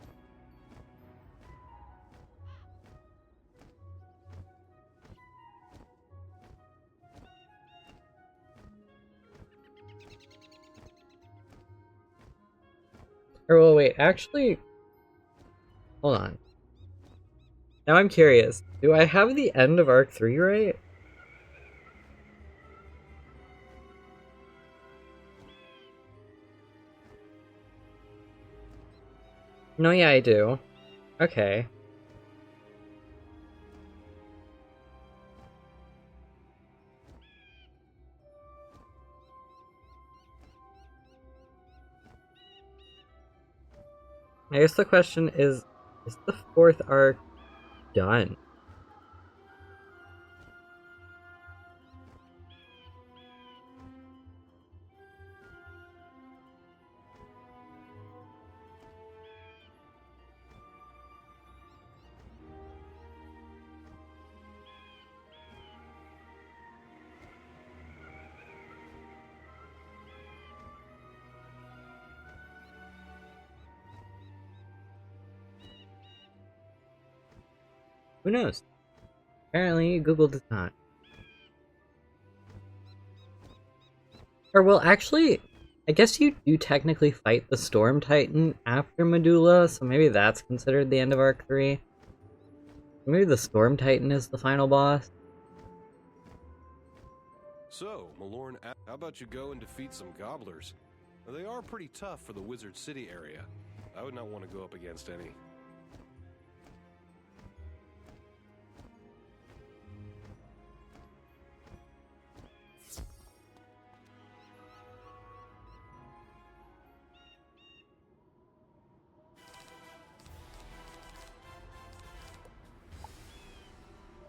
A: Or, well, wait, actually... Hold on. Now I'm curious. Do I have the end of Arc 3 right? No, yeah, I do. Okay. I guess the question is the fourth arc done? Who knows? Apparently, Google does not. Or, well, actually, I guess you do technically fight the Storm Titan after Medulla, so maybe that's considered the end of Arc 3. Maybe the Storm Titan is the final boss.
L: So, Malorn, how about you go and defeat some gobblers? They are pretty tough for the Wizard City area. I would not want to go up against any.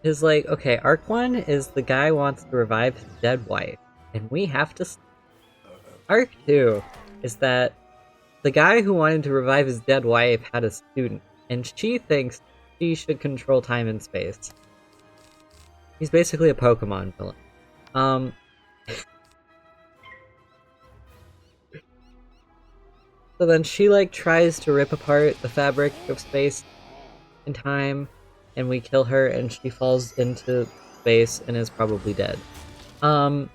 A: Is like, okay, Arc 1 is the guy wants to revive his dead wife, and we have to... Arc 2 is that the guy who wanted to revive his dead wife had a student, and she thinks she should control time and space. He's basically a Pokemon villain. So then she, like, tries to rip apart the fabric of space and time, and we kill her, and she falls into space and is probably dead. The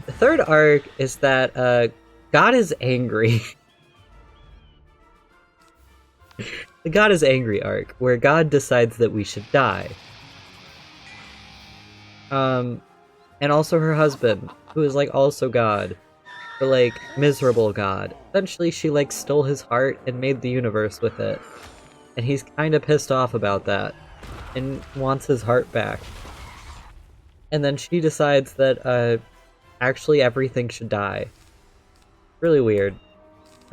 A: third arc is that, God is angry. The God is angry arc, where God decides that we should die. And also her husband, who is, like, also God. But, like, miserable God. Essentially, she, like, stole his heart and made the universe with it. And he's kinda pissed off about that. And wants his heart back. And then she decides that, actually everything should die. Really weird.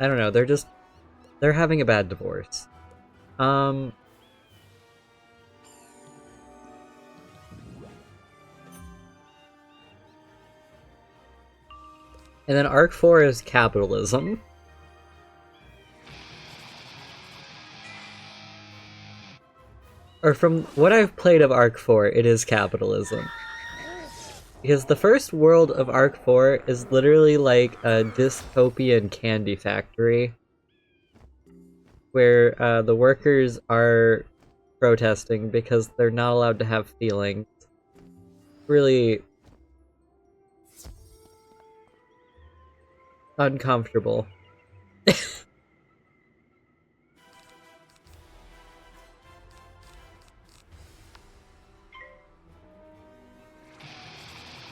A: I don't know, they're having a bad divorce. And then Arc 4 is capitalism. Or from what I've played of Arc 4, it is capitalism. Because the first world of Arc 4 is literally like a dystopian candy factory. Where the workers are protesting because they're not allowed to have feelings. Really uncomfortable.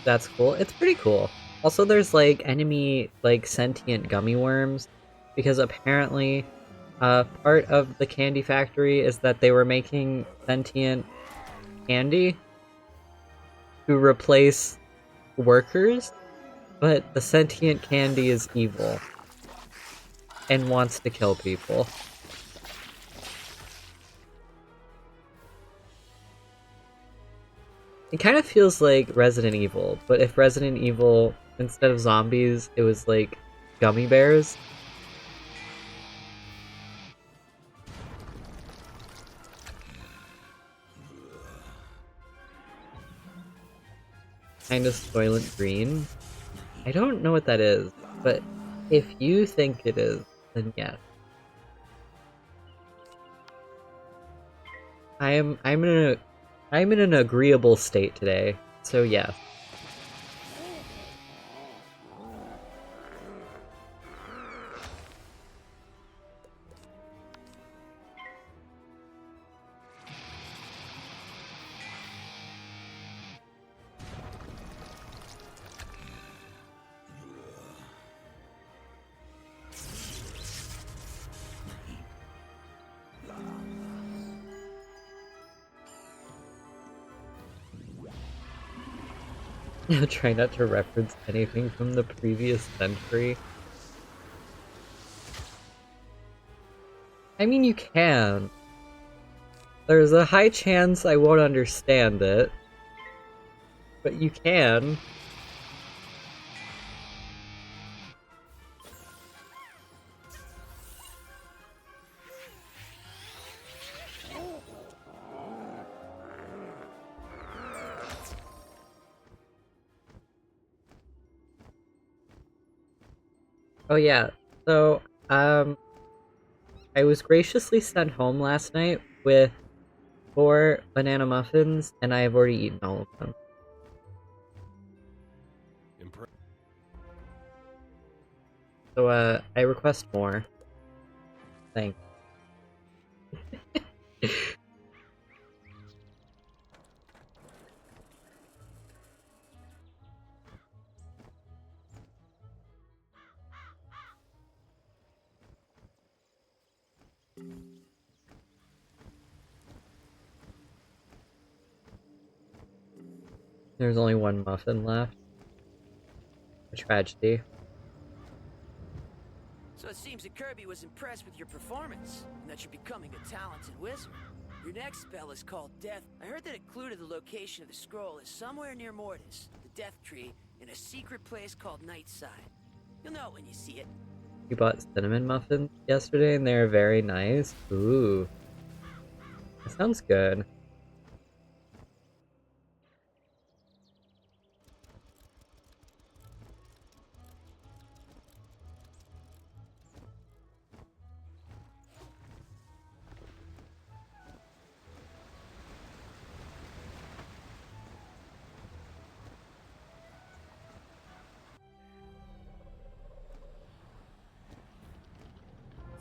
A: That's cool. It's pretty cool. Also, there's, like, enemy, like, sentient gummy worms, because apparently, part of the candy factory is that they were making sentient candy to replace workers, but the sentient candy is evil and wants to kill people. It kind of feels like Resident Evil, but if Resident Evil, instead of zombies, it was like gummy bears. Kind of Soylent Green. I don't know what that is, but if you think it is, then yes. I'm in an agreeable state today, so yes. Try not to reference anything from the previous century. I mean, you can. There's a high chance I won't understand it. But you can. Oh yeah, so, I I was graciously sent home last night with 4 banana muffins, and I have already eaten all of them. So, I request more. Thanks. There's only 1 muffin left. A tragedy.
K: So it seems that Kirby was impressed with your performance, and that you're becoming a talented wizard. Your next spell is called Death. I heard that a clue to the location of the scroll is somewhere near Mortis, the Death Tree, in a secret place called Nightside. You'll know it when you see it.
A: We bought cinnamon muffins yesterday, and they're very nice. Ooh. That sounds good.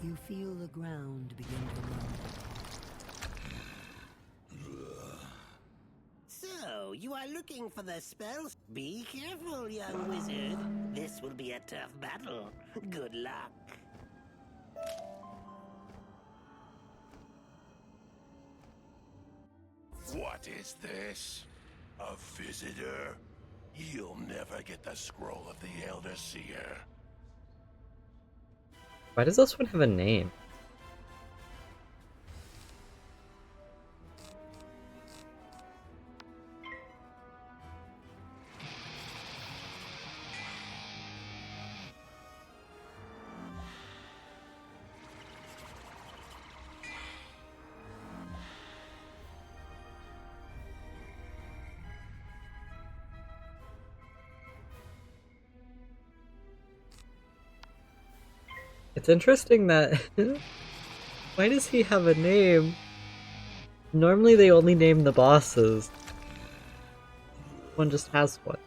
I: You feel the ground begin to rumble.
M: So, you are looking for the spells? Be careful, young wizard. This will be a tough battle. Good luck.
J: What is this? A visitor? You'll never get the scroll of the Elder Seer.
A: Why does this one have a name? It's interesting that... Why does he have a name? Normally they only name the bosses. One just has one.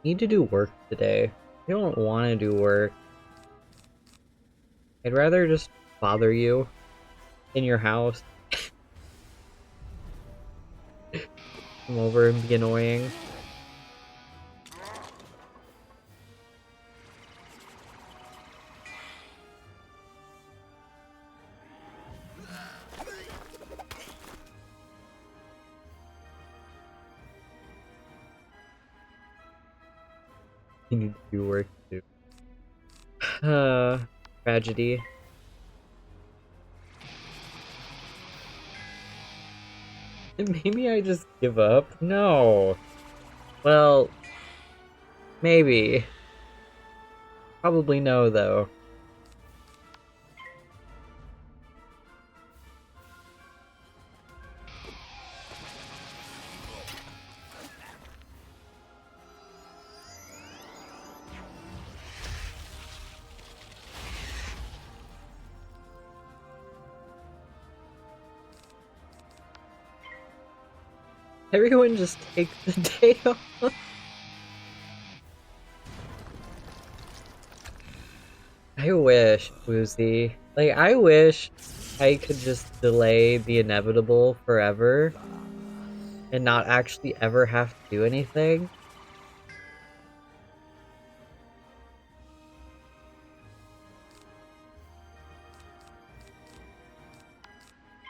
A: Need to do work today. I don't want to do work. I'd rather just bother you in your house. Come over and be annoying. You need to do work too. Tragedy. Maybe I just give up? No. Well, maybe. Probably no, though. Everyone just take the day off. I wish, Woozy. Like, I wish I could just delay the inevitable forever and not actually ever have to do anything.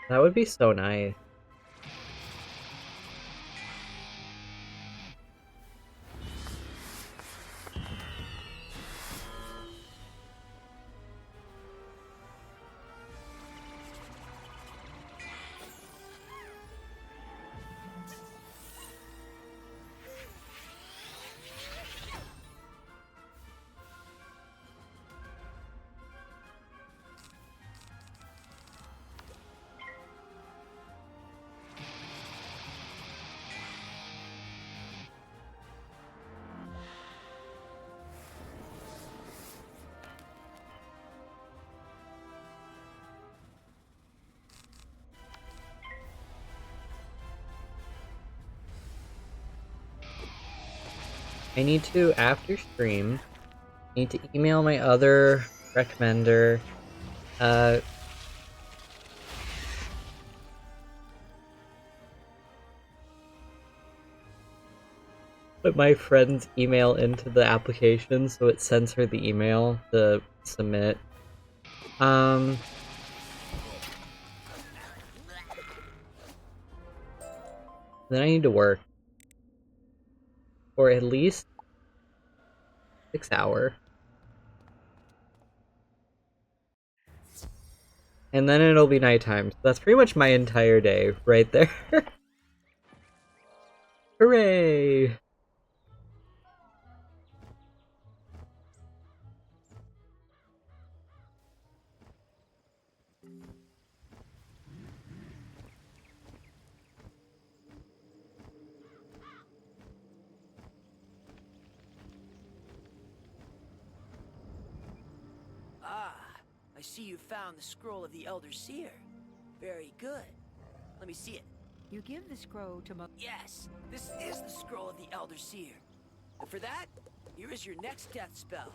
A: That would be so nice. I need to, after stream, need to email my other recommender, put my friend's email into the application so it sends her the email to submit. Then I need to work for at least 6 hours. And then it'll be nighttime. So that's pretty much my entire day right there. Hooray!
K: Ah, I see you found the scroll of the Elder Seer. Very good. Let me see it.
N: You give the scroll to
K: Yes, this is the scroll of the Elder Seer. And for that, here is your next death spell.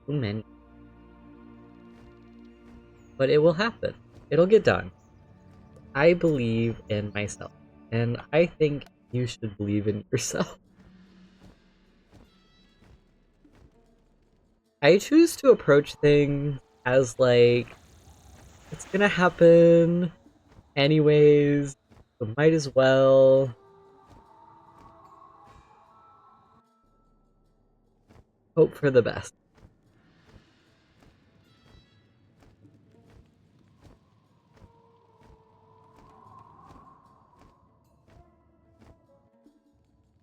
A: Too many. But it will happen. It'll get done. I believe in myself. And I think you should believe in yourself. I choose to approach things as like, it's gonna happen anyways, so might as well. Hope for the best.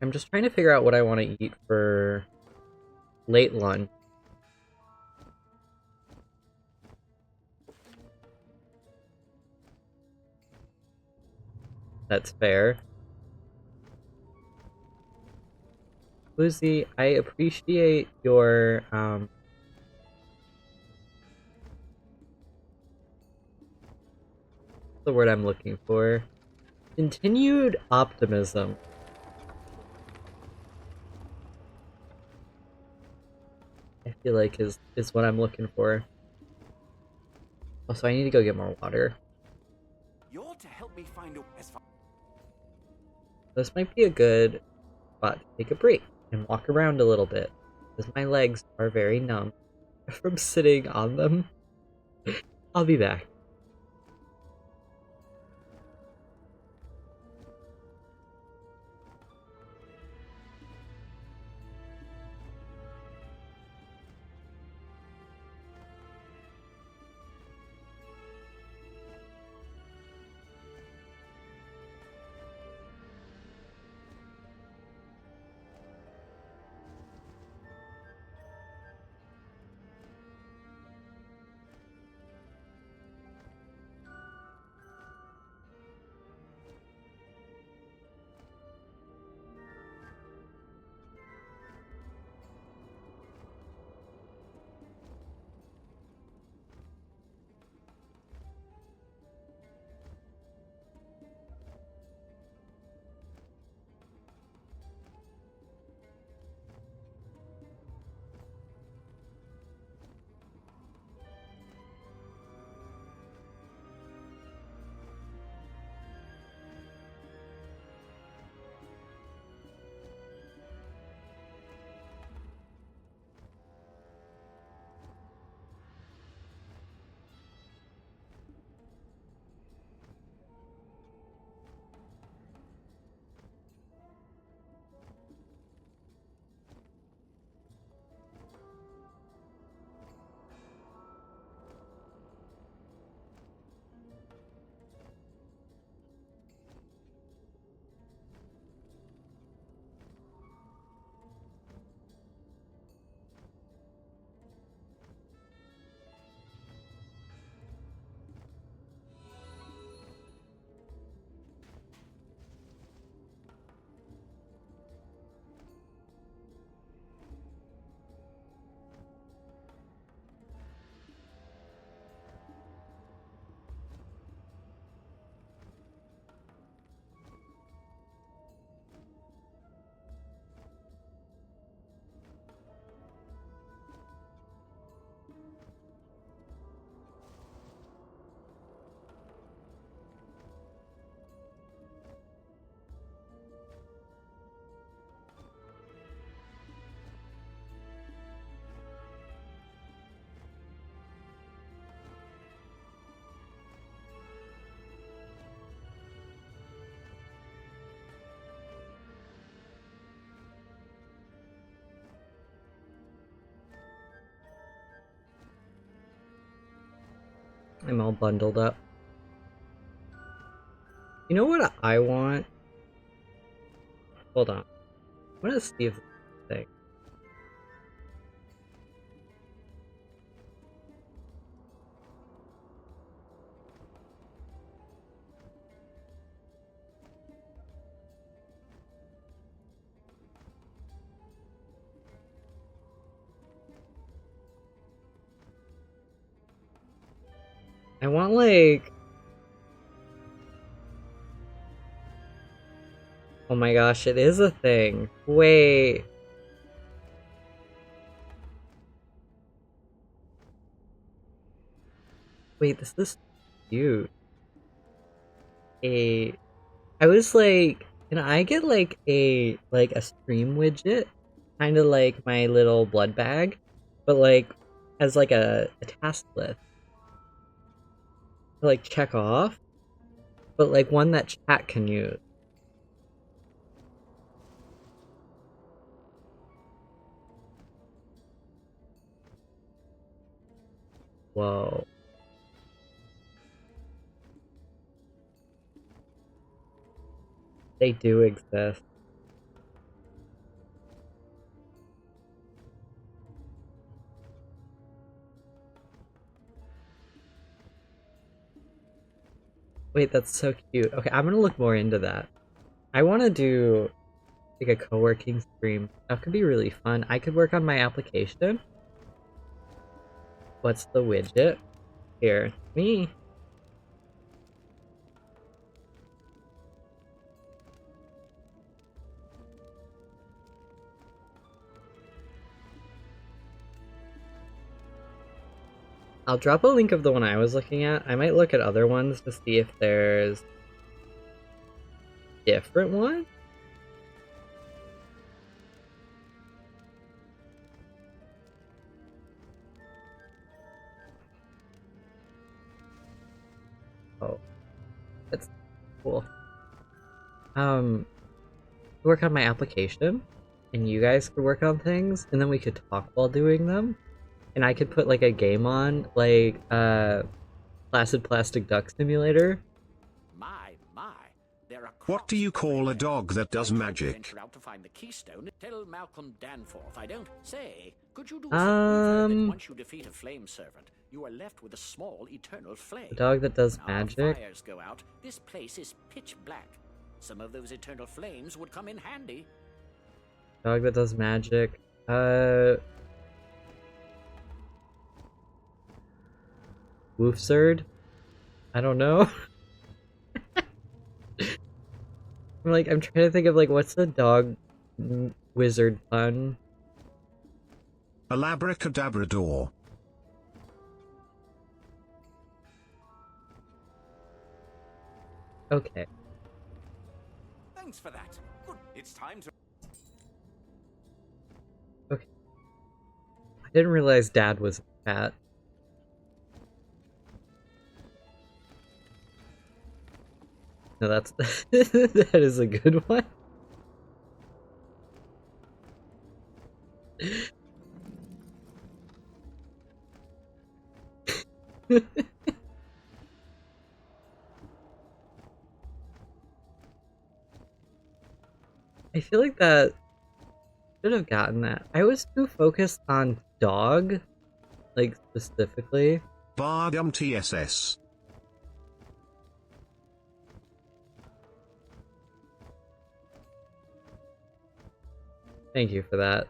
A: I'm just trying to figure out what I want to eat for late lunch. That's fair. Lucy, I appreciate your, the word I'm looking for. Continued optimism. I feel like is what I'm looking for. Also, I need to go get more water.
O: You're to help me find a
A: This might be a good spot to take a break and walk around a little bit, because my legs are very numb from sitting on them. I'll be back. I'm all bundled up. You know what I want? Hold on. I want to see if this thing. I want like... Oh my gosh, it is a thing. Wait. Wait, this is cute. I was like, can I get like a stream widget? Kind of like my little blood bag, but like as like a task list to like check off, but like one that chat can use. Whoa. They do exist. Wait, that's so cute. Okay, I'm gonna look more into that. I want to do like a co-working stream. That could be really fun. I could work on my application. What's the widget? Here, me. I'll drop a link of the one I was looking at. I might look at other ones to see if there's different ones. Oh, that's cool. Work on my application, and you guys could work on things, and then we could talk while doing them. And I could put like a game on, like Placid Plastic Duck Simulator.
P: What do you call a dog that does magic?
Q: Venture out to find the keystone. Tell Malcolm Danforth I don't say. Could you do something that once you defeat a flame servant, you are left with a small eternal flame.
A: A dog that does
Q: Now
A: magic.
Q: fires go out. This place is pitch black. Some of those eternal flames would come in handy.
A: Dog that does magic. Woofserd? I don't know. I'm trying to think of like what's the dog wizard pun?
P: A labracadabrador.
A: Okay.
O: Thanks for that. Good. It's time to.
A: Okay. I didn't realize Dad was a cat. No, that's that is a good one. I feel like that should have gotten that. I was too focused on dog, like specifically.
P: Bargum TSS.
A: Thank you for that.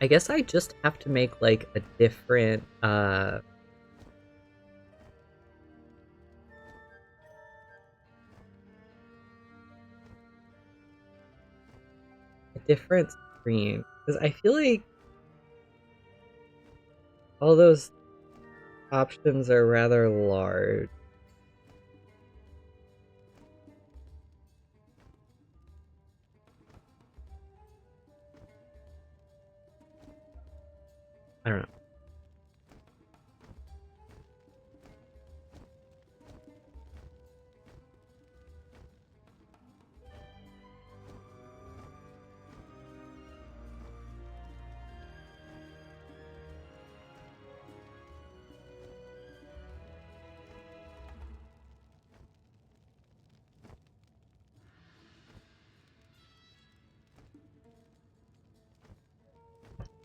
A: I guess I just have to make like a different screen, because I feel like all those options are rather large. I don't know.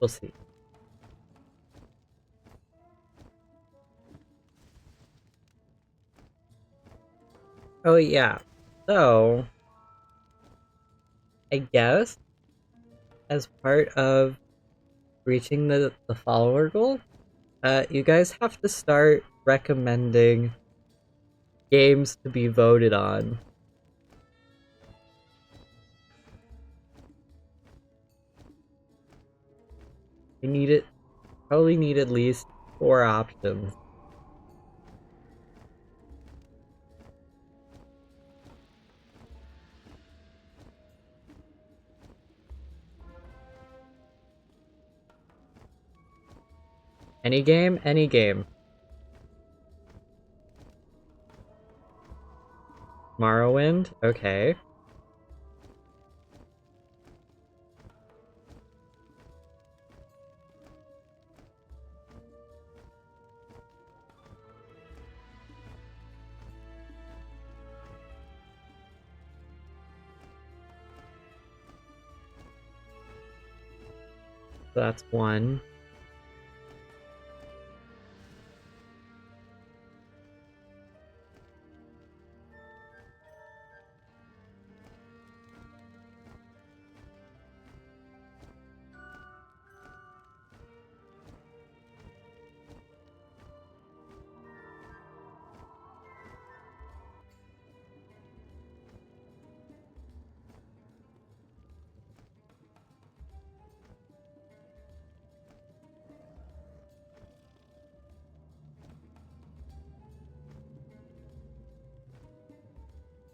A: We'll see. Oh yeah, so I guess as part of reaching the follower goal, you guys have to start recommending games to be voted on. You probably need at least 4 options. Any game? Any game. Morrowind? Okay. So that's 1.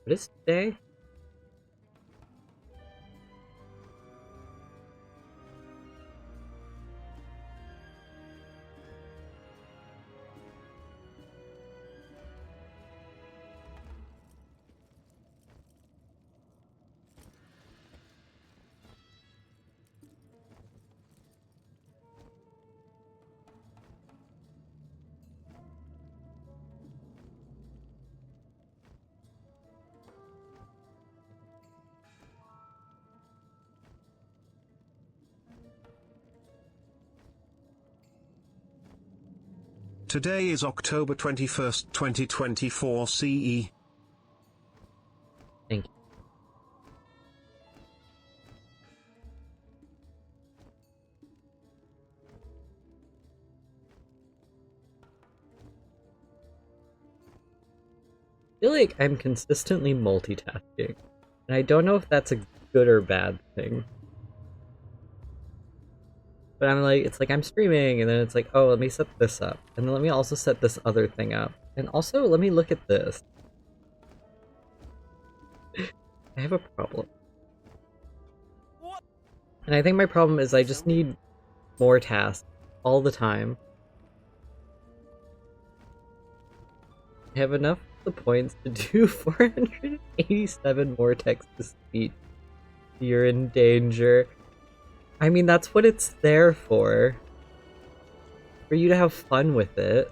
A: What is today?
P: Today is October 21st, 2024 CE.
A: Thank you. I feel like I'm consistently multitasking, and I don't know if that's a good or bad thing. But I'm like, it's like I'm streaming, and then it's like, oh, let me set this up, and then let me also set this other thing up, and also let me look at this. I have a problem. And I think my problem is I just need more tasks all the time. I have enough of the points to do 487 more text-to-speech. You're in danger. I mean, that's what it's there for. For you to have fun with it.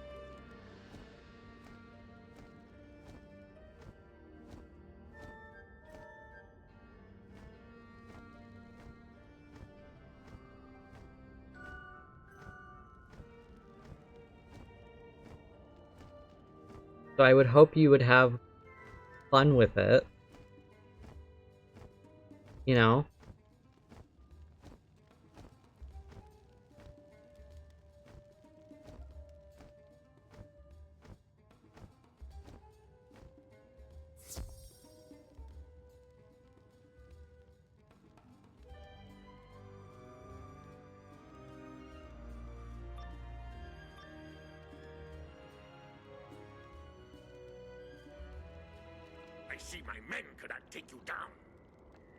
A: So I would hope you would have fun with it. You know?
J: I see my men could not take you down.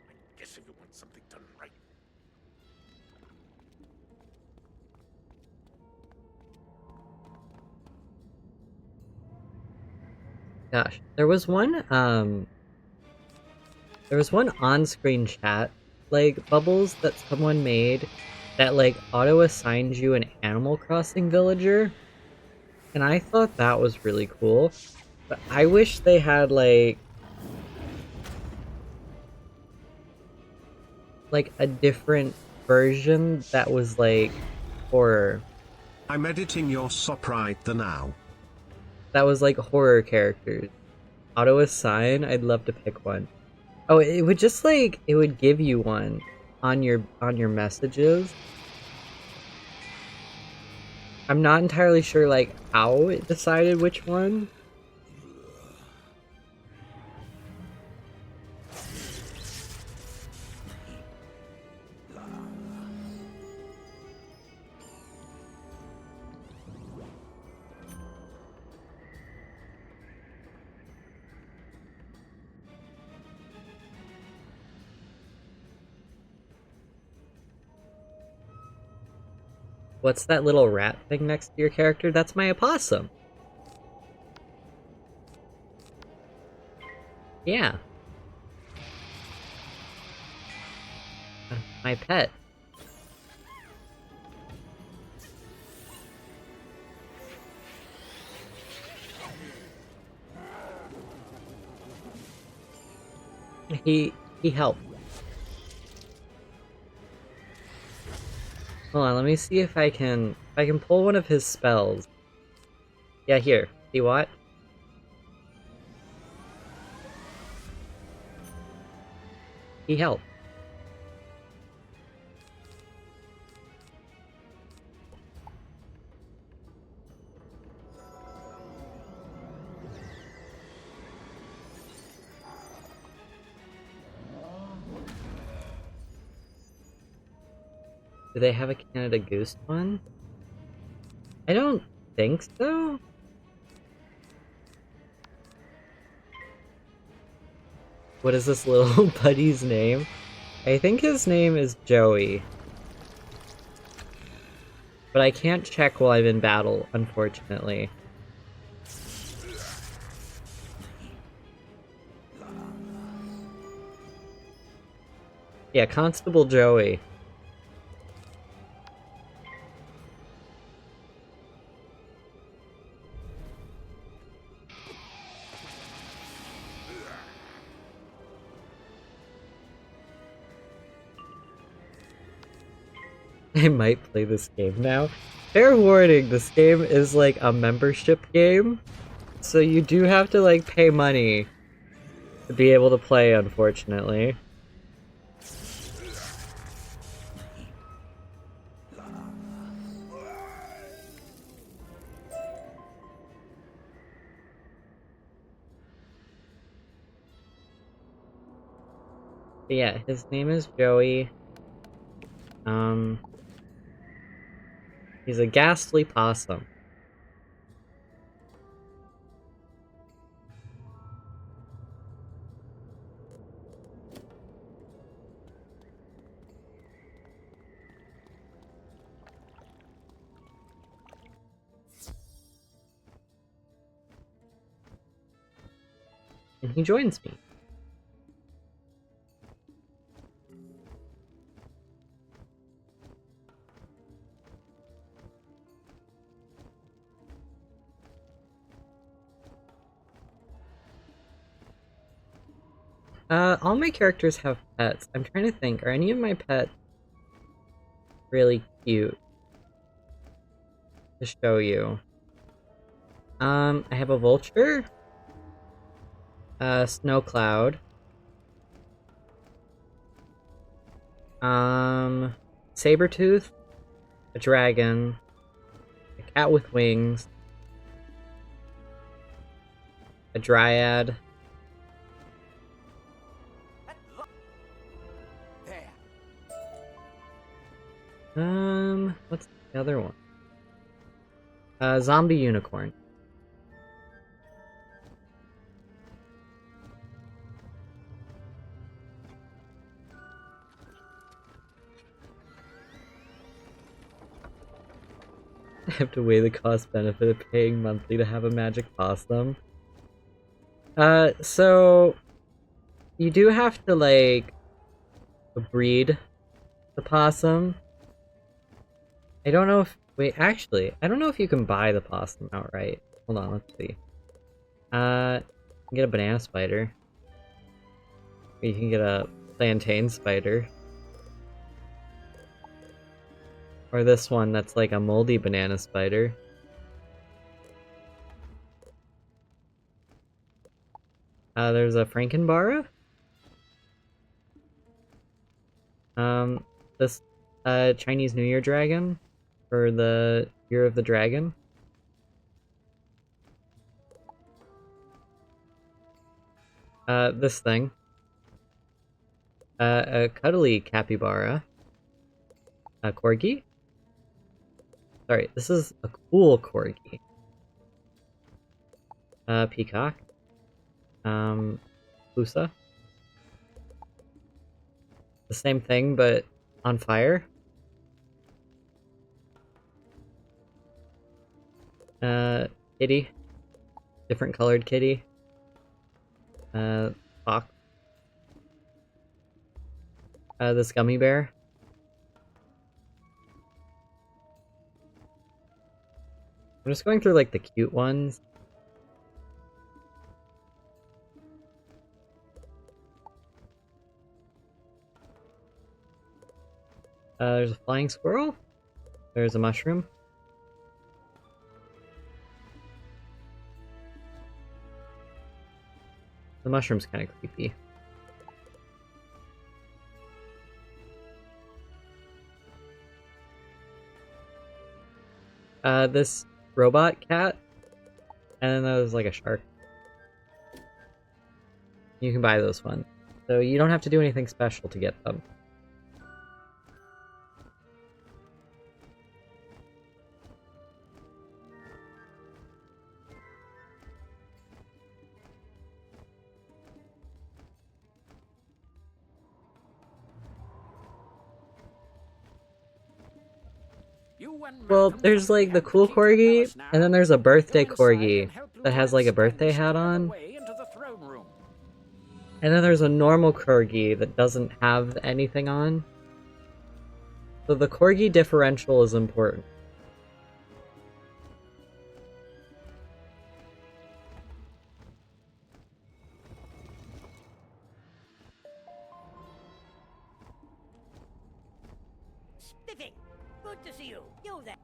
J: I guess if you want something done right.
A: Gosh, there was one on-screen chat, like, bubbles that someone made that, like, auto-assigned you an Animal Crossing villager, and I thought that was really cool, but I wish they had, like, a different version that was like horror.
P: I'm editing your sup right now.
A: That was like horror characters. Auto assign, I'd love to pick one. Oh, it would just like, it would give you one on your messages. I'm not entirely sure like how it decided which one. What's that little rat thing next to your character? That's my opossum. Yeah. My pet. He helped. Hold on, let me see if I can pull one of his spells. Yeah, here. See what? He helped. Do they have a Canada Goose one? I don't think so. What is this little buddy's name? I think his name is Joey. But I can't check while I'm in battle, unfortunately. Yeah, Constable Joey. I might play this game now. Fair warning, this game is like a membership game. So you do have to like pay money to be able to play, unfortunately. But yeah, his name is Joey. He's a ghastly possum. And he joins me. All my characters have pets. I'm trying to think, are any of my pets really cute to show you? I have a vulture, a snow cloud, saber-tooth, a dragon, a cat with wings, a dryad, what's the other one? Zombie unicorn. I have to weigh the cost benefit of paying monthly to have a magic possum. So you do have to like breed the possum. I don't know if actually, I don't know if you can buy the possum outright. Hold on, let's see. You can get a banana spider. Or you can get a plantain spider. Or this one that's like a moldy banana spider. There's a Frankenbara. This Chinese New Year dragon for the Year of the Dragon. This thing. A cuddly capybara. A corgi. Sorry, this is a cool corgi. Peacock. Pusa. The same thing, but on fire. Kitty. Different colored kitty. Fox. This gummy bear. I'm just going through like the cute ones. There's a flying squirrel. There's a mushroom. The mushroom's kind of creepy. This robot cat. And then there's like a shark. You can buy those ones. So you don't have to do anything special to get them. Well, there's like the cool corgi, and then there's a birthday corgi that has like a birthday hat on. And then there's a normal corgi that doesn't have anything on. So the corgi differential is important.
M: Spiffing! Good to see you. You there.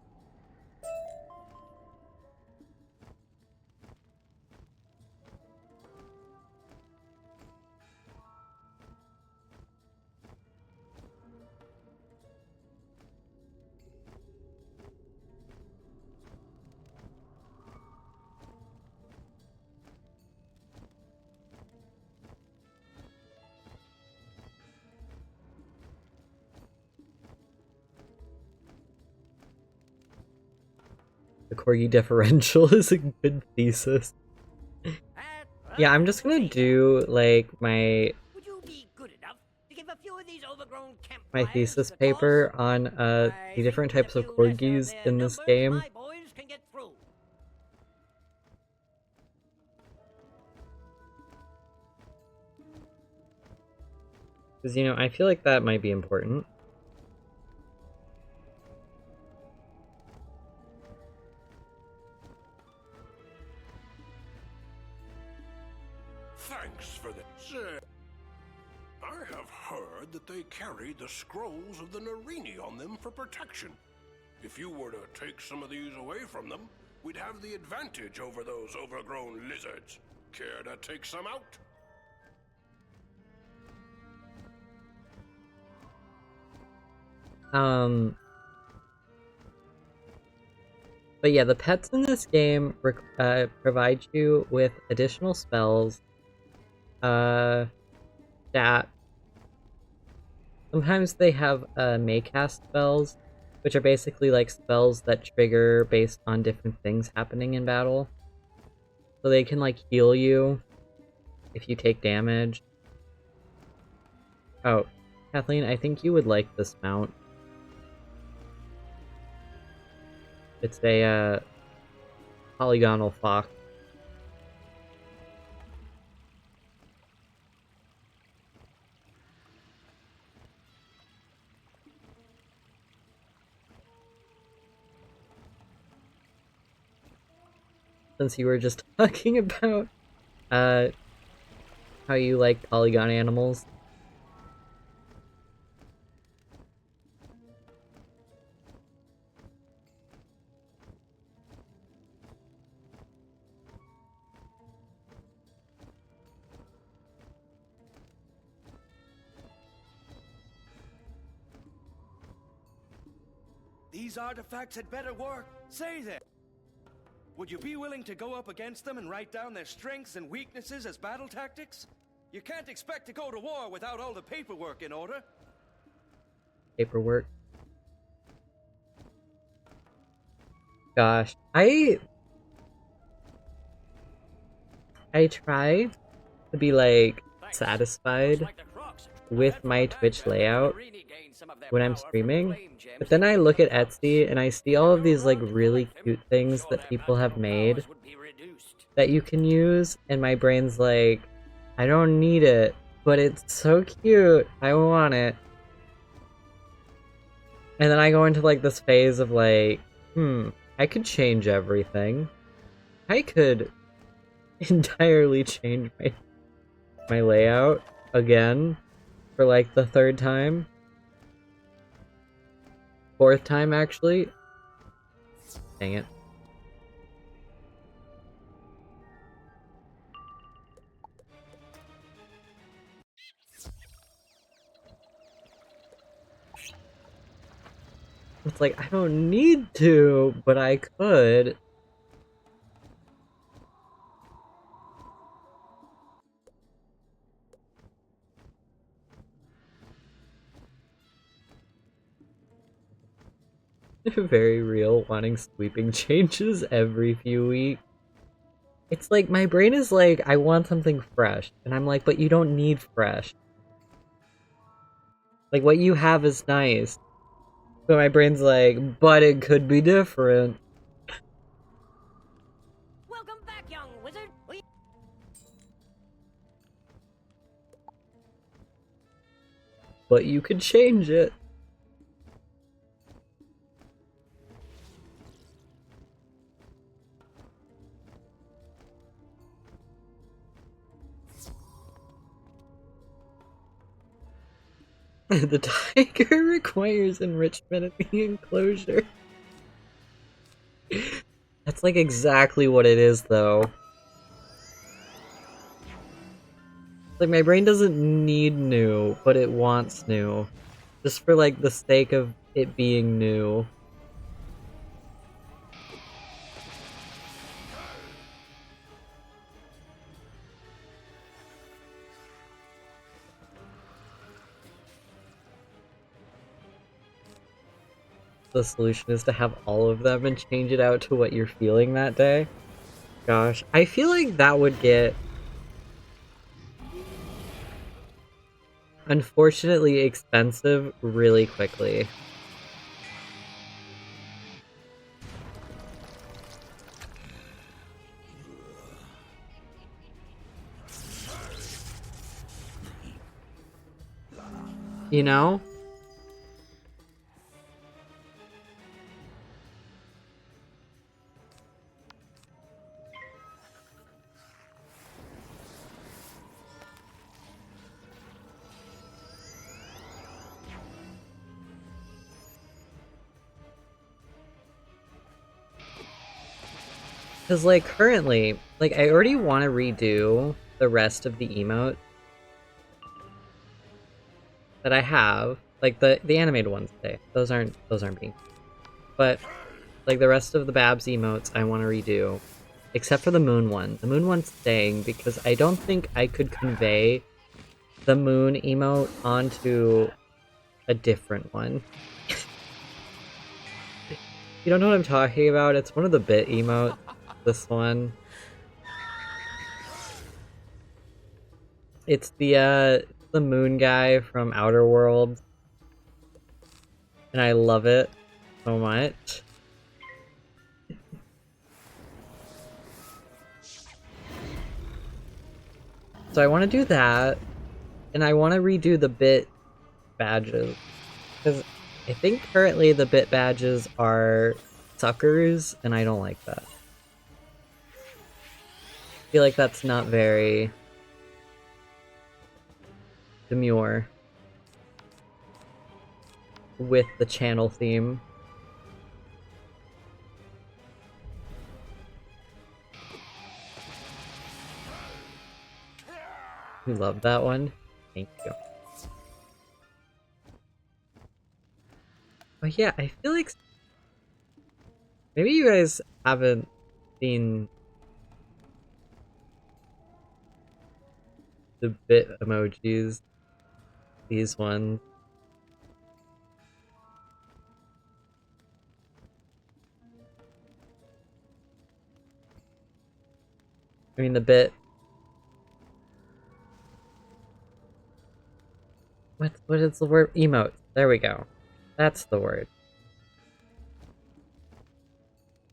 A: The corgi differential is a good thesis. Yeah, I'm just gonna do like my thesis paper on the different types of corgis in this game. Because, you know, I feel like that might be important.
J: Thanks for that, sir. I have heard that they carry the scrolls of the Narini on them for protection. If you were to take some of these away from them, we'd have the advantage over those overgrown lizards. Care to take some out?
A: But yeah, the pets in this game provide you with additional spells that sometimes they have Maycast spells, which are basically like spells that trigger based on different things happening in battle. So they can like heal you if you take damage. Oh, Kathleen, I think you would like this mount. It's a polygonal fox. Since you were just talking about how you like polygon animals.
R: These artifacts had better work. Say then, would you be willing to go up against them and write down their strengths and weaknesses as battle tactics? You can't expect to go to war without all the paperwork in order.
A: Paperwork. Gosh, I try to be like satisfied with my Twitch layout when I'm streaming, but then I look at Etsy and I see all of these like really cute things that people have made that you can use, and my brain's like, I don't need it, but it's so cute, I want it. And then I go into like this phase of like, I could change everything. I could entirely change my layout again for like the third time. Fourth time, actually. Dang it. It's like, I don't need to, but I could. Very real, wanting sweeping changes every few weeks. It's like, my brain is like, I want something fresh. And I'm like, but you don't need fresh. Like, what you have is nice. But my brain's like, but it could be different.
S: Welcome back, young wizard.
A: But you could change it. The tiger requires enrichment in the enclosure. That's like exactly what it is, though. Like, my brain doesn't need new, but it wants new. Just for, like, the sake of it being new. The solution is to have all of them and change it out to what you're feeling that day. Gosh, I feel like that would get unfortunately expensive really quickly. You know? Because, like, currently, like, I already want to redo the rest of the emote that I have. Like, the animated ones today. Those aren't being... But, like, the rest of the Babs emotes I want to redo. Except for the moon one. The moon one's staying because I don't think I could convey the moon emote onto a different one. You don't know what I'm talking about? It's one of the bit emotes. This one. It's the moon guy from Outer Worlds. And I love it so much. So I want to do that, and I want to redo the bit badges. Because I think currently the bit badges are suckers, and I don't like that. I feel like that's not very demure with the channel theme. You love that one? Thank you. But yeah, I feel like Maybe you guys haven't seen the bit emojis. These ones. I mean the bit. What is the word? Emote. There we go. That's the word.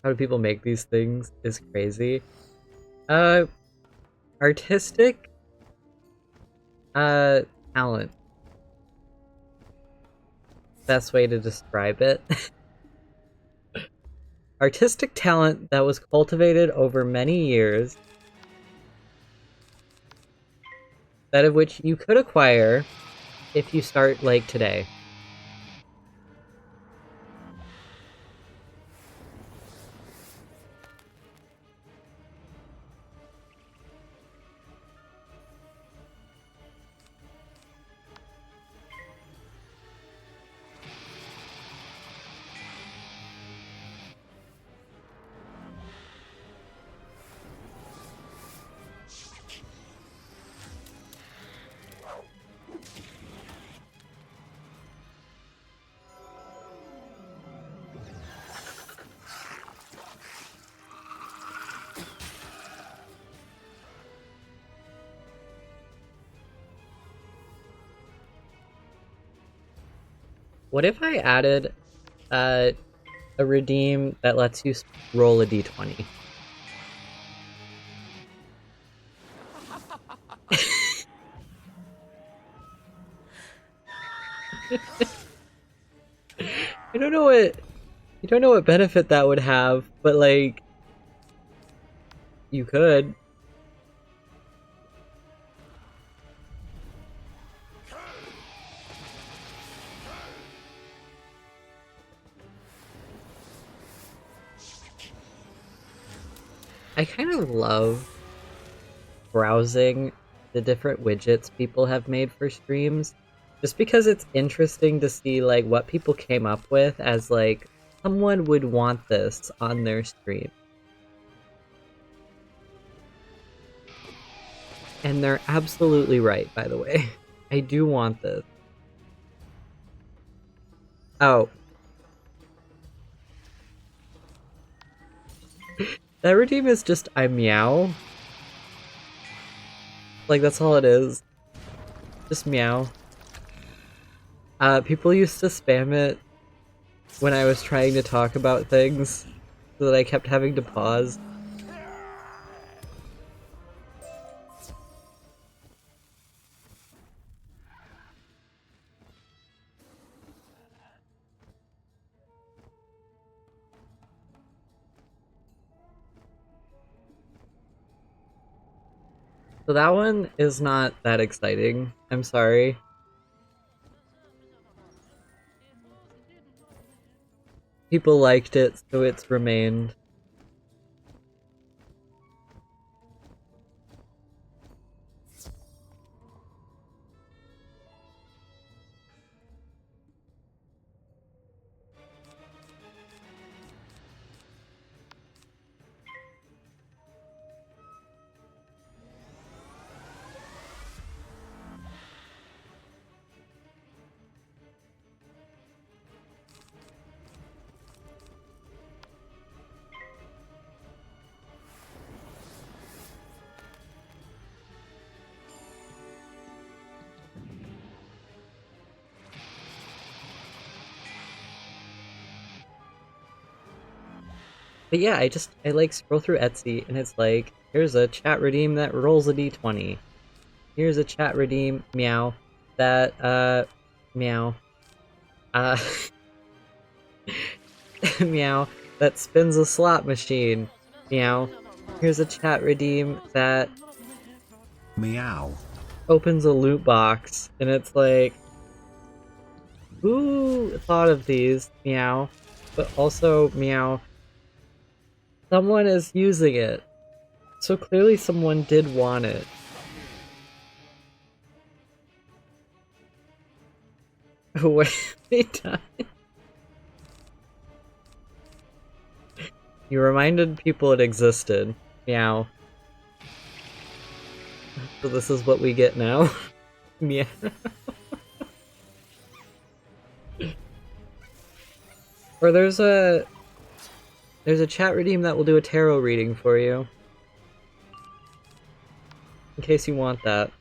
A: How do people make these things is crazy. Artistic talent. Best way to describe it. Artistic talent that was cultivated over many years, that of which you could acquire if you start like today. What if I added a redeem that lets you roll a d20? I don't know what benefit that would have, but like you could. I kind of love browsing the different widgets people have made for streams, just because it's interesting to see like what people came up with as like someone would want this on their stream. And they're absolutely right, by the way. I do want this. Oh. That redeem is just I meow. Like, that's all it is. Just meow. People used to spam it when I was trying to talk about things, so that I kept having to pause. So that one is not that exciting. I'm sorry. People liked it, so it's remained. But yeah, I like scroll through Etsy and it's like, here's a chat redeem that rolls a d20. Here's a chat redeem, meow, that, meow. Meow, that spins a slot machine. Meow. Here's a chat redeem that...
P: Meow.
A: Opens a loot box, and it's like... Who thought of these? Meow. But also, meow. Someone is using it. So clearly someone did want it. Wait, they died. You reminded people it existed. Meow. So this is what we get now. Meow. Or there's a chat redeem that will do a tarot reading for you. In case you want that.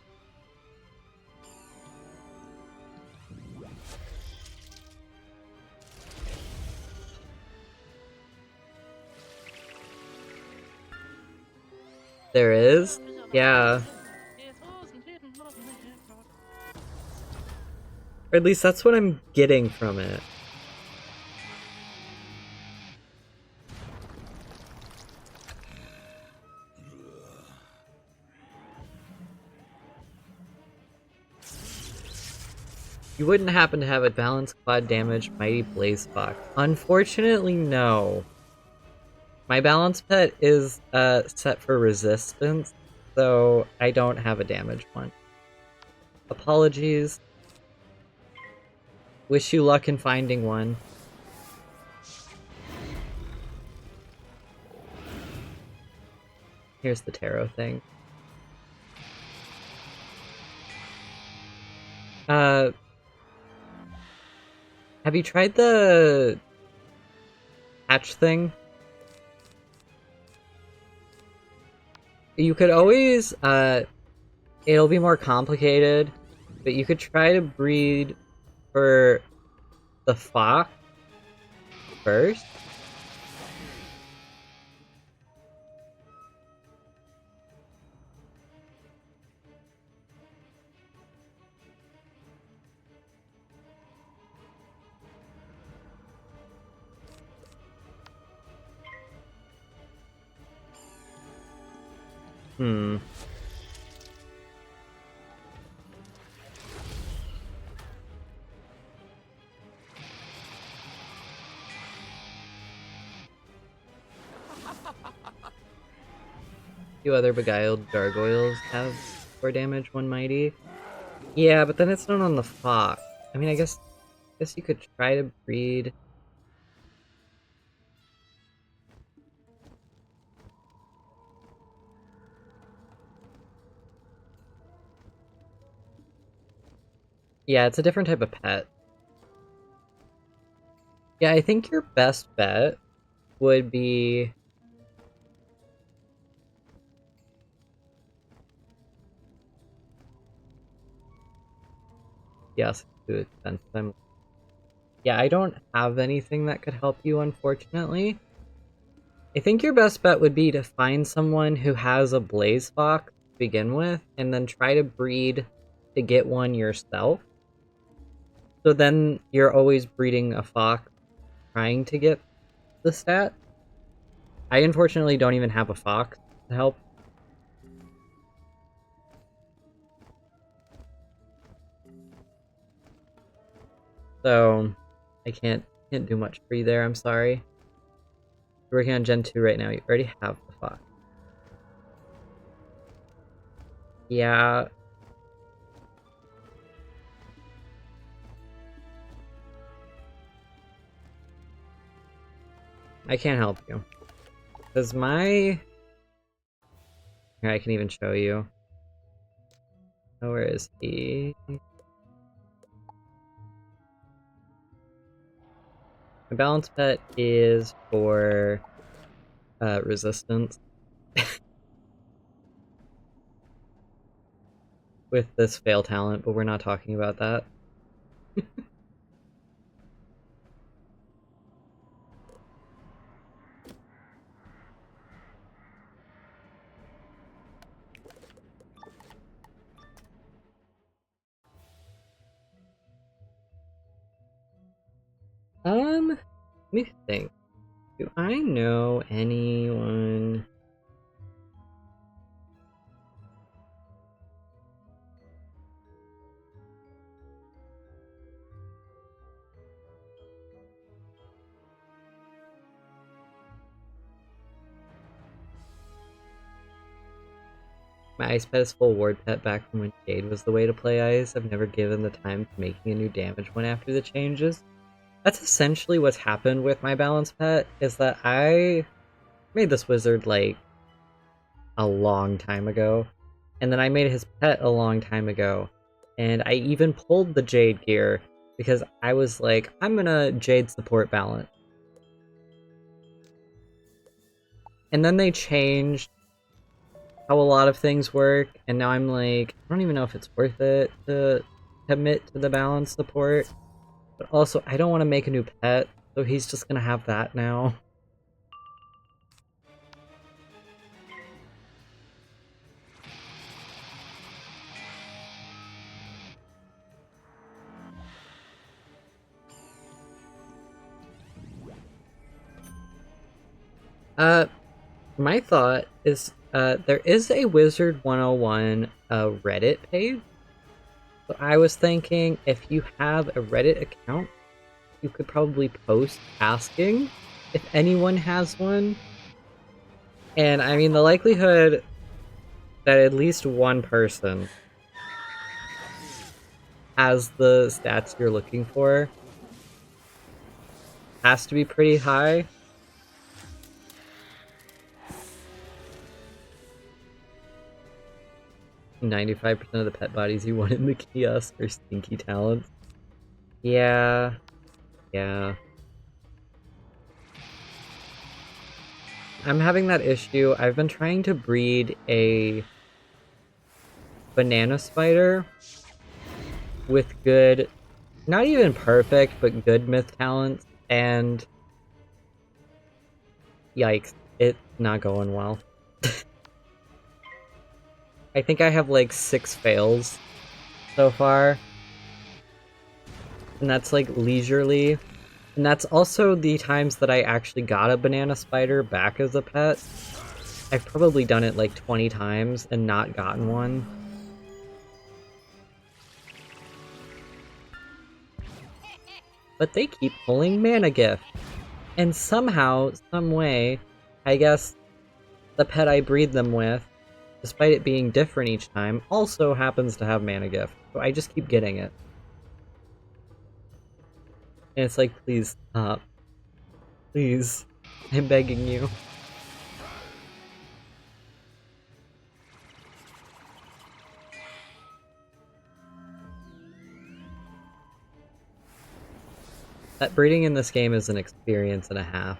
A: There is? Yeah. Or at least that's what I'm getting from it. You wouldn't happen to have a balanced quad damage Mighty Blaze Fox. Unfortunately, no. My balance pet is set for resistance, so I don't have a damage one. Apologies. Wish you luck in finding one. Here's the tarot thing. Have you tried the hatch thing? You could always, it'll be more complicated, but you could try to breed for the fox first. Hmm. Few other beguiled gargoyles have 4 damage, 1 mighty. Yeah, but then it's not on the fox. I mean, I guess you could try to breed. Yeah, it's a different type of pet. Yeah, I think your best bet would be... Yes, too expensive. Yeah, I don't have anything that could help you, unfortunately. I think your best bet would be to find someone who has a Blaze Fox to begin with, and then try to breed to get one yourself. So then you're always breeding a fox trying to get the stat. I unfortunately don't even have a fox to help. So I can't do much for you there, I'm sorry. You're working on Gen 2 right now, you already have the fox. Yeah. I can't help you. Because my... Here, I can even show you. Oh, where is he? My balance pet is for resistance. With this fail talent, but we're not talking about that. Let me think. Do I know anyone? My ice pet is full ward pet back from when Jade was the way to play ice. I've never given the time to making a new damage one after the changes. That's essentially what's happened with my balance pet, is that I made this wizard, like, a long time ago. And then I made his pet a long time ago. And I even pulled the Jade gear because I was like, I'm gonna Jade support balance. And then they changed how a lot of things work, and now I'm like, I don't even know if it's worth it to commit to the balance support. But also, I don't want to make a new pet, so he's just gonna have that now. My thought is, there is a Wizard101 Reddit page. So I was thinking, if you have a Reddit account, you could probably post asking if anyone has one. And I mean, the likelihood that at least one person has the stats you're looking for has to be pretty high. "95% of the pet bodies you want in the kiosk are stinky talents." Yeah. I'm having that issue. I've been trying to breed a banana spider with good, not even perfect, but good myth talents, and yikes, it's not going well. I think I have like 6 fails so far. And that's like leisurely. And that's also the times that I actually got a banana spider back as a pet. I've probably done it like 20 times and not gotten one. But they keep pulling mana gift. And somehow, some way, I guess the pet I breed them with, despite it being different each time, also happens to have mana gift. So I just keep getting it. And it's like, please stop. Please. I'm begging you. That breeding in this game is an experience and a half.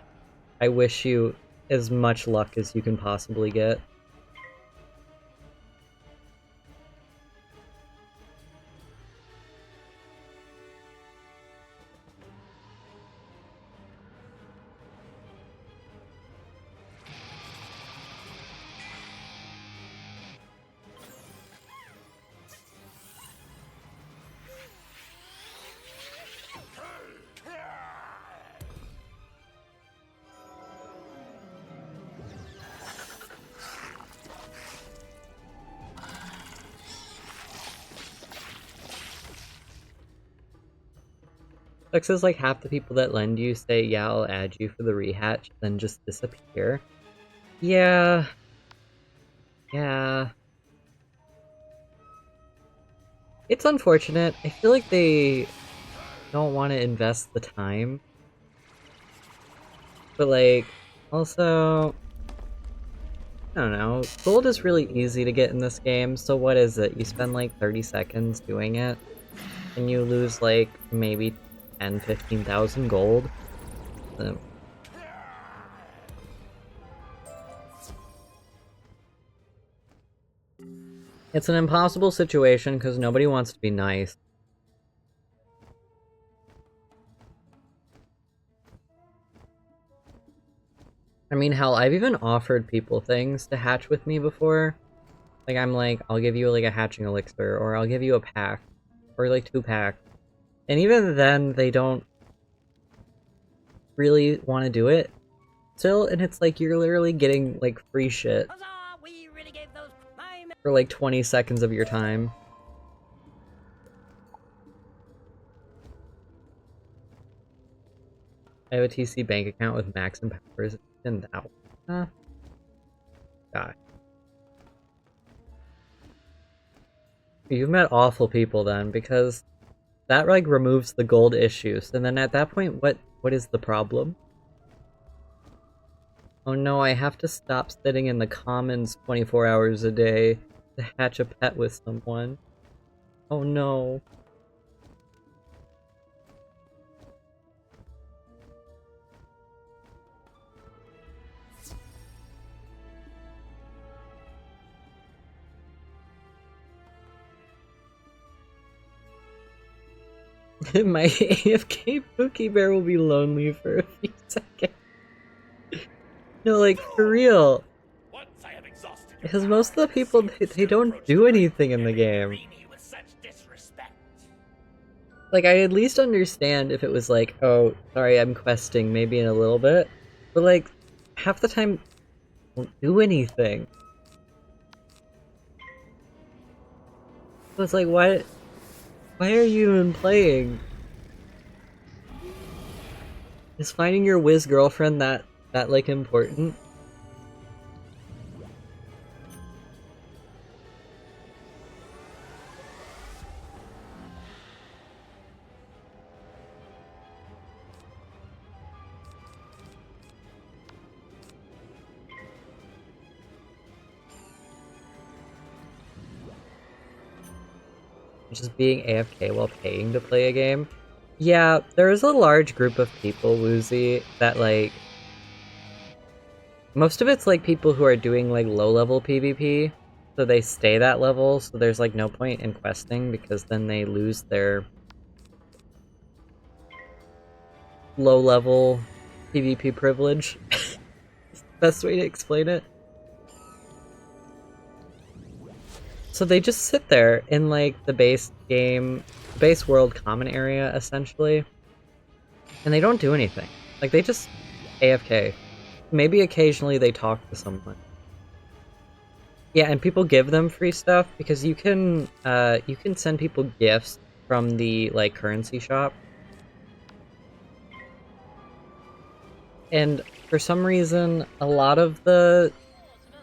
A: I wish you as much luck as you can possibly get. Sucks is like half the people that lend you say, yeah, I'll add you for the rehatch, then just disappear. Yeah. It's unfortunate. I feel like they don't want to invest the time. But like, also, I don't know, gold is really easy to get in this game, so what is it? You spend like 30 seconds doing it, and you lose like maybe 10,000-15,000 gold. So. It's an impossible situation because nobody wants to be nice. I mean, hell, I've even offered people things to hatch with me before. Like, I'm like, I'll give you like a hatching elixir, or I'll give you a pack, or like 2 packs. And even then, they don't really want to do it still, and it's like you're literally getting like free shit for like 20 seconds of your time. I have a TC bank account with max and powers and that. God. You've met awful people then, because that like removes the gold issues, and then at that point, what is the problem? Oh no, I have to stop sitting in the commons 24 hours a day to hatch a pet with someone. Oh no. My AFK Pookie Bear will be lonely for a few seconds. No, like, for real. Because most of the people, they don't do anything in the game. Like, I at least understand if it was like, oh, sorry, I'm questing, maybe in a little bit. But, like, half the time, don't do anything. So it's like, why are you even playing? Is finding your Wiz girlfriend that like, important? Just being AFK while paying to play a game. Yeah, there is a large group of people, Woozy, that like... Most of it's like people who are doing like low-level PvP, so they stay that level, so there's like no point in questing because then they lose their low-level PvP privilege. It's the best way to explain it. So they just sit there in like the base game, base world common area essentially, and they don't do anything. Like they just AFK. Maybe occasionally they talk to someone. Yeah, and people give them free stuff because you can send people gifts from the like currency shop. And for some reason, a lot of the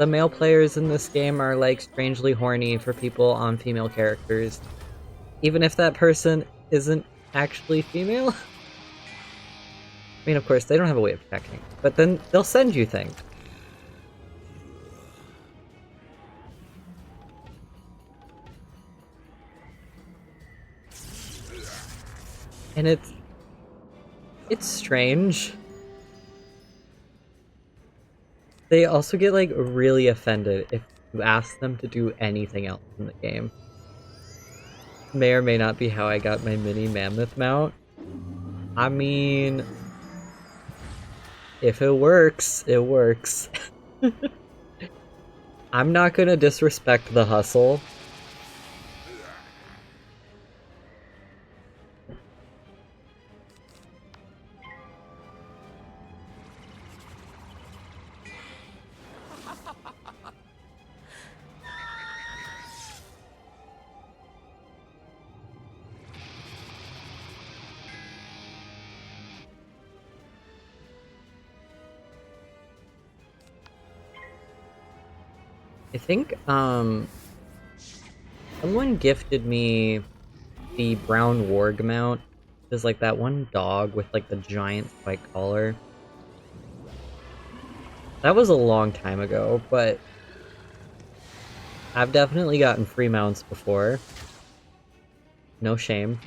A: male players in this game are like strangely horny for people on female characters. Even if that person isn't actually female. I mean, of course, they don't have a way of checking, but then they'll send you things. And it's strange. They also get like really offended if you ask them to do anything else in the game. May or may not be how I got my mini mammoth mount. I mean, if it works, it works. I'm not gonna disrespect the hustle. I think, someone gifted me the brown warg mount. There's like that one dog with like the giant spike collar. That was a long time ago, but I've definitely gotten free mounts before. No shame.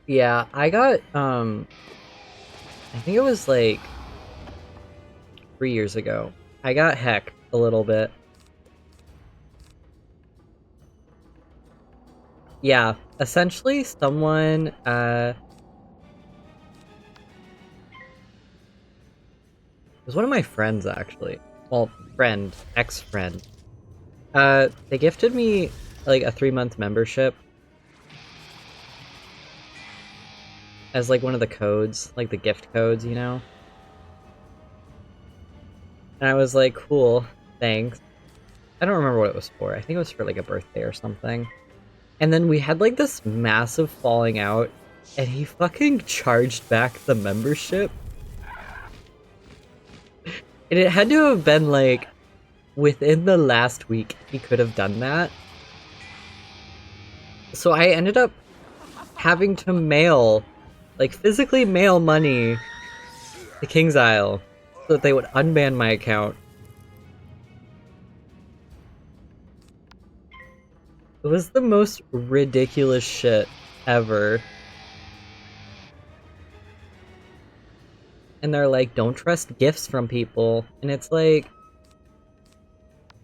A: Yeah, I got, I think it was like 3 years ago. I got hacked a little bit. Yeah, essentially someone, it was one of my friends actually. Well, friend, ex-friend. They gifted me like a 3-month membership as like one of the codes, like the gift codes, you know? And I was like, cool, thanks. I don't remember what it was for. I think it was for like a birthday or something. And then we had like this massive falling out, and he fucking charged back the membership. And it had to have been like within the last week he could have done that. So I ended up having to mail, like physically mail money to King's Isle so that they would unban my account. It was the most ridiculous shit ever. And they're like, don't trust gifts from people. And it's like,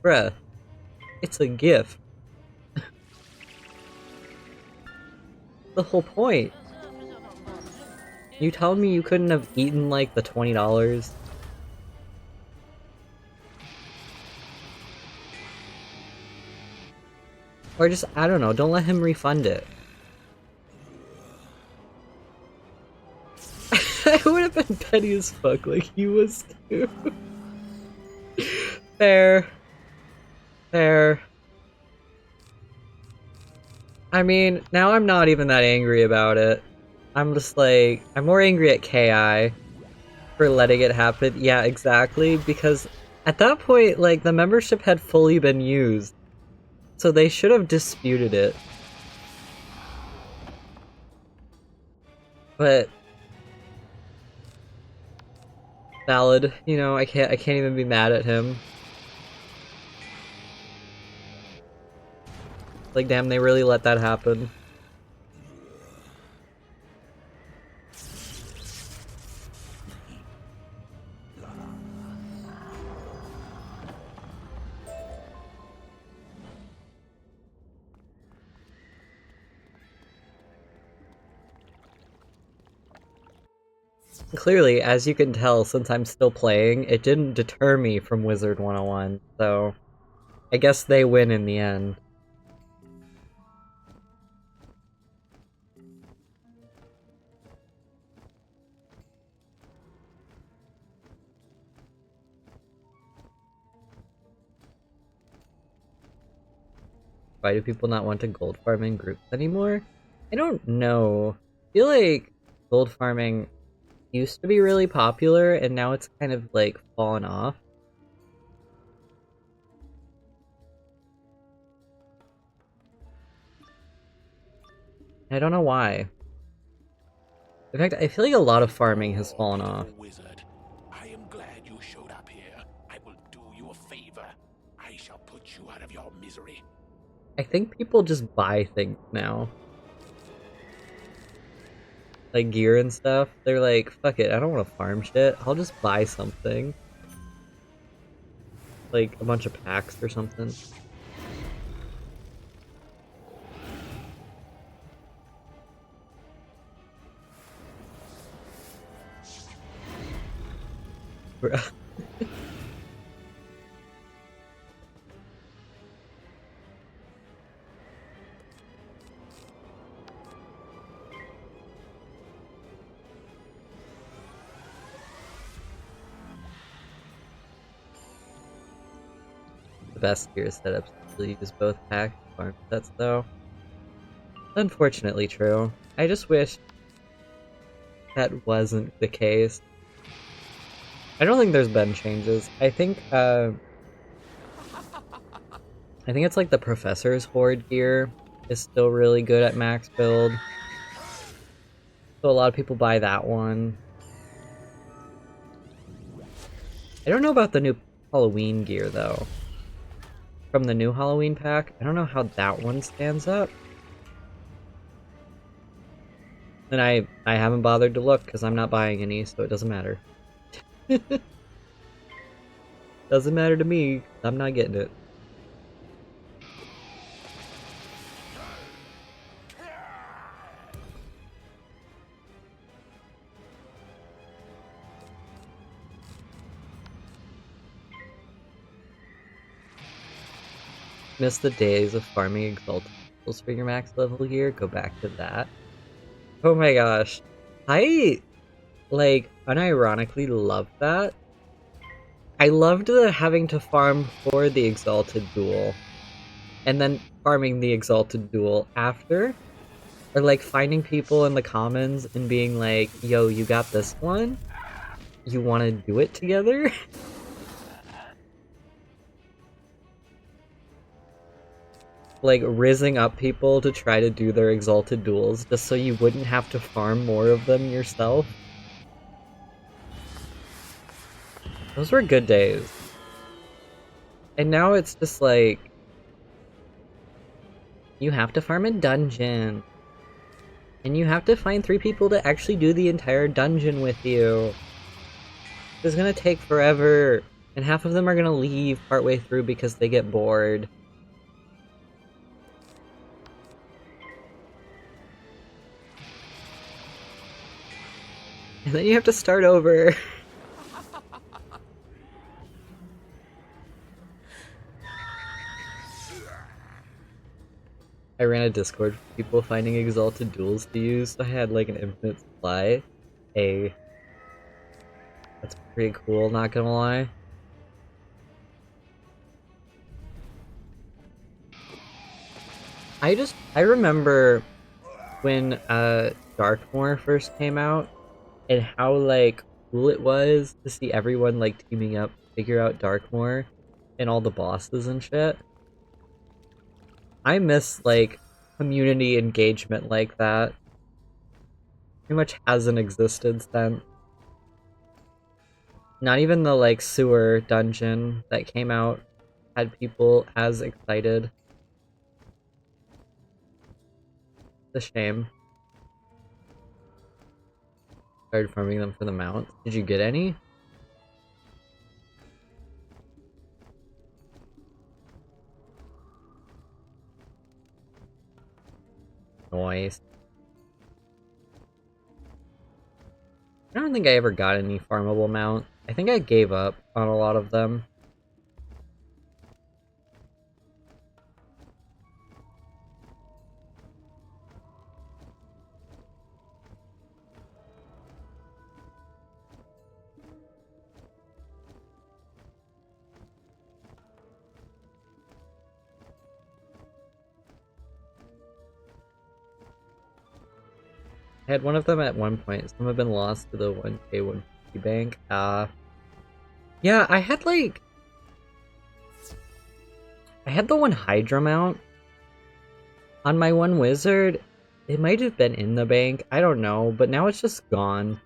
A: bruh, it's a gift. The whole point. You telling me you couldn't have eaten like the $20? Or just, I don't know, don't let him refund it. I would have been petty as fuck like he was too. Fair. Fair. I mean, now I'm not even that angry about it. I'm just like, I'm more angry at KI for letting it happen. Yeah, exactly, because at that point, like, the membership had fully been used. So they should have disputed it. But valid, you know, I can't even be mad at him. Like, damn, they really let that happen. Clearly, as you can tell, since I'm still playing, it didn't deter me from Wizard101, so I guess they win in the end. Why do people not want to gold farm in groups anymore? I don't know. I feel like gold farming used to be really popular, and now it's kind of like fallen off. I don't know why. In fact, I feel like a lot of farming has fallen off.
J: Wizard, I am glad you showed up here. I will do you a favor. I shall put you out of your misery.
A: I think people just buy things now. Like gear and stuff. They're like, fuck it, I don't want to farm shit. I'll just buy something. Like a bunch of packs or something. Bruh. The best gear setups usually use both packs and farm sets though. Unfortunately true. I just wish that wasn't the case. I don't think there's been changes. I think it's like the Professor's Horde gear is still really good at max build. So a lot of people buy that one. I don't know about the new Halloween gear though. From the new Halloween pack, I don't know how that one stands up. And I haven't bothered to look because I'm not buying any, so it doesn't matter. Doesn't matter to me, I'm not getting it. Miss the days of farming exalted for your max level here, go back to that. Oh my gosh. I, like, unironically love that. I loved having to farm for the Exalted Duel, and then farming the Exalted Duel after, or like finding people in the commons and being like, yo, you got this one? You want to do it together? Like, rizzing up people to try to do their Exalted Duels just so you wouldn't have to farm more of them yourself. Those were good days. And now it's just like, you have to farm a dungeon. And you have to find 3 people to actually do the entire dungeon with you. It's gonna take forever. And half of them are gonna leave partway through because they get bored. And then you have to start over. I ran a Discord for people finding Exalted Duels to use, so I had like an infinite supply. Hey. That's pretty cool, not gonna lie. I remember when Darkmoor first came out, and how like cool it was to see everyone like teaming up to figure out Darkmoor and all the bosses and shit. I miss like community engagement like that. Pretty much hasn't existed since. Not even the like sewer dungeon that came out had people as excited. It's a shame. Started farming them for the mounts. Did you get any? Nice. I don't think I ever got any farmable mount. I think I gave up on a lot of them. I had one of them at one point. Some have been lost to the 1K 150 bank. Yeah, I had the one Hydra mount on my one wizard. It might have been in the bank, I don't know, but now it's just gone.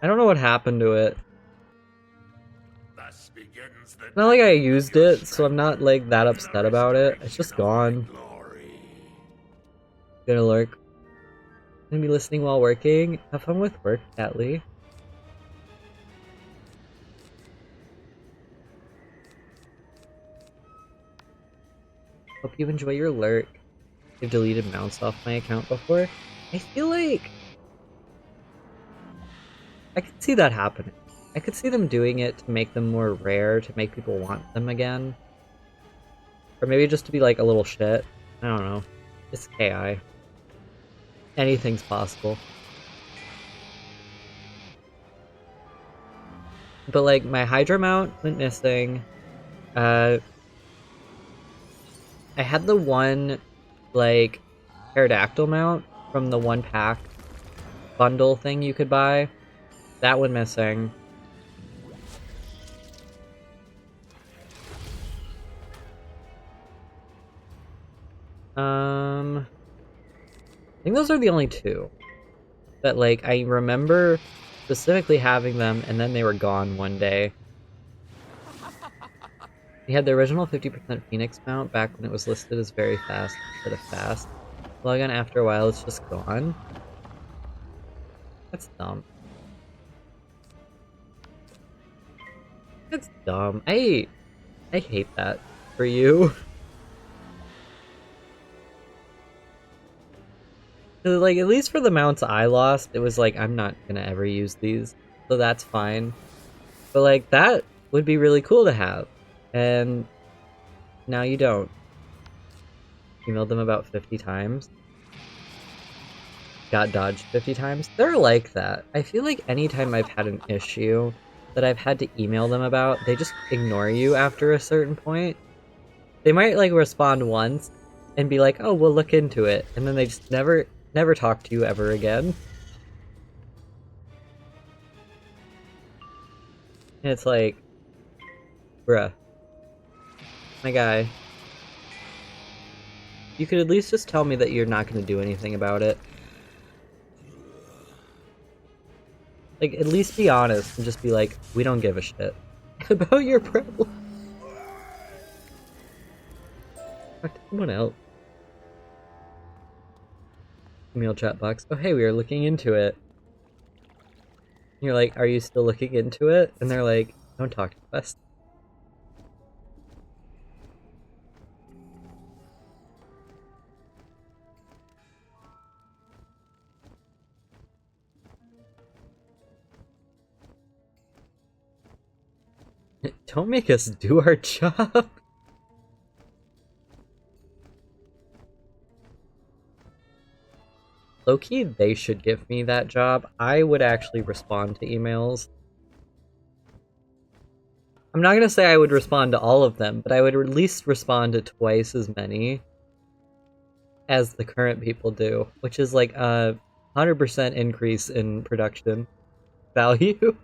A: I don't know what happened to it. It's not like I used it, so I'm not like that upset about it. It's just gone. Gonna lurk. Gonna be listening while working. Have fun with work, Catley. Hope you enjoy your lurk. I've deleted mounts off my account before. I feel like I could see that happening. I could see them doing it to make them more rare, to make people want them again. Or maybe just to be like a little shit. I don't know. It's KI. Anything's possible. But like my Hydra mount went missing. I had the one like pterodactyl mount from the one pack bundle thing you could buy. That went missing. I think those are the only two that like I remember specifically having them, and then they were gone one day. We had the original 50% Phoenix mount back when it was listed as very fast instead of fast. Log on after a while, it's just gone. That's dumb. That's dumb. I hate that for you. Like, at least for the mounts I lost, it was like, I'm not gonna ever use these, so that's fine. But like, that would be really cool to have. And now you don't. Emailed them about 50 times. Got dodged 50 times. They're like that. I feel like anytime I've had an issue that I've had to email them about, they just ignore you after a certain point. They might like respond once and be like, oh, we'll look into it, and then they just never talk to you ever again. And it's like, bruh, my guy, you could at least just tell me that you're not going to do anything about it. Like, at least be honest and just be like, we don't give a shit about your problem. Talk to someone else. Email chat box. Oh, hey, we are looking into it. And you're like, are you still looking into it? And they're like, don't talk to us. Don't make us do our job. Low-key, they should give me that job. I would actually respond to emails. I'm not gonna say I would respond to all of them, but I would at least respond to twice as many as the current people do, which is like a 100% increase in production value.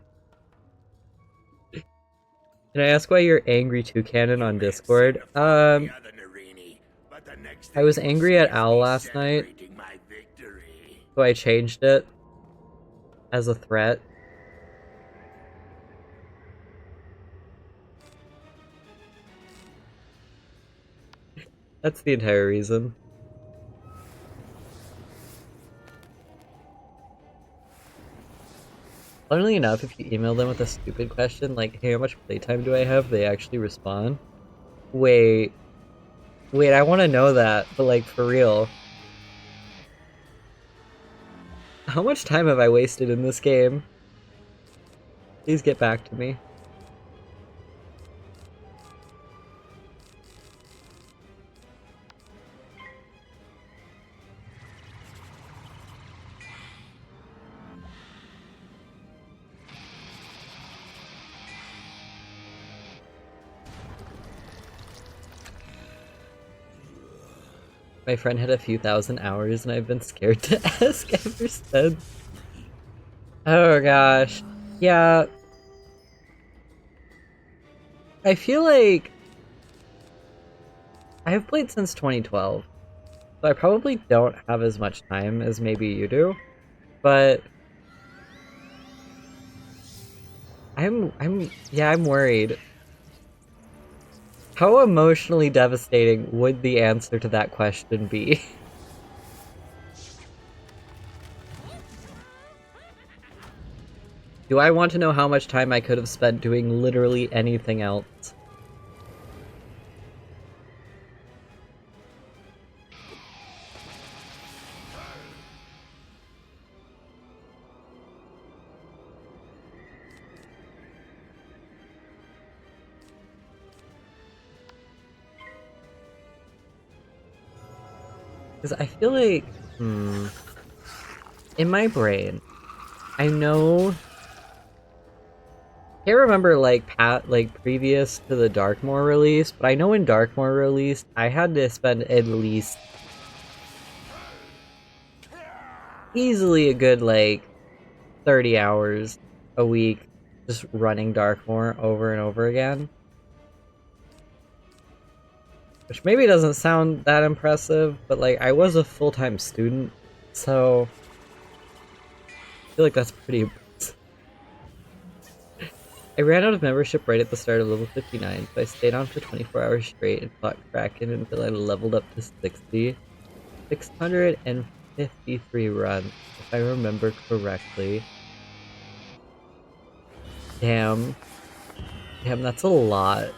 A: Can I ask why you're angry Toucanon on Discord? I was angry at Owl last night, so I changed it as a threat. That's the entire reason. Funnily enough, if you email them with a stupid question like, hey, how much playtime do I have? They actually respond. Wait, I want to know that, but like, for real. How much time have I wasted in this game? Please get back to me. My friend had a few thousand hours and I've been scared to ask ever since. Oh gosh. Yeah. I feel like I have played since 2012. So I probably don't have as much time as maybe you do. But I'm worried. How emotionally devastating would the answer to that question be? Do I want to know how much time I could have spent doing literally anything else? Because I feel like, in my brain, I know, I can't remember like previous to the Darkmoor release, but I know when Darkmoor released, I had to spend at least easily a good like 30 hours a week just running Darkmoor over and over again. Which maybe doesn't sound that impressive, but like I was a full-time student, so I feel like that's pretty impressive. I ran out of membership right at the start of level 59, so I stayed on for 24 hours straight and fought Kraken until I leveled up to 60. 653 runs, if I remember correctly. Damn, that's a lot.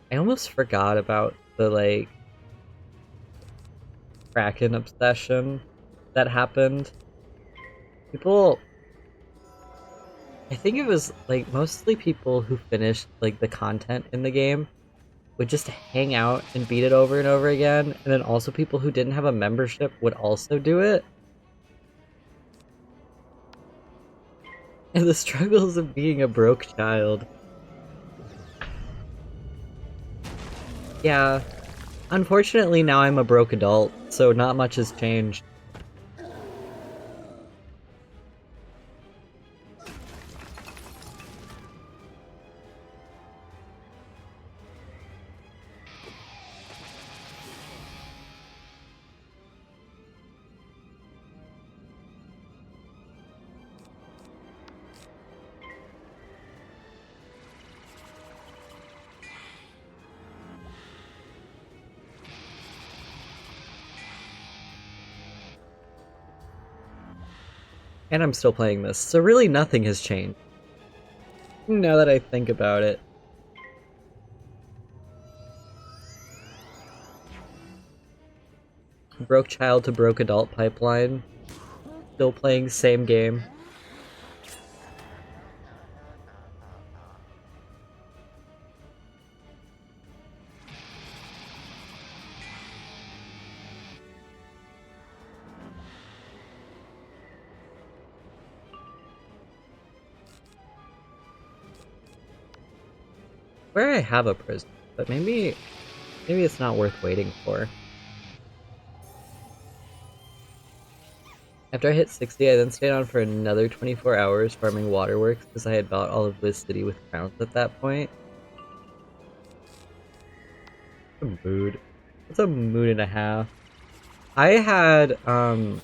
A: I almost forgot about the, like, Kraken obsession that happened. People... I think it was, like, mostly people who finished, like, the content in the game would just hang out and beat it over and over again, and then also people who didn't have a membership would also do it. And the struggles of being a broke child. Yeah. Unfortunately, now I'm a broke adult, so not much has changed. And I'm still playing this, so really nothing has changed. Now that I think about it. Broke child to broke adult pipeline. Still playing same game. Where I have a prison, but maybe it's not worth waiting for. After I hit 60, I then stayed on for another 24 hours farming waterworks because I had bought all of Wiz City with crowns at that point. A mood. It's a mood and a half. I had I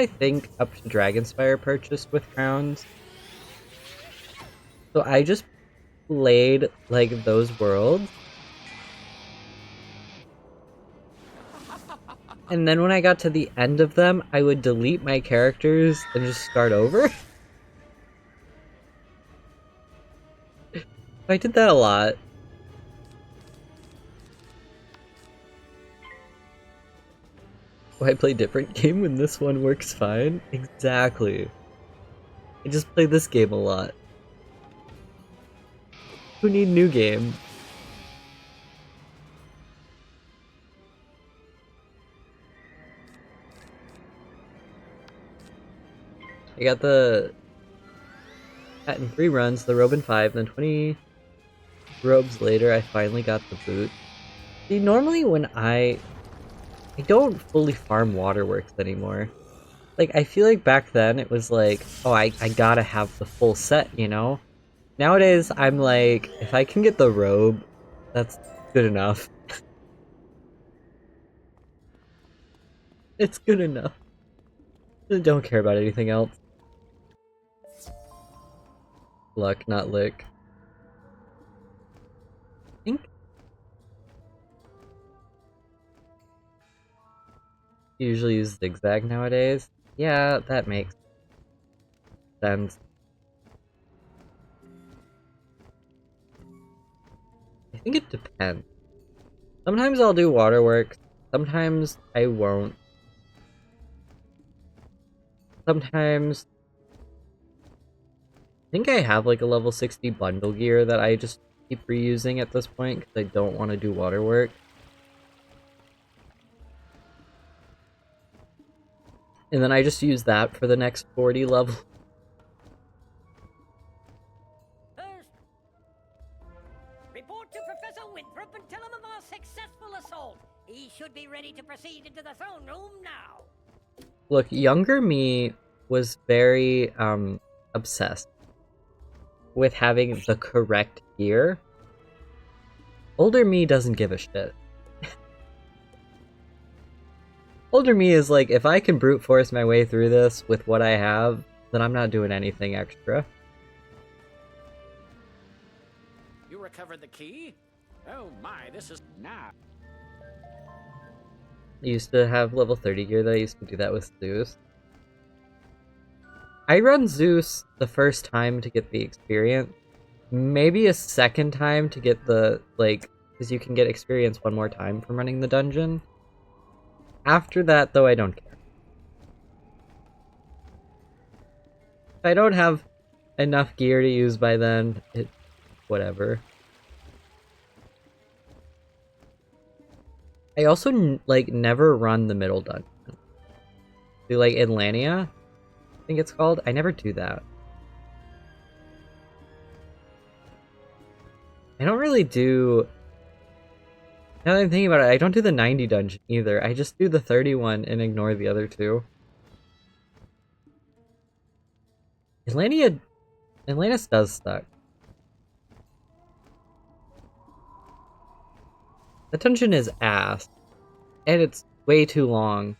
A: think up to Dragonspire purchased with crowns. So I just played like those worlds. And then when I got to the end of them, I would delete my characters and just start over. I did that a lot. Why play different game when this one works fine? Exactly. I just play this game a lot. Who need new game? I got the hat in 3 runs, the robe in 5, then 20 robes later I finally got the boot. See, normally when I don't fully farm waterworks anymore. Like, I feel like back then it was like, oh, I gotta have the full set, you know? Nowadays, I'm like, if I can get the robe, that's good enough. It's good enough. I don't care about anything else. Luck, not lick. I think you usually use zigzag nowadays. Yeah, that makes sense. I think it depends. Sometimes I'll do waterworks, sometimes I won't. Sometimes I think I have like a level 60 bundle gear that I just keep reusing at this point because I don't want to do waterwork. And then I just use that for the next 40 level.
S: Report to Professor Winthrop and tell him of our successful assault. He should be ready to proceed into the throne room now.
A: Look, younger me was very obsessed with having the correct gear. Older me doesn't give a shit. Older me is like, if I can brute force my way through this with what I have, then I'm not doing anything extra.
Q: You recovered the key? Oh my, this is now.
A: I used to have level 30 gear that I used to do that with Zeus. I run Zeus the first time to get the experience. Maybe a second time to get the, like, because you can get experience one more time from running the dungeon. After that, though, I don't care. If I don't have enough gear to use by then, whatever. I also, like, never run the middle dungeon. Do, like, Atlania? think it's called. I never do that. I don't really do... Now that I'm thinking about it, I don't do the 90 dungeon either. I just do the 31 and ignore the other two. Atlantis does suck. The dungeon is ass. And it's way too long.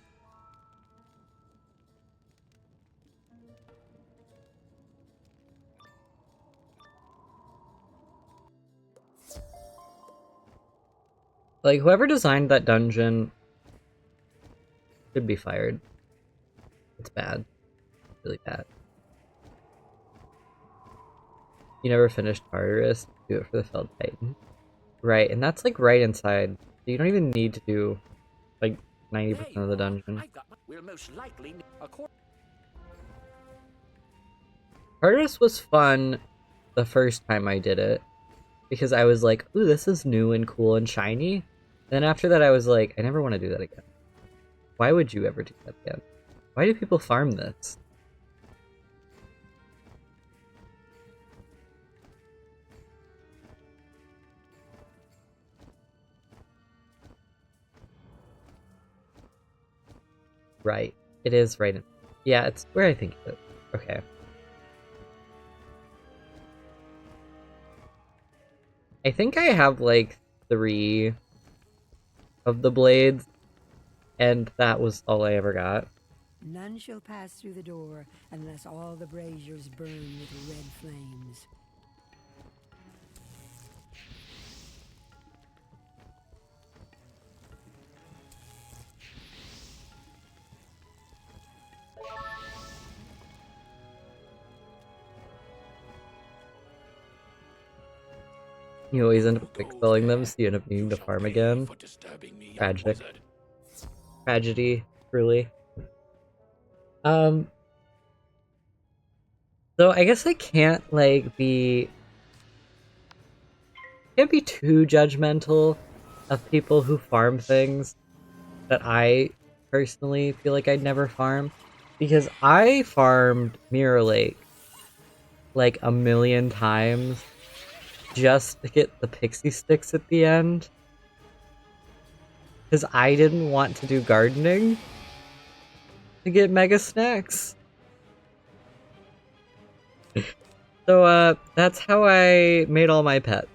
A: Like, whoever designed that dungeon should be fired. It's bad. Really bad. You never finished Tartarus? Do it for the Felled Titan. Right, and that's like right inside. You don't even need to do like 90% of the dungeon.
Q: We'll most likely
A: Tartarus was fun the first time I did it. Because I was like, ooh, this is new and cool and shiny. And then after that I was like, I never want to do that again. Why would you ever do that again? Why do people farm this? Right. It is right in... Yeah, it's where I think it is. Okay. I think I have, like, 3 of the blades, and that was all I ever got.
I: None shall pass through the door unless all the braziers burn with red flames.
A: You always end up quick selling them, so you end up needing to farm again. Tragic. Tragedy, truly. So I guess I can't, like, can't be too judgmental of people who farm things that I personally feel like I'd never farm. Because I farmed Mirror Lake like a million times just to get the pixie sticks at the end. Because I didn't want to do gardening to get mega snacks. So, that's how I made all my pets.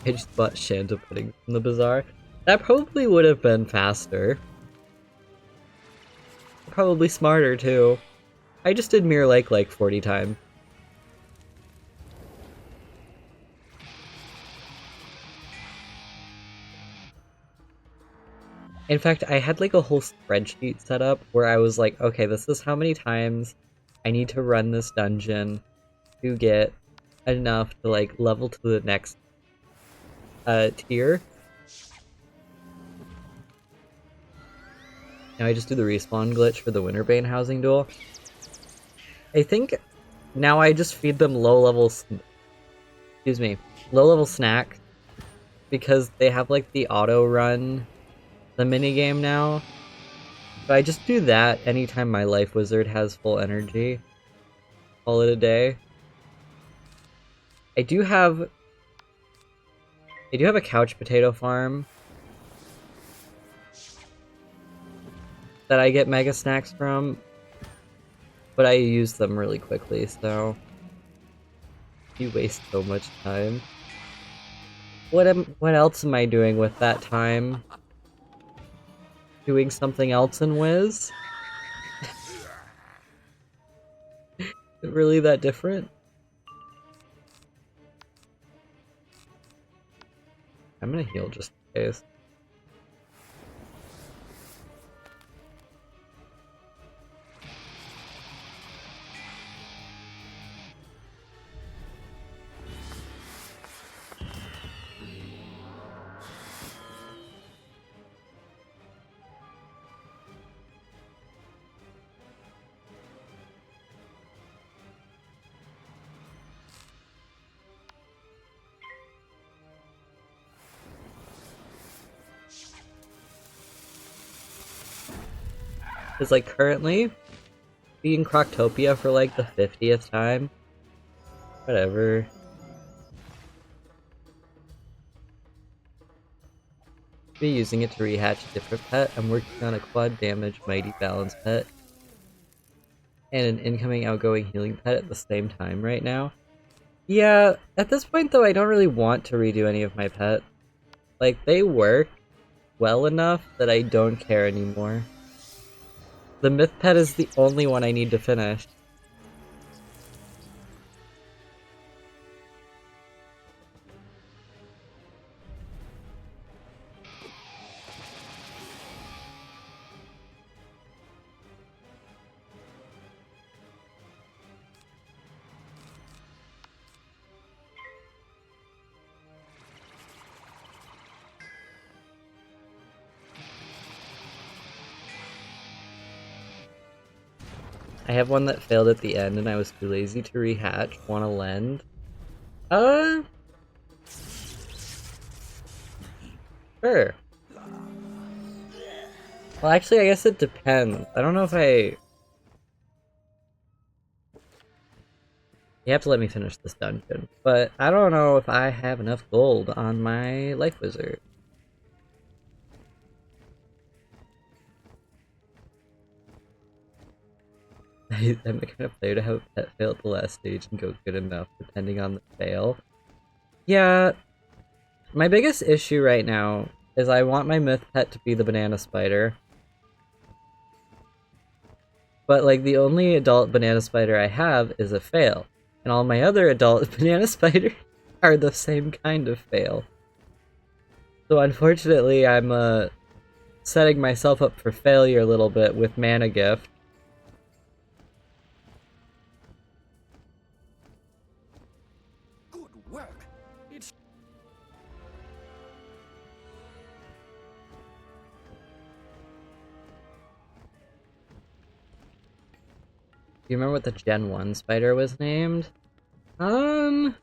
A: I just bought Shanta pudding from the bazaar. That probably would have been faster. Probably smarter, too. I just did Mirror Lake like 40 times. In fact, I had like a whole spreadsheet set up where I was like, okay, this is how many times I need to run this dungeon to get enough to like level to the next tier. Now I just do the respawn glitch for the Winterbane housing duel. I think now I just feed them low-level snack because they have like the auto run the minigame now. So I just do that anytime my life wizard has full energy. Call it a day. I do have a couch potato farm that I get mega snacks from, but I use them really quickly, so you waste so much time. What else am I doing with that time? Doing something else in Wiz? Is it really that different? I'm gonna heal just in case. Because, like, currently, being Croctopia for, like, the 50th time. Whatever. Be using it to rehatch a different pet. I'm working on a quad damage mighty balance pet. And an incoming outgoing healing pet at the same time right now. Yeah, at this point though, I don't really want to redo any of my pets. Like, they work well enough that I don't care anymore. The myth pet is the only one I need to finish. I have one that failed at the end and I was too lazy to rehatch. Wanna lend? Sure. Well, actually, I guess it depends. I don't know if I... You have to let me finish this dungeon. But I don't know if I have enough gold on my Life Wizard. I'm the kind of player to have a pet fail at the last stage and go good enough, depending on the fail. Yeah, my biggest issue right now is I want my myth pet to be the banana spider. But, like, the only adult banana spider I have is a fail. And all my other adult banana spiders are the same kind of fail. So unfortunately, I'm, setting myself up for failure a little bit with Mana Gift.
Q: Work. It's
A: Do you remember what the Gen 1 spider was named? Don't.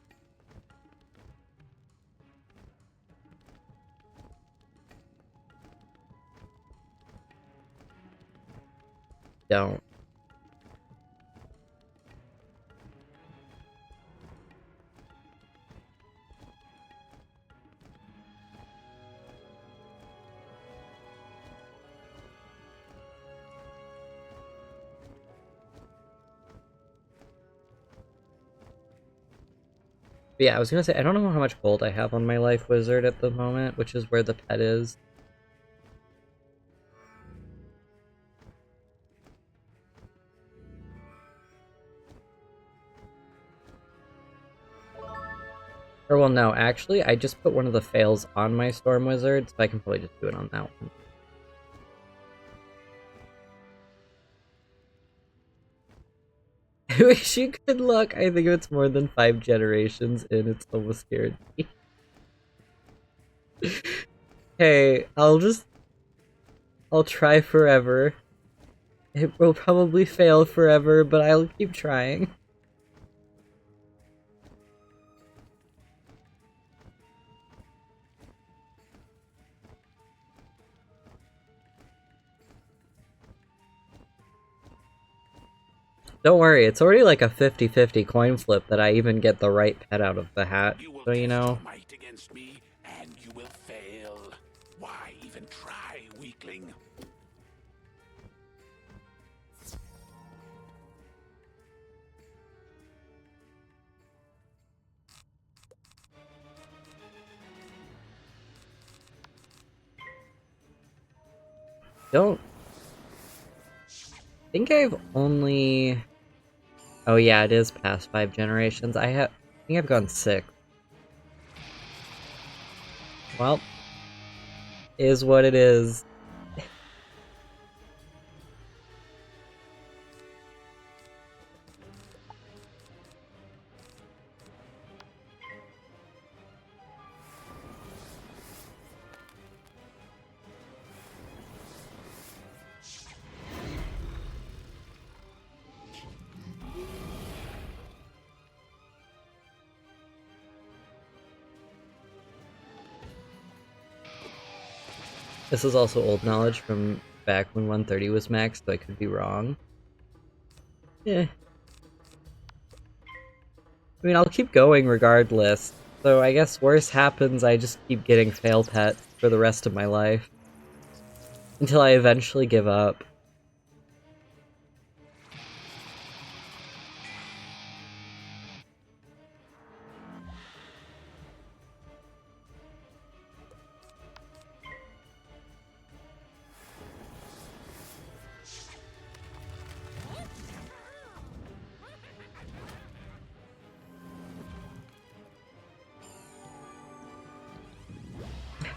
A: But yeah, I was gonna say, I don't know how much gold I have on my Life Wizard at the moment, which is where the pet is. Or well, no, actually, I just put one of the fails on my Storm Wizard, so I can probably just do it on that one. I wish you good luck. I think if it's more than 5 generations in, it's almost guaranteed. Hey, I'll try forever. It will probably fail forever, but I'll keep trying. Don't worry, it's already like a 50-50 coin flip that I even get the right pet out of the hat, so you know.
J: Might against me, and you will fail. Why even try, weakling?
A: Don't... I think I've only... Oh yeah, it is past 5 generations. I think I've gone 6. Well, is what it is. This is also old knowledge from back when 130 was max, so I could be wrong. Yeah. I mean, I'll keep going regardless. So I guess worse happens, I just keep getting fail pets for the rest of my life. Until I eventually give up.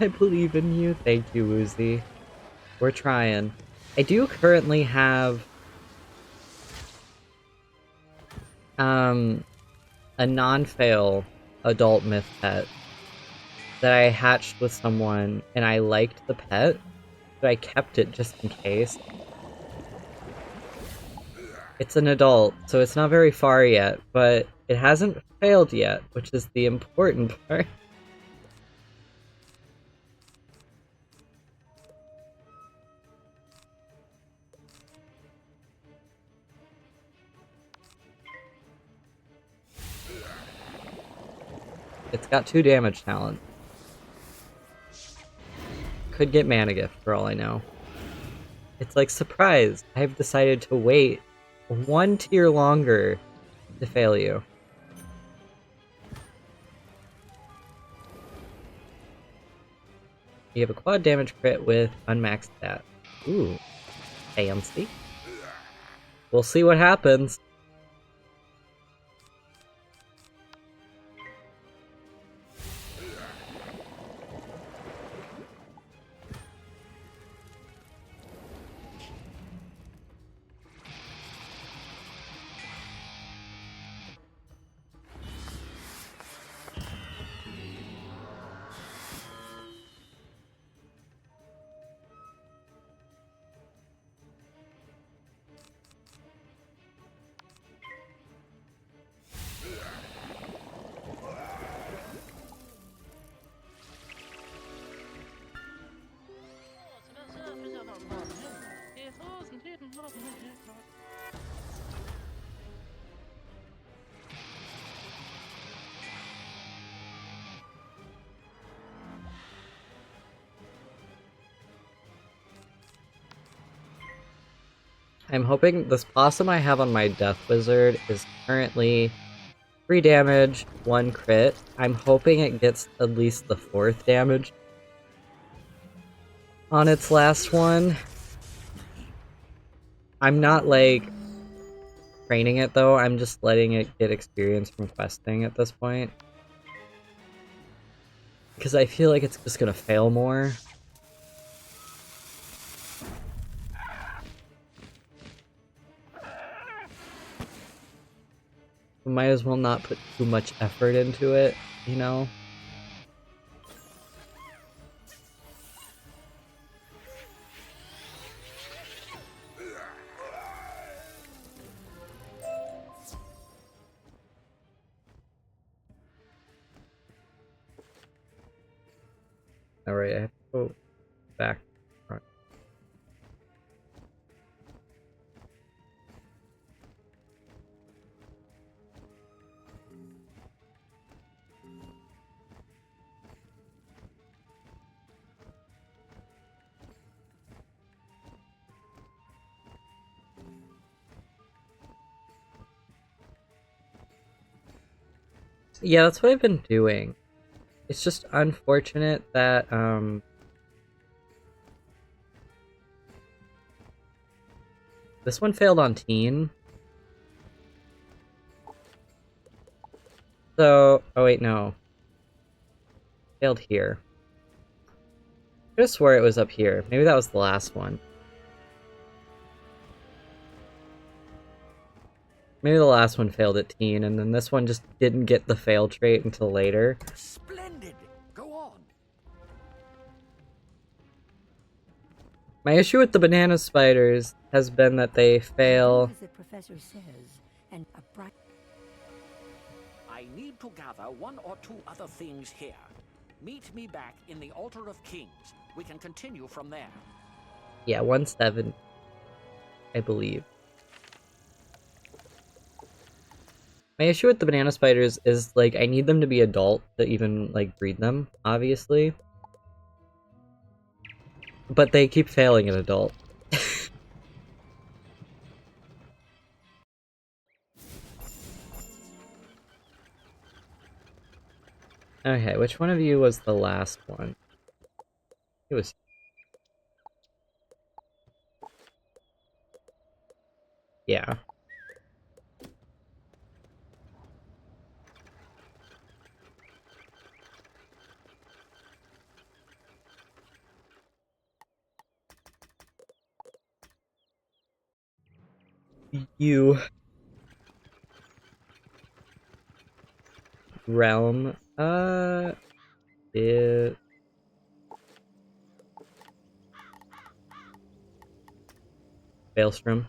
A: I believe in you. Thank you, Woozy. We're trying. I do currently have a non-fail adult myth pet that I hatched with someone, and I liked the pet, but I kept it just in case. It's an adult, so it's not very far yet, but it hasn't failed yet, which is the important part. It's got 2 damage talent. Could get mana gift for all I know. It's like, surprise! I've decided to wait 1 tier longer to fail you. You have a quad damage crit with unmaxed stat. Ooh, fancy. We'll see what happens. I'm hoping this possum I have on my Death Wizard is currently 3 damage, 1 crit. I'm hoping it gets at least the 4th damage on its last one. I'm not, like, training it though, I'm just letting it get experience from questing at this point. Because I feel like it's just gonna fail more. We might as well not put too much effort into it, you know? Alright, I have to go back. Right. Yeah, that's what I've been doing. It's just unfortunate that, this one failed on teen. So, oh wait, no. Failed here. I just swore it was up here. Maybe that was the last one. Maybe the last one failed at teen, and then this one just didn't get the fail trait until later.
Q: Splendid! Go on.
A: My issue with the banana spiders has been that they fail.
I: As the professor says, and a bright.
Q: I need to gather 1 or 2 other things here. Meet me back in the Altar of Kings. We can continue from there.
A: Yeah, 170, I believe. My issue with the banana spiders is, like, I need them to be adult to even, like, breed them, obviously. But they keep failing at adult. Okay, which one of you was the last one? It was... Yeah. You... Realm, it... Maelstrom.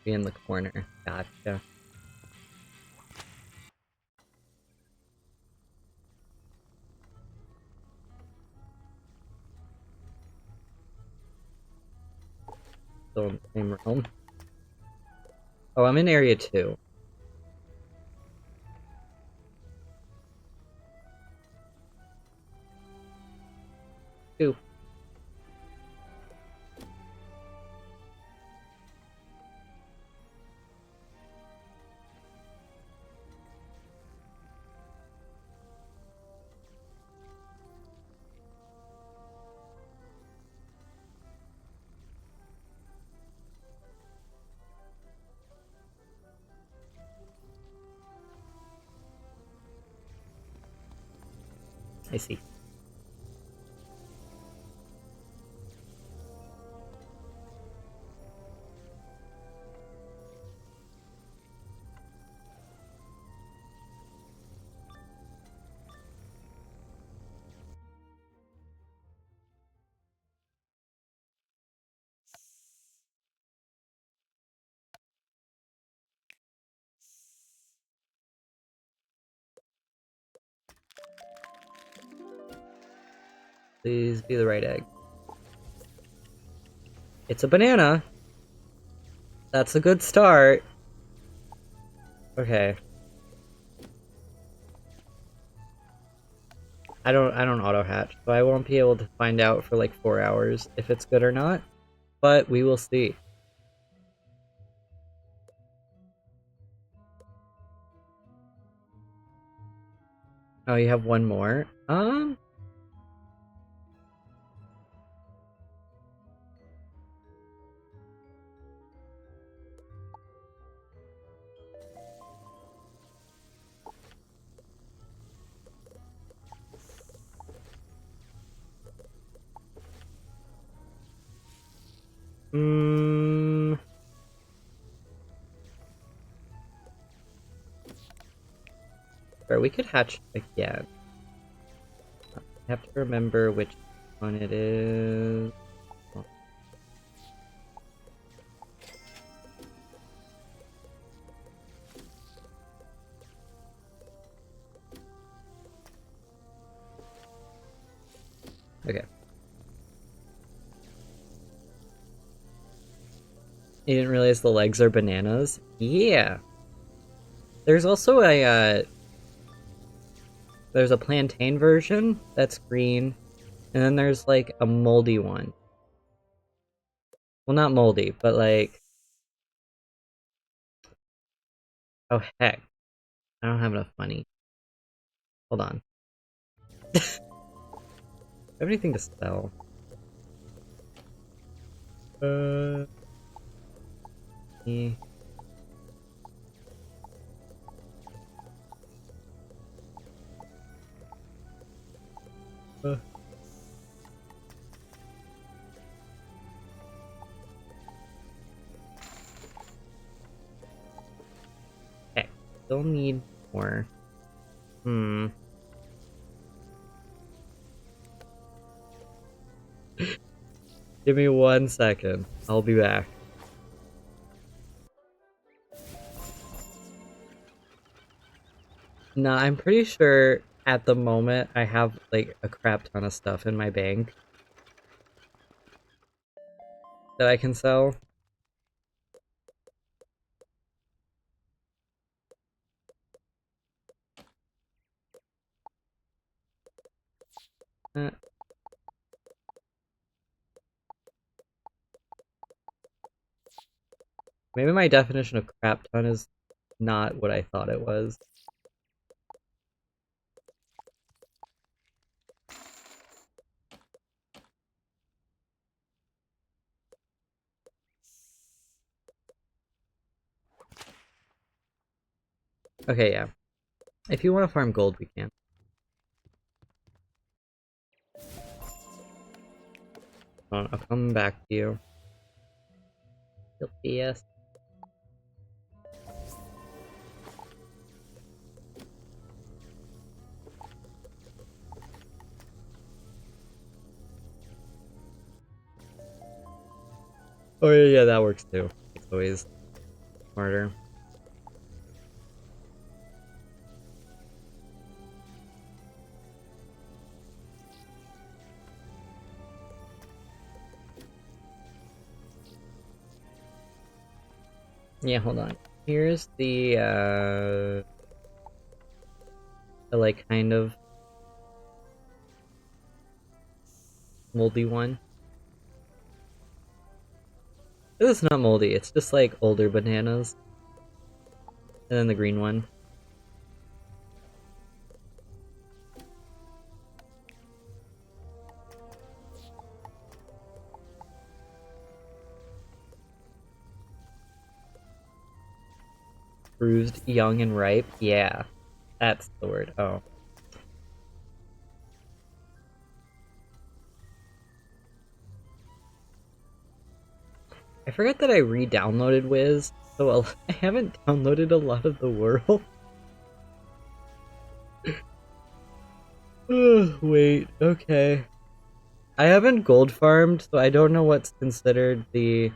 A: Be in the corner. Gotcha. Still in the same realm. Oh, I'm in area 2. Two. I see. Please be the right egg. It's a banana! That's a good start. Okay. I don't auto hatch, so I won't be able to find out for like 4 hours if it's good or not. But we will see. Oh, you have one more? Or we could hatch again. I have to remember which one it is. Oh. Okay. You didn't realize the legs are bananas? Yeah. There's also a, there's a plantain version that's green, and then there's like a moldy one. Well, not moldy, but like... Oh, heck. I don't have enough money. Hold on. Do I have anything to sell? Yeah. still need more. Give me 1 second. I'll be back. Nah, I'm pretty sure at the moment I have like a crap ton of stuff in my bank that I can sell. Maybe my definition of crap ton is not what I thought it was. Okay, yeah. If you want to farm gold, we can. I'll come back to you. Yes. Oh yeah, that works too. It's always smarter. Yeah, hold on. Here's the like kind of moldy one. It's not moldy, it's just like older bananas. And then the green one. Bruised, young, and ripe? Yeah. That's the word. Oh. I forgot that I re-downloaded Wiz, so I haven't downloaded a lot of the world. Wait, okay. I haven't gold farmed, so I don't know what's considered the... Do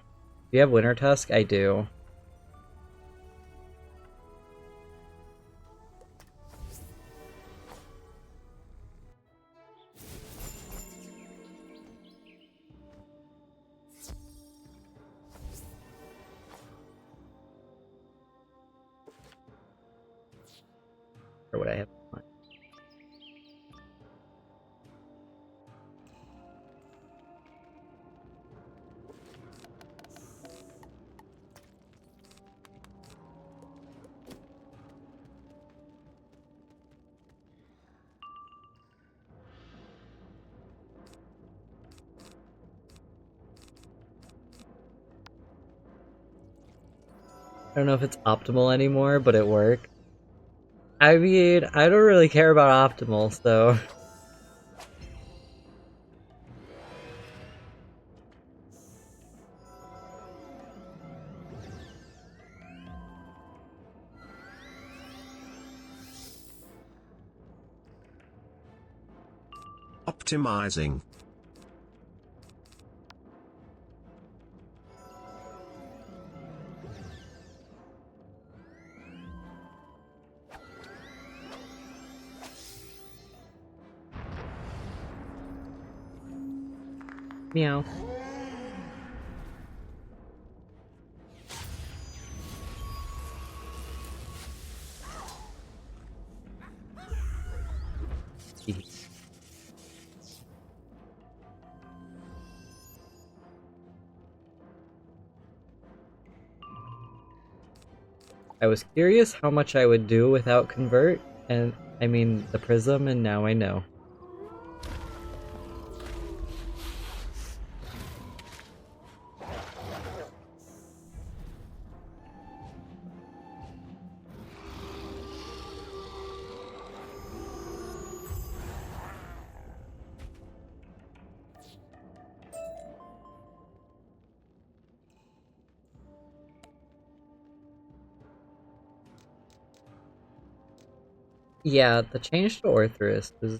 A: you have Winter Tusk? I do. Or what I have. I don't know if it's optimal anymore, but it worked. I mean, I don't really care about optimal, so...
P: Optimizing.
A: Meow. I was curious how much I would do without convert, and I mean the prism, and now I know. Yeah, the change to Orthrus is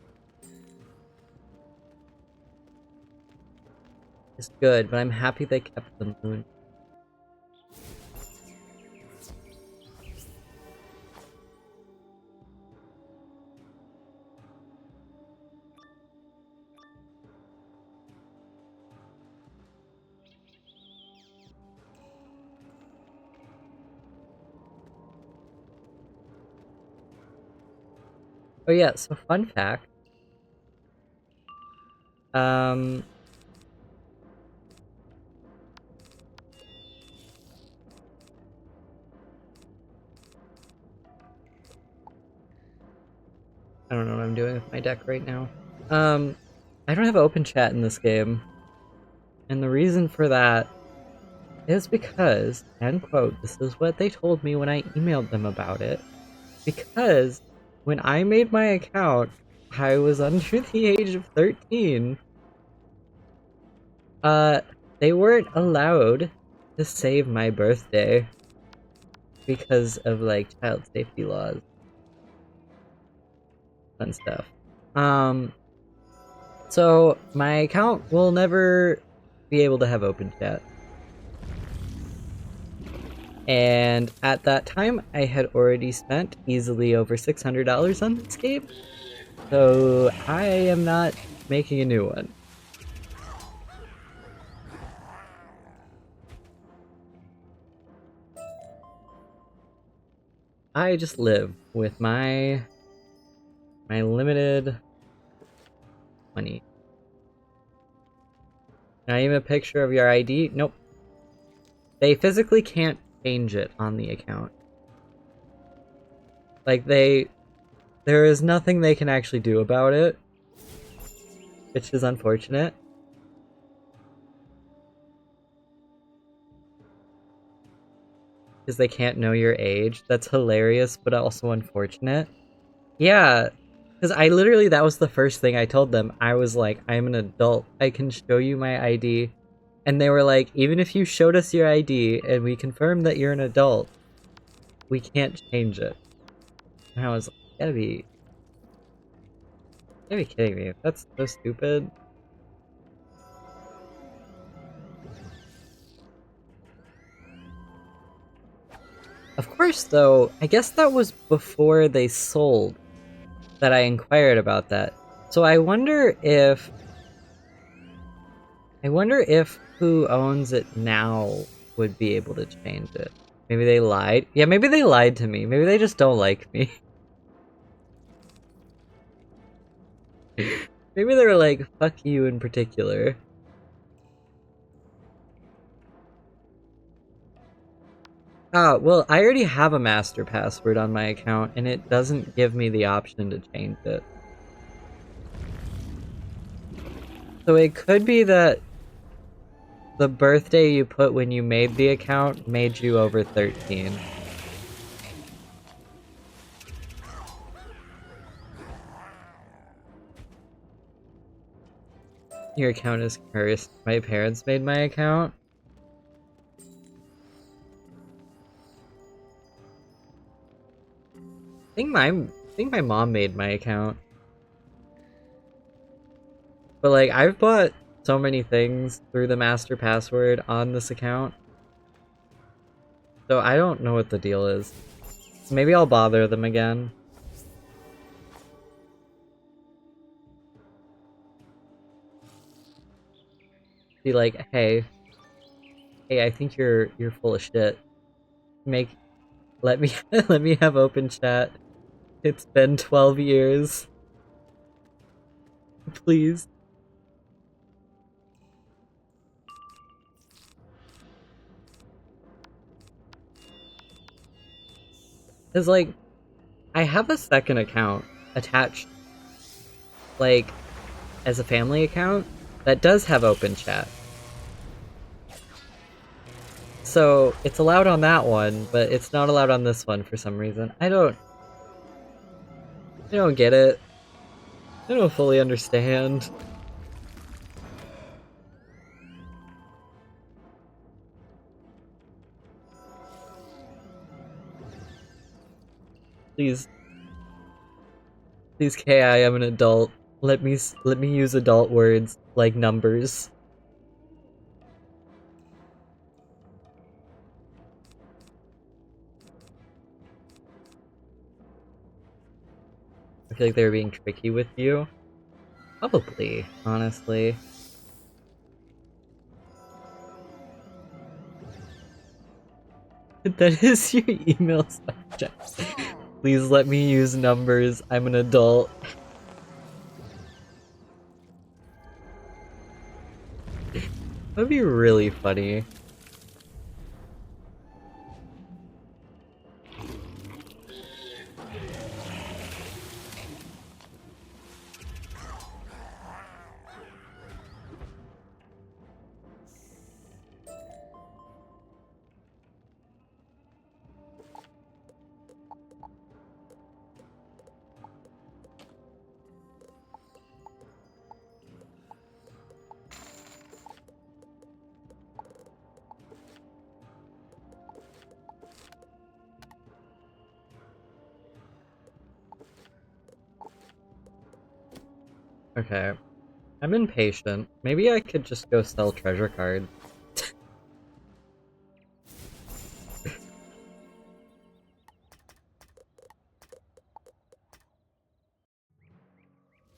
A: good, but I'm happy they kept the moon. Oh yeah, so fun fact. I don't know what I'm doing with my deck right now. I don't have open chat in this game. And the reason for that is because, end quote, this is what they told me when I emailed them about it, because when I made my account, I was under the age of 13. They weren't allowed to save my birthday because of, like, child safety laws. Fun stuff. So my account will never be able to have open chat. And at that time, I had already spent easily over $600 on this game, so I am not making a new one. I just live with my limited money. Not even a picture of your ID? Nope. They physically can't change it on the account. Like, there is nothing they can actually do about it, which is unfortunate. Because they can't know your age. That's hilarious, but also unfortunate. Yeah, because I literally, that was the first thing I told them. I was like, I'm an adult. I can show you my ID. And they were like, even if you showed us your ID and we confirmed that you're an adult, we can't change it. And I was like, you gotta be kidding me. That's so stupid. Of course, though, I guess that was before they sold that I inquired about that. So I wonder if who owns it now would be able to change it. Maybe they lied? Yeah, maybe they lied to me. Maybe they just don't like me. Maybe they were like, fuck you in particular. Ah, well, I already have a master password on my account, and it doesn't give me the option to change it. So it could be that the birthday you put when you made the account made you over 13. Your account is cursed. My parents made my account. I think my mom made my account. But like, I've bought so many things through the master password on this account. So I don't know what the deal is. Maybe I'll bother them again. Be like, hey, I think you're full of shit. Let me let me have open chat. It's been 12 years. Please. Cause like, I have a second account attached, like, as a family account that does have open chat. So it's allowed on that one, but it's not allowed on this one for some reason. I don't get it. I don't fully understand. Please. Please, KI, I'm an adult. Let me use adult words like numbers. I feel like they were being tricky with you. Probably, honestly. That is your email subject. Please let me use numbers. I'm an adult. That'd be really funny. Okay. I'm impatient. Maybe I could just go sell treasure cards.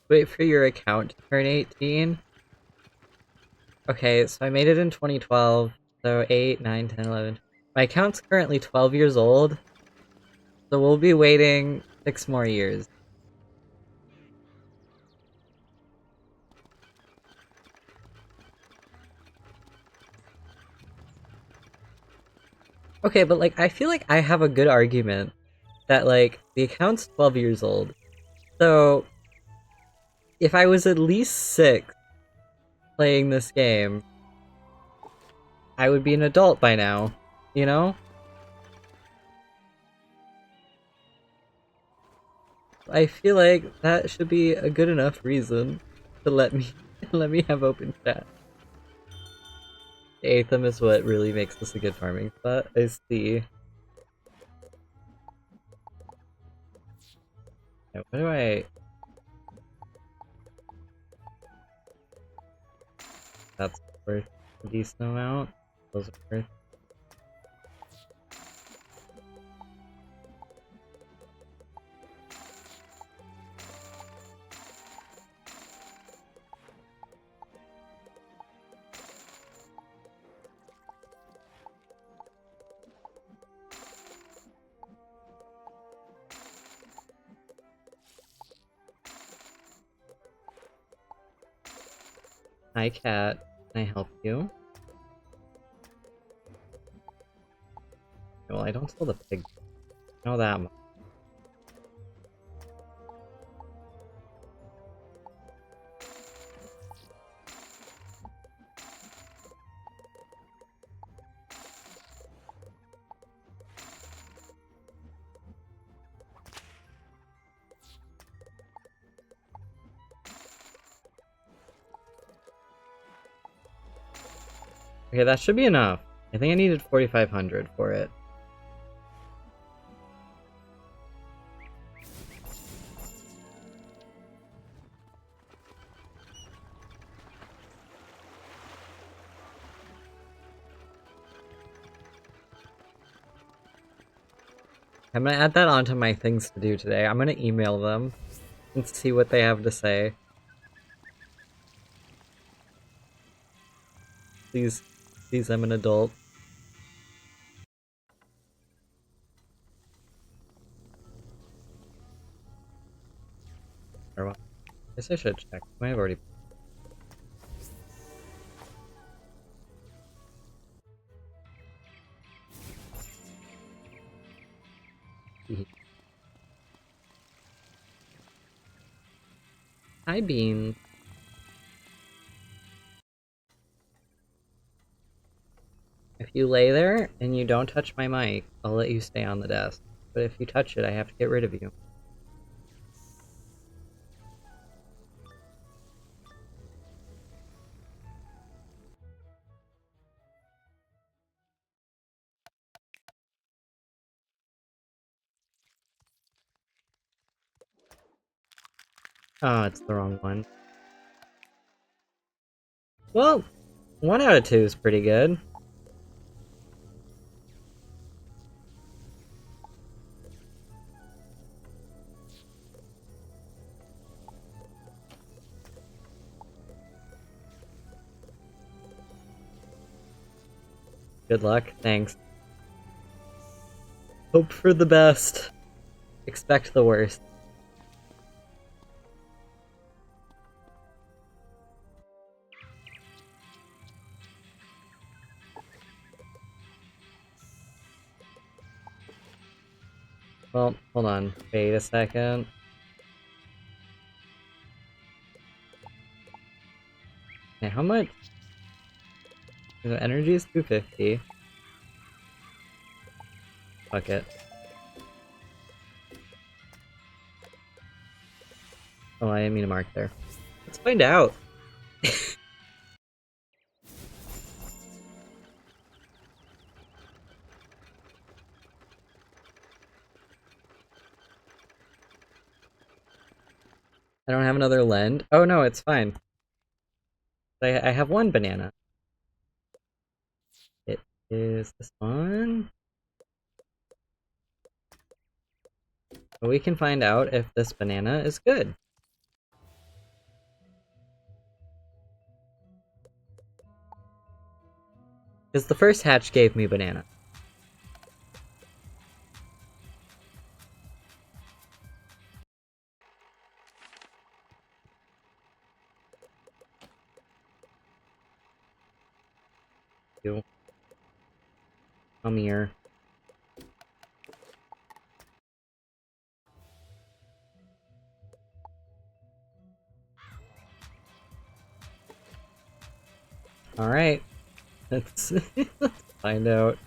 A: Wait for your account to turn 18? Okay, so I made it in 2012, so 8, 9, 10, 11. My account's currently 12 years old, so we'll be waiting 6 more years. Okay, but like, I feel like I have a good argument that like, the account's 12 years old, so if I was at least 6 playing this game, I would be an adult by now, you know? I feel like that should be a good enough reason to let me let me have open chat. Aetham is what really makes this a good farming spot. I see. Yeah, what do I... That's worth a decent amount. Those are worth... Hi, cat. Can I help you? Well, I don't sell the pig. I know that much. Okay, that should be enough. I think I needed 4,500 for it. I'm gonna add that onto my things to do today. I'm gonna email them and see what they have to say. Please, please, I'm an adult. Or what? I guess I should check. I might have already... Hi, Bean. If you lay there and you don't touch my mic, I'll let you stay on the desk. But if you touch it, I have to get rid of you. Oh, it's the wrong one. Well, 1 out of 2 is pretty good. Good luck, thanks. Hope for the best. Expect the worst. Well, hold on. Wait a second. Okay, how much? The energy is 250. Fuck it. Oh, I didn't mean to mark there. Let's find out. I don't have another lend. Oh no, it's fine. I have 1 banana. It is this one. We can find out if this banana is good. Because the first hatch gave me banana. Come here. Alright. Let's find out.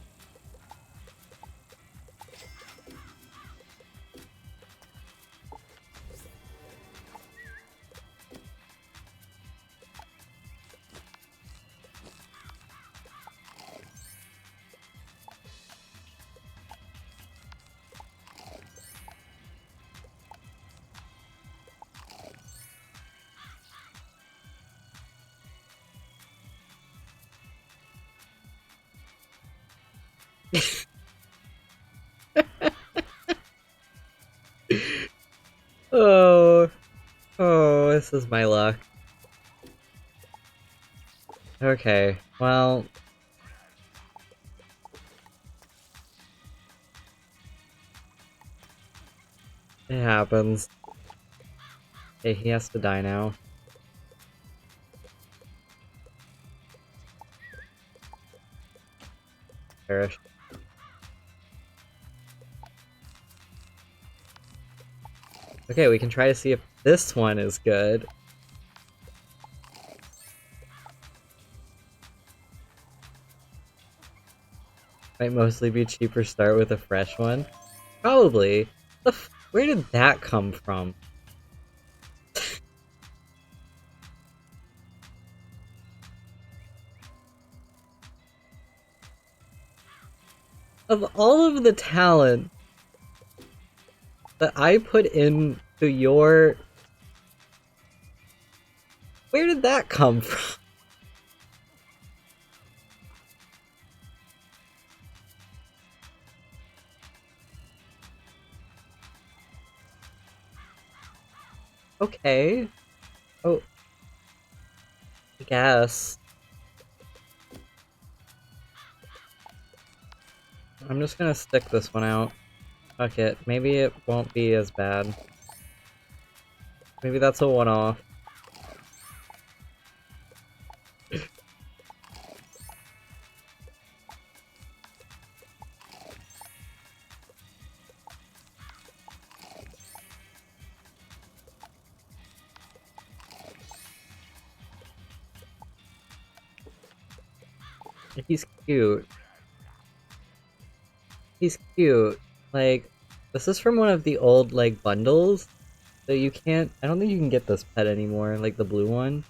A: Oh, this is my luck. Okay, well... It happens. Okay, he has to die now. Perish. Okay, we can try to see if this one is good. Might mostly be cheaper start with a fresh one. Probably. Where did that come from? Of all of the talent that I put into your... Where did that come from? Okay. Oh. I guess. I'm just gonna stick this one out. Fuck it. Maybe it won't be as bad. Maybe that's a one-off. He's cute. He's cute. Like, this is from one of the old, like, bundles. So you can't... I don't think you can get this pet anymore, like the blue one.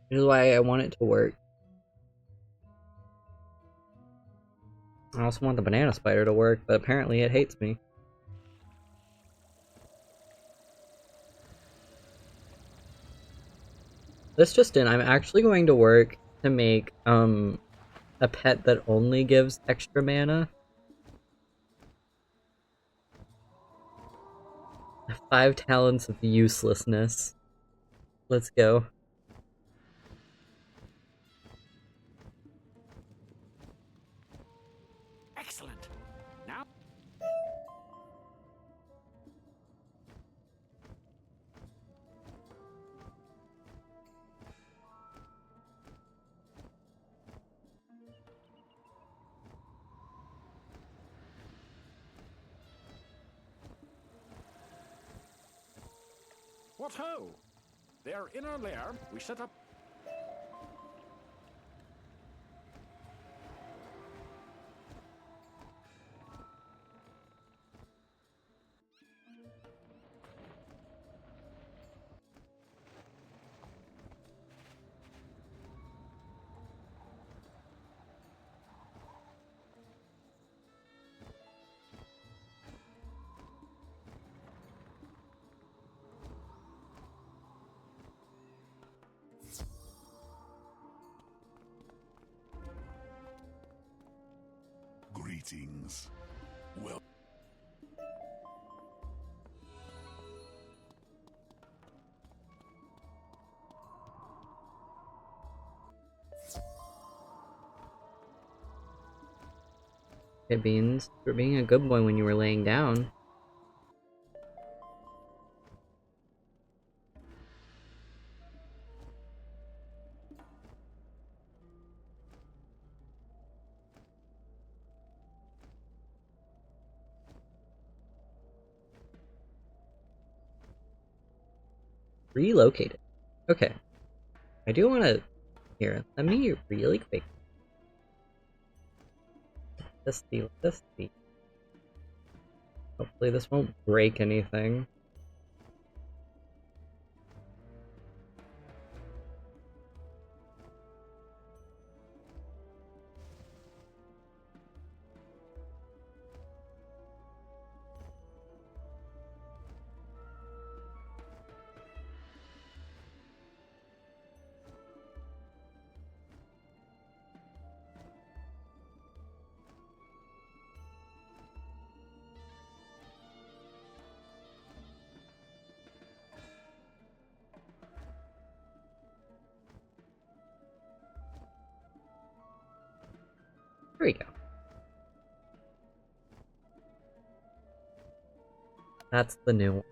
A: Which is why I want it to work. I also want the banana spider to work, but apparently it hates me. This just in, I'm actually going to work to make a pet that only gives extra mana. 5 talents of uselessness. Let's go.
Q: Excellent. Now. What ho! They're in our lair. We set up.
G: Greetings. Well.
A: Hey Beans, for being a good boy when you were laying down. Relocated. Okay. I do want to... Here, let me really quick. This see. Hopefully this won't break anything. Here we go. That's the new one.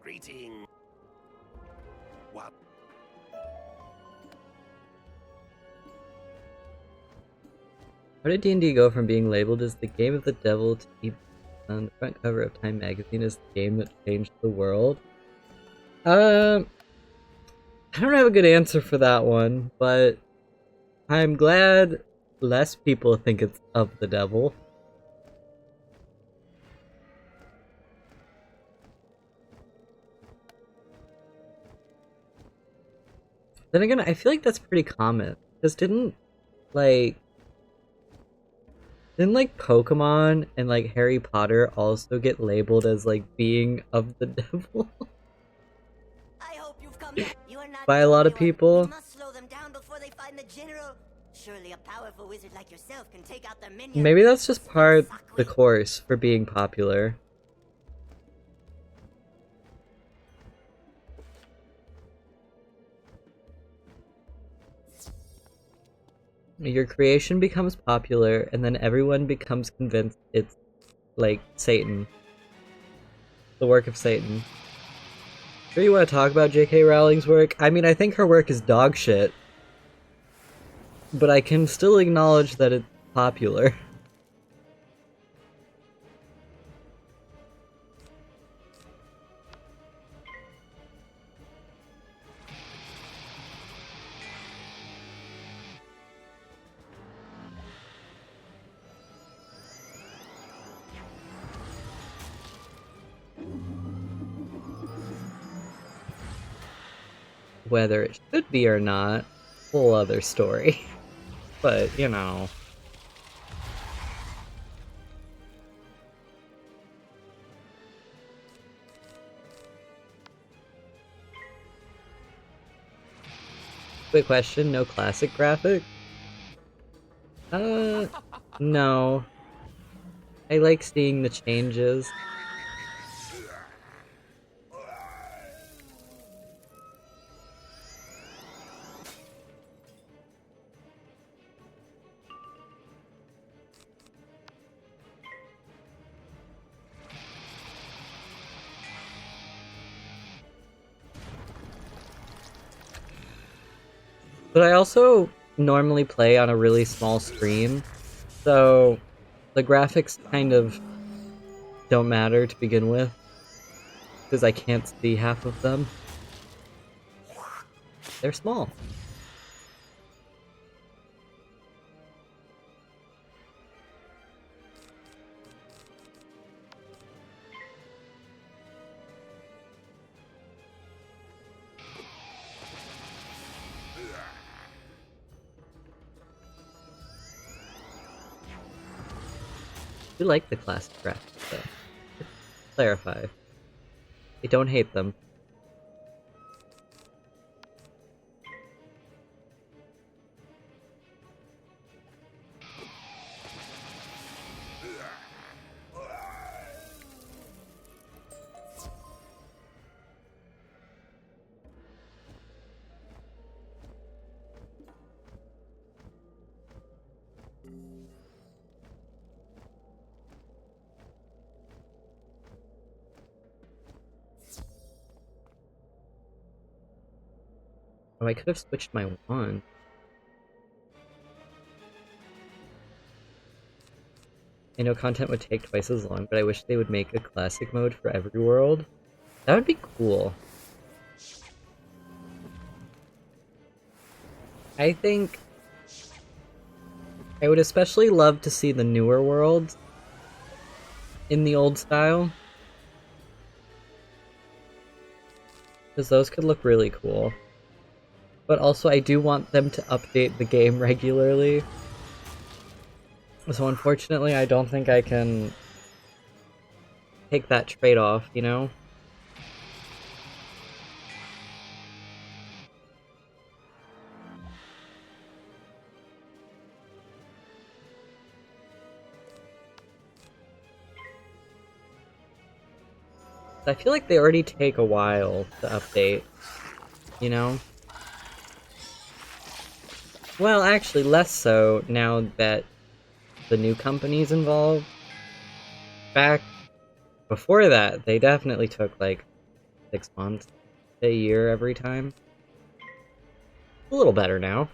M: Greeting. What?
A: How did D&D go from being labeled as the game of the devil to be on the front cover of Time magazine as the game that changed the world? I don't have a good answer for that one, but I'm glad less people think it's of the devil. Then again, I feel like that's pretty common. Because didn't Pokemon and like Harry Potter also get labeled as like being of the devil?
E: I hope you've come back. You are not
A: By a lot of people.
E: We must slow them down before they find the general. Surely a powerful wizard like yourself can take out their minions.
A: Maybe that's just part of the course for being popular. Your creation becomes popular, and then everyone becomes convinced it's, like, Satan. The work of Satan. Sure you want to talk about J.K. Rowling's work? I mean, I think her work is dog shit. But I can still acknowledge that it's popular. Whether it should be or not, whole other story. But, you know. Quick question, no classic graphic? No. I like seeing the changes. But I also normally play on a really small screen, so the graphics kind of don't matter to begin with, because I can't see half of them. They're small. I do like the classic graphics, though. Clarify. I don't hate them. Oh, I could have switched my wand. I know content would take twice as long, but I wish they would make a classic mode for every world. That would be cool. I think I would especially love to see the newer worlds in the old style, because those could look really cool. But also I do want them to update the game regularly. So unfortunately I don't think I can take that trade-off, you know? I feel like they already take a while to update, you know? Well, actually, less so now that the new company's involved. Back before that, they definitely took like 6 months, a year every time. A little better now.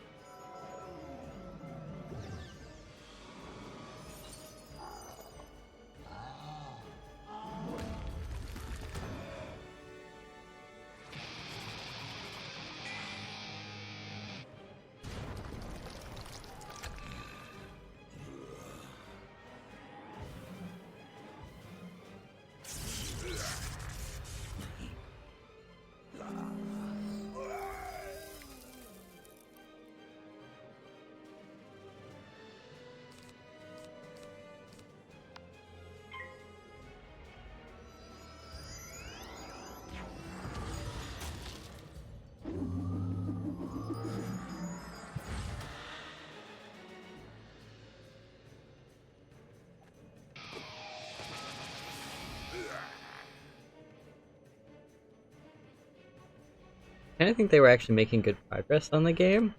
A: I kinda think they were actually making good progress on the game.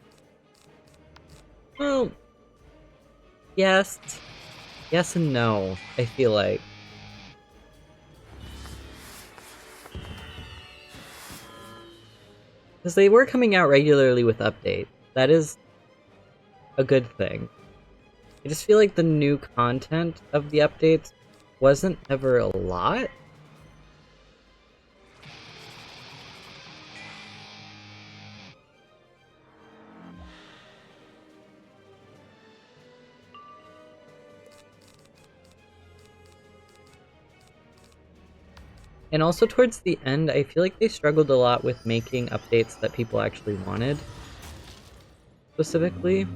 A: Well, yes. Yes and no, I feel like. Because they were coming out regularly with updates. That is a good thing. I just feel like the new content of the updates wasn't ever a lot. And also towards the end, I feel like they struggled a lot with making updates that people actually wanted. Specifically.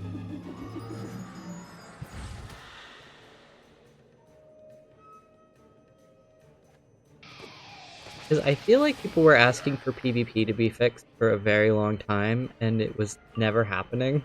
A: Because I feel like people were asking for PvP to be fixed for a very long time, and it was never happening.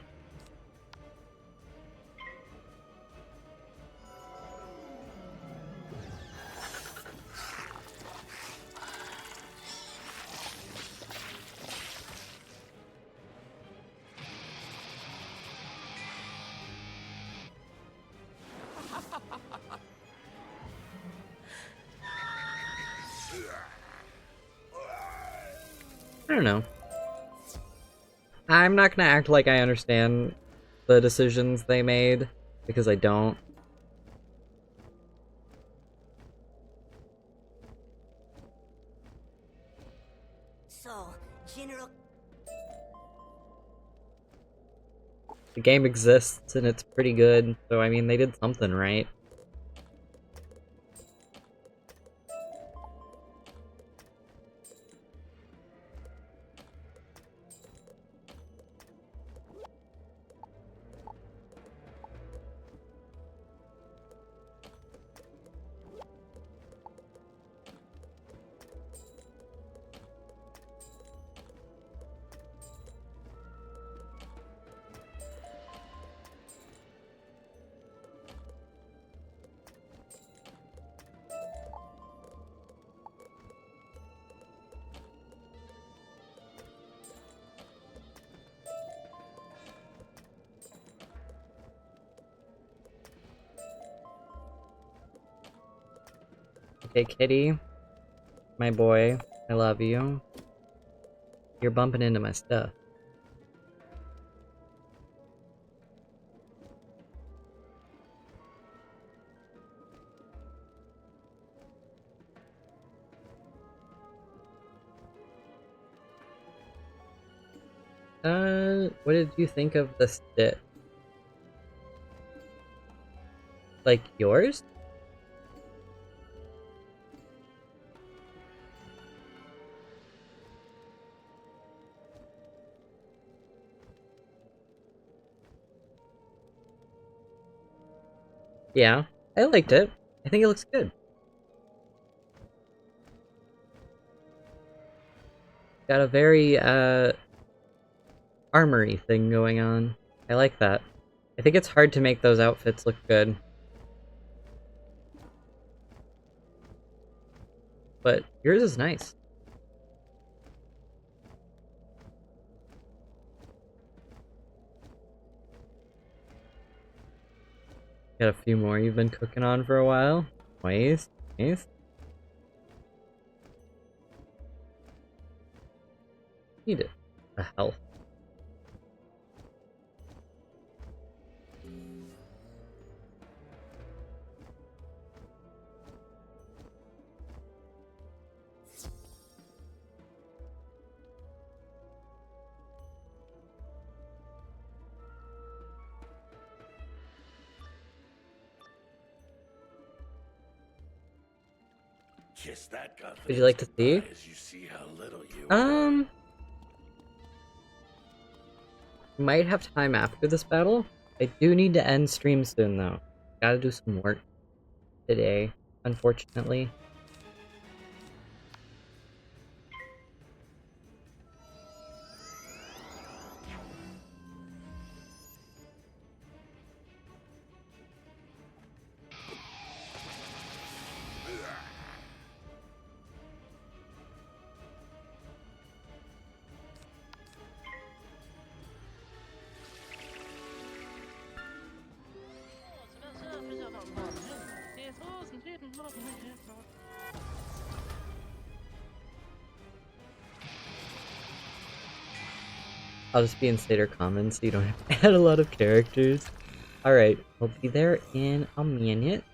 A: I don't know. I'm not gonna act like I understand the decisions they made, because I don't.
M: So, General...
A: The game exists, and it's pretty good, so I mean, they did something right. Okay, Kitty. My boy. I love you. You're bumping into my stuff. What did you think of the stick? Like, yours? Yeah, I liked it. I think it looks good. Got a very, armory thing going on. I like that. I think it's hard to make those outfits look good. But yours is nice. Got a few more you've been cooking on for a while. Nice, nice. Need it. A health.
J: Just that
A: Would you like to see?
J: you see how little you
A: Might have time after this battle. I do need to end stream soon though. Gotta do some work today, unfortunately. I'll just be in Stater Commons so you don't have to add a lot of characters. Alright, I'll be there in a minute.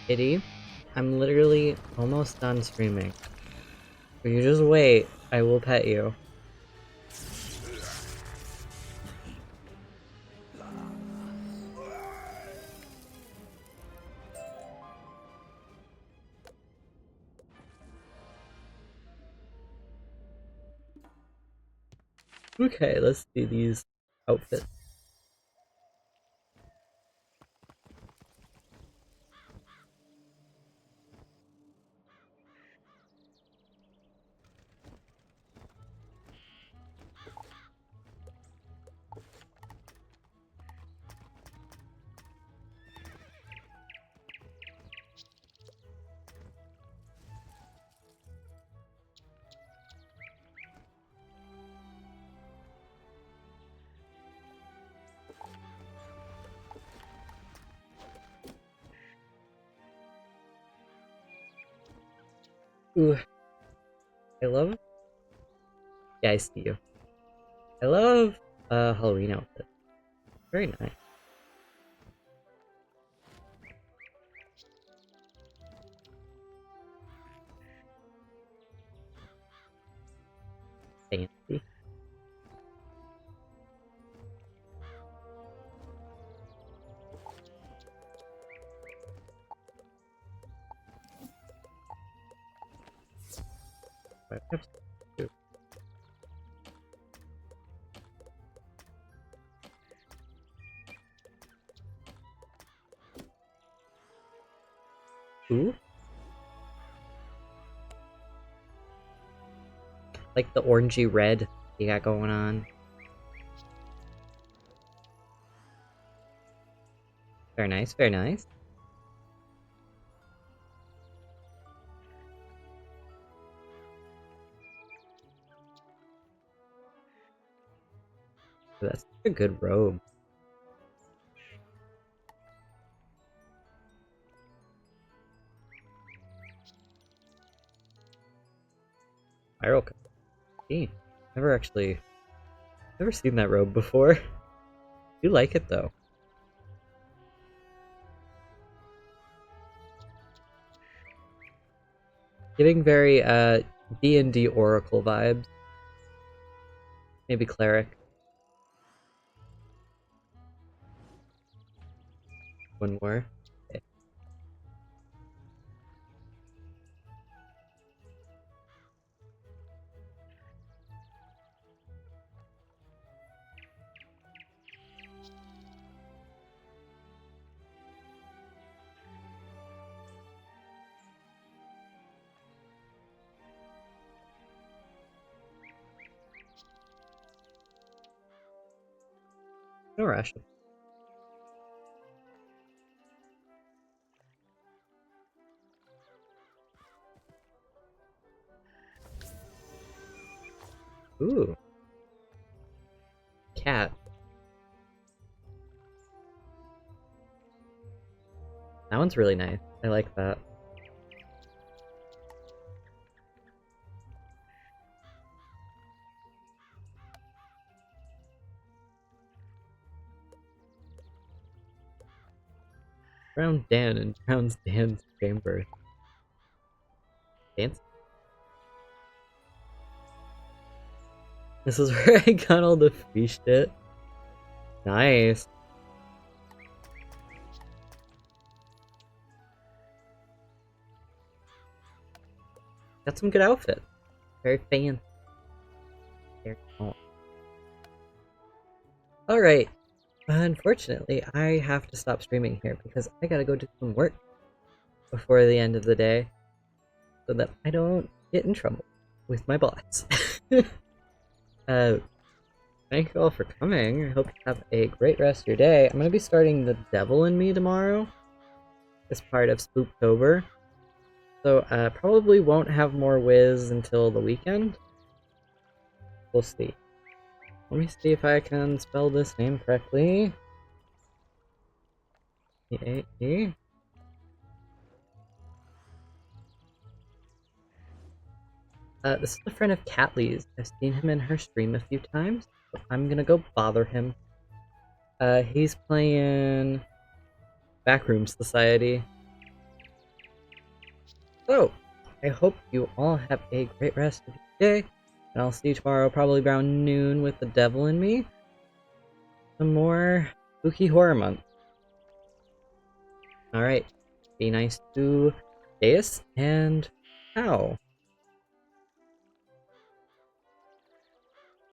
A: Kitty, I'm literally almost done streaming. If you just wait, I will pet you. Okay, let's do these outfits. Ooh, I love. Yeah, I see you. I love Halloween outfit. Very nice. Fancy. I have two. Ooh. Like the orangey red you got going on. Very nice, very nice. That's a good robe. Viral. Never seen that robe before. You like it though. Giving very D&D Oracle vibes. Maybe cleric. One more. Okay. No rush. Ooh. Cat. That one's really nice. I like that. Drown Dan and drowns Dan's chamber. Dance. This is where I got all the free shit. Nice. Got some good outfits. Very fancy. Very cool. Alright. Unfortunately, I have to stop streaming here because I gotta go do some work before the end of the day so that I don't get in trouble with my boss. Thank you all for coming. I hope you have a great rest of your day. I'm gonna be starting The Devil in Me tomorrow as part of Spooktober. So, probably won't have more Wiz until the weekend. We'll see. Let me see if I can spell this name correctly. E-A-E. This is a friend of Catley's. I've seen him in her stream a few times, so I'm gonna go bother him. He's playing Backroom Society. So, I hope you all have a great rest of your day, and I'll see you tomorrow, probably around noon, with The Devil in Me. Some more spooky horror month. Alright, be nice to Deus and Cow.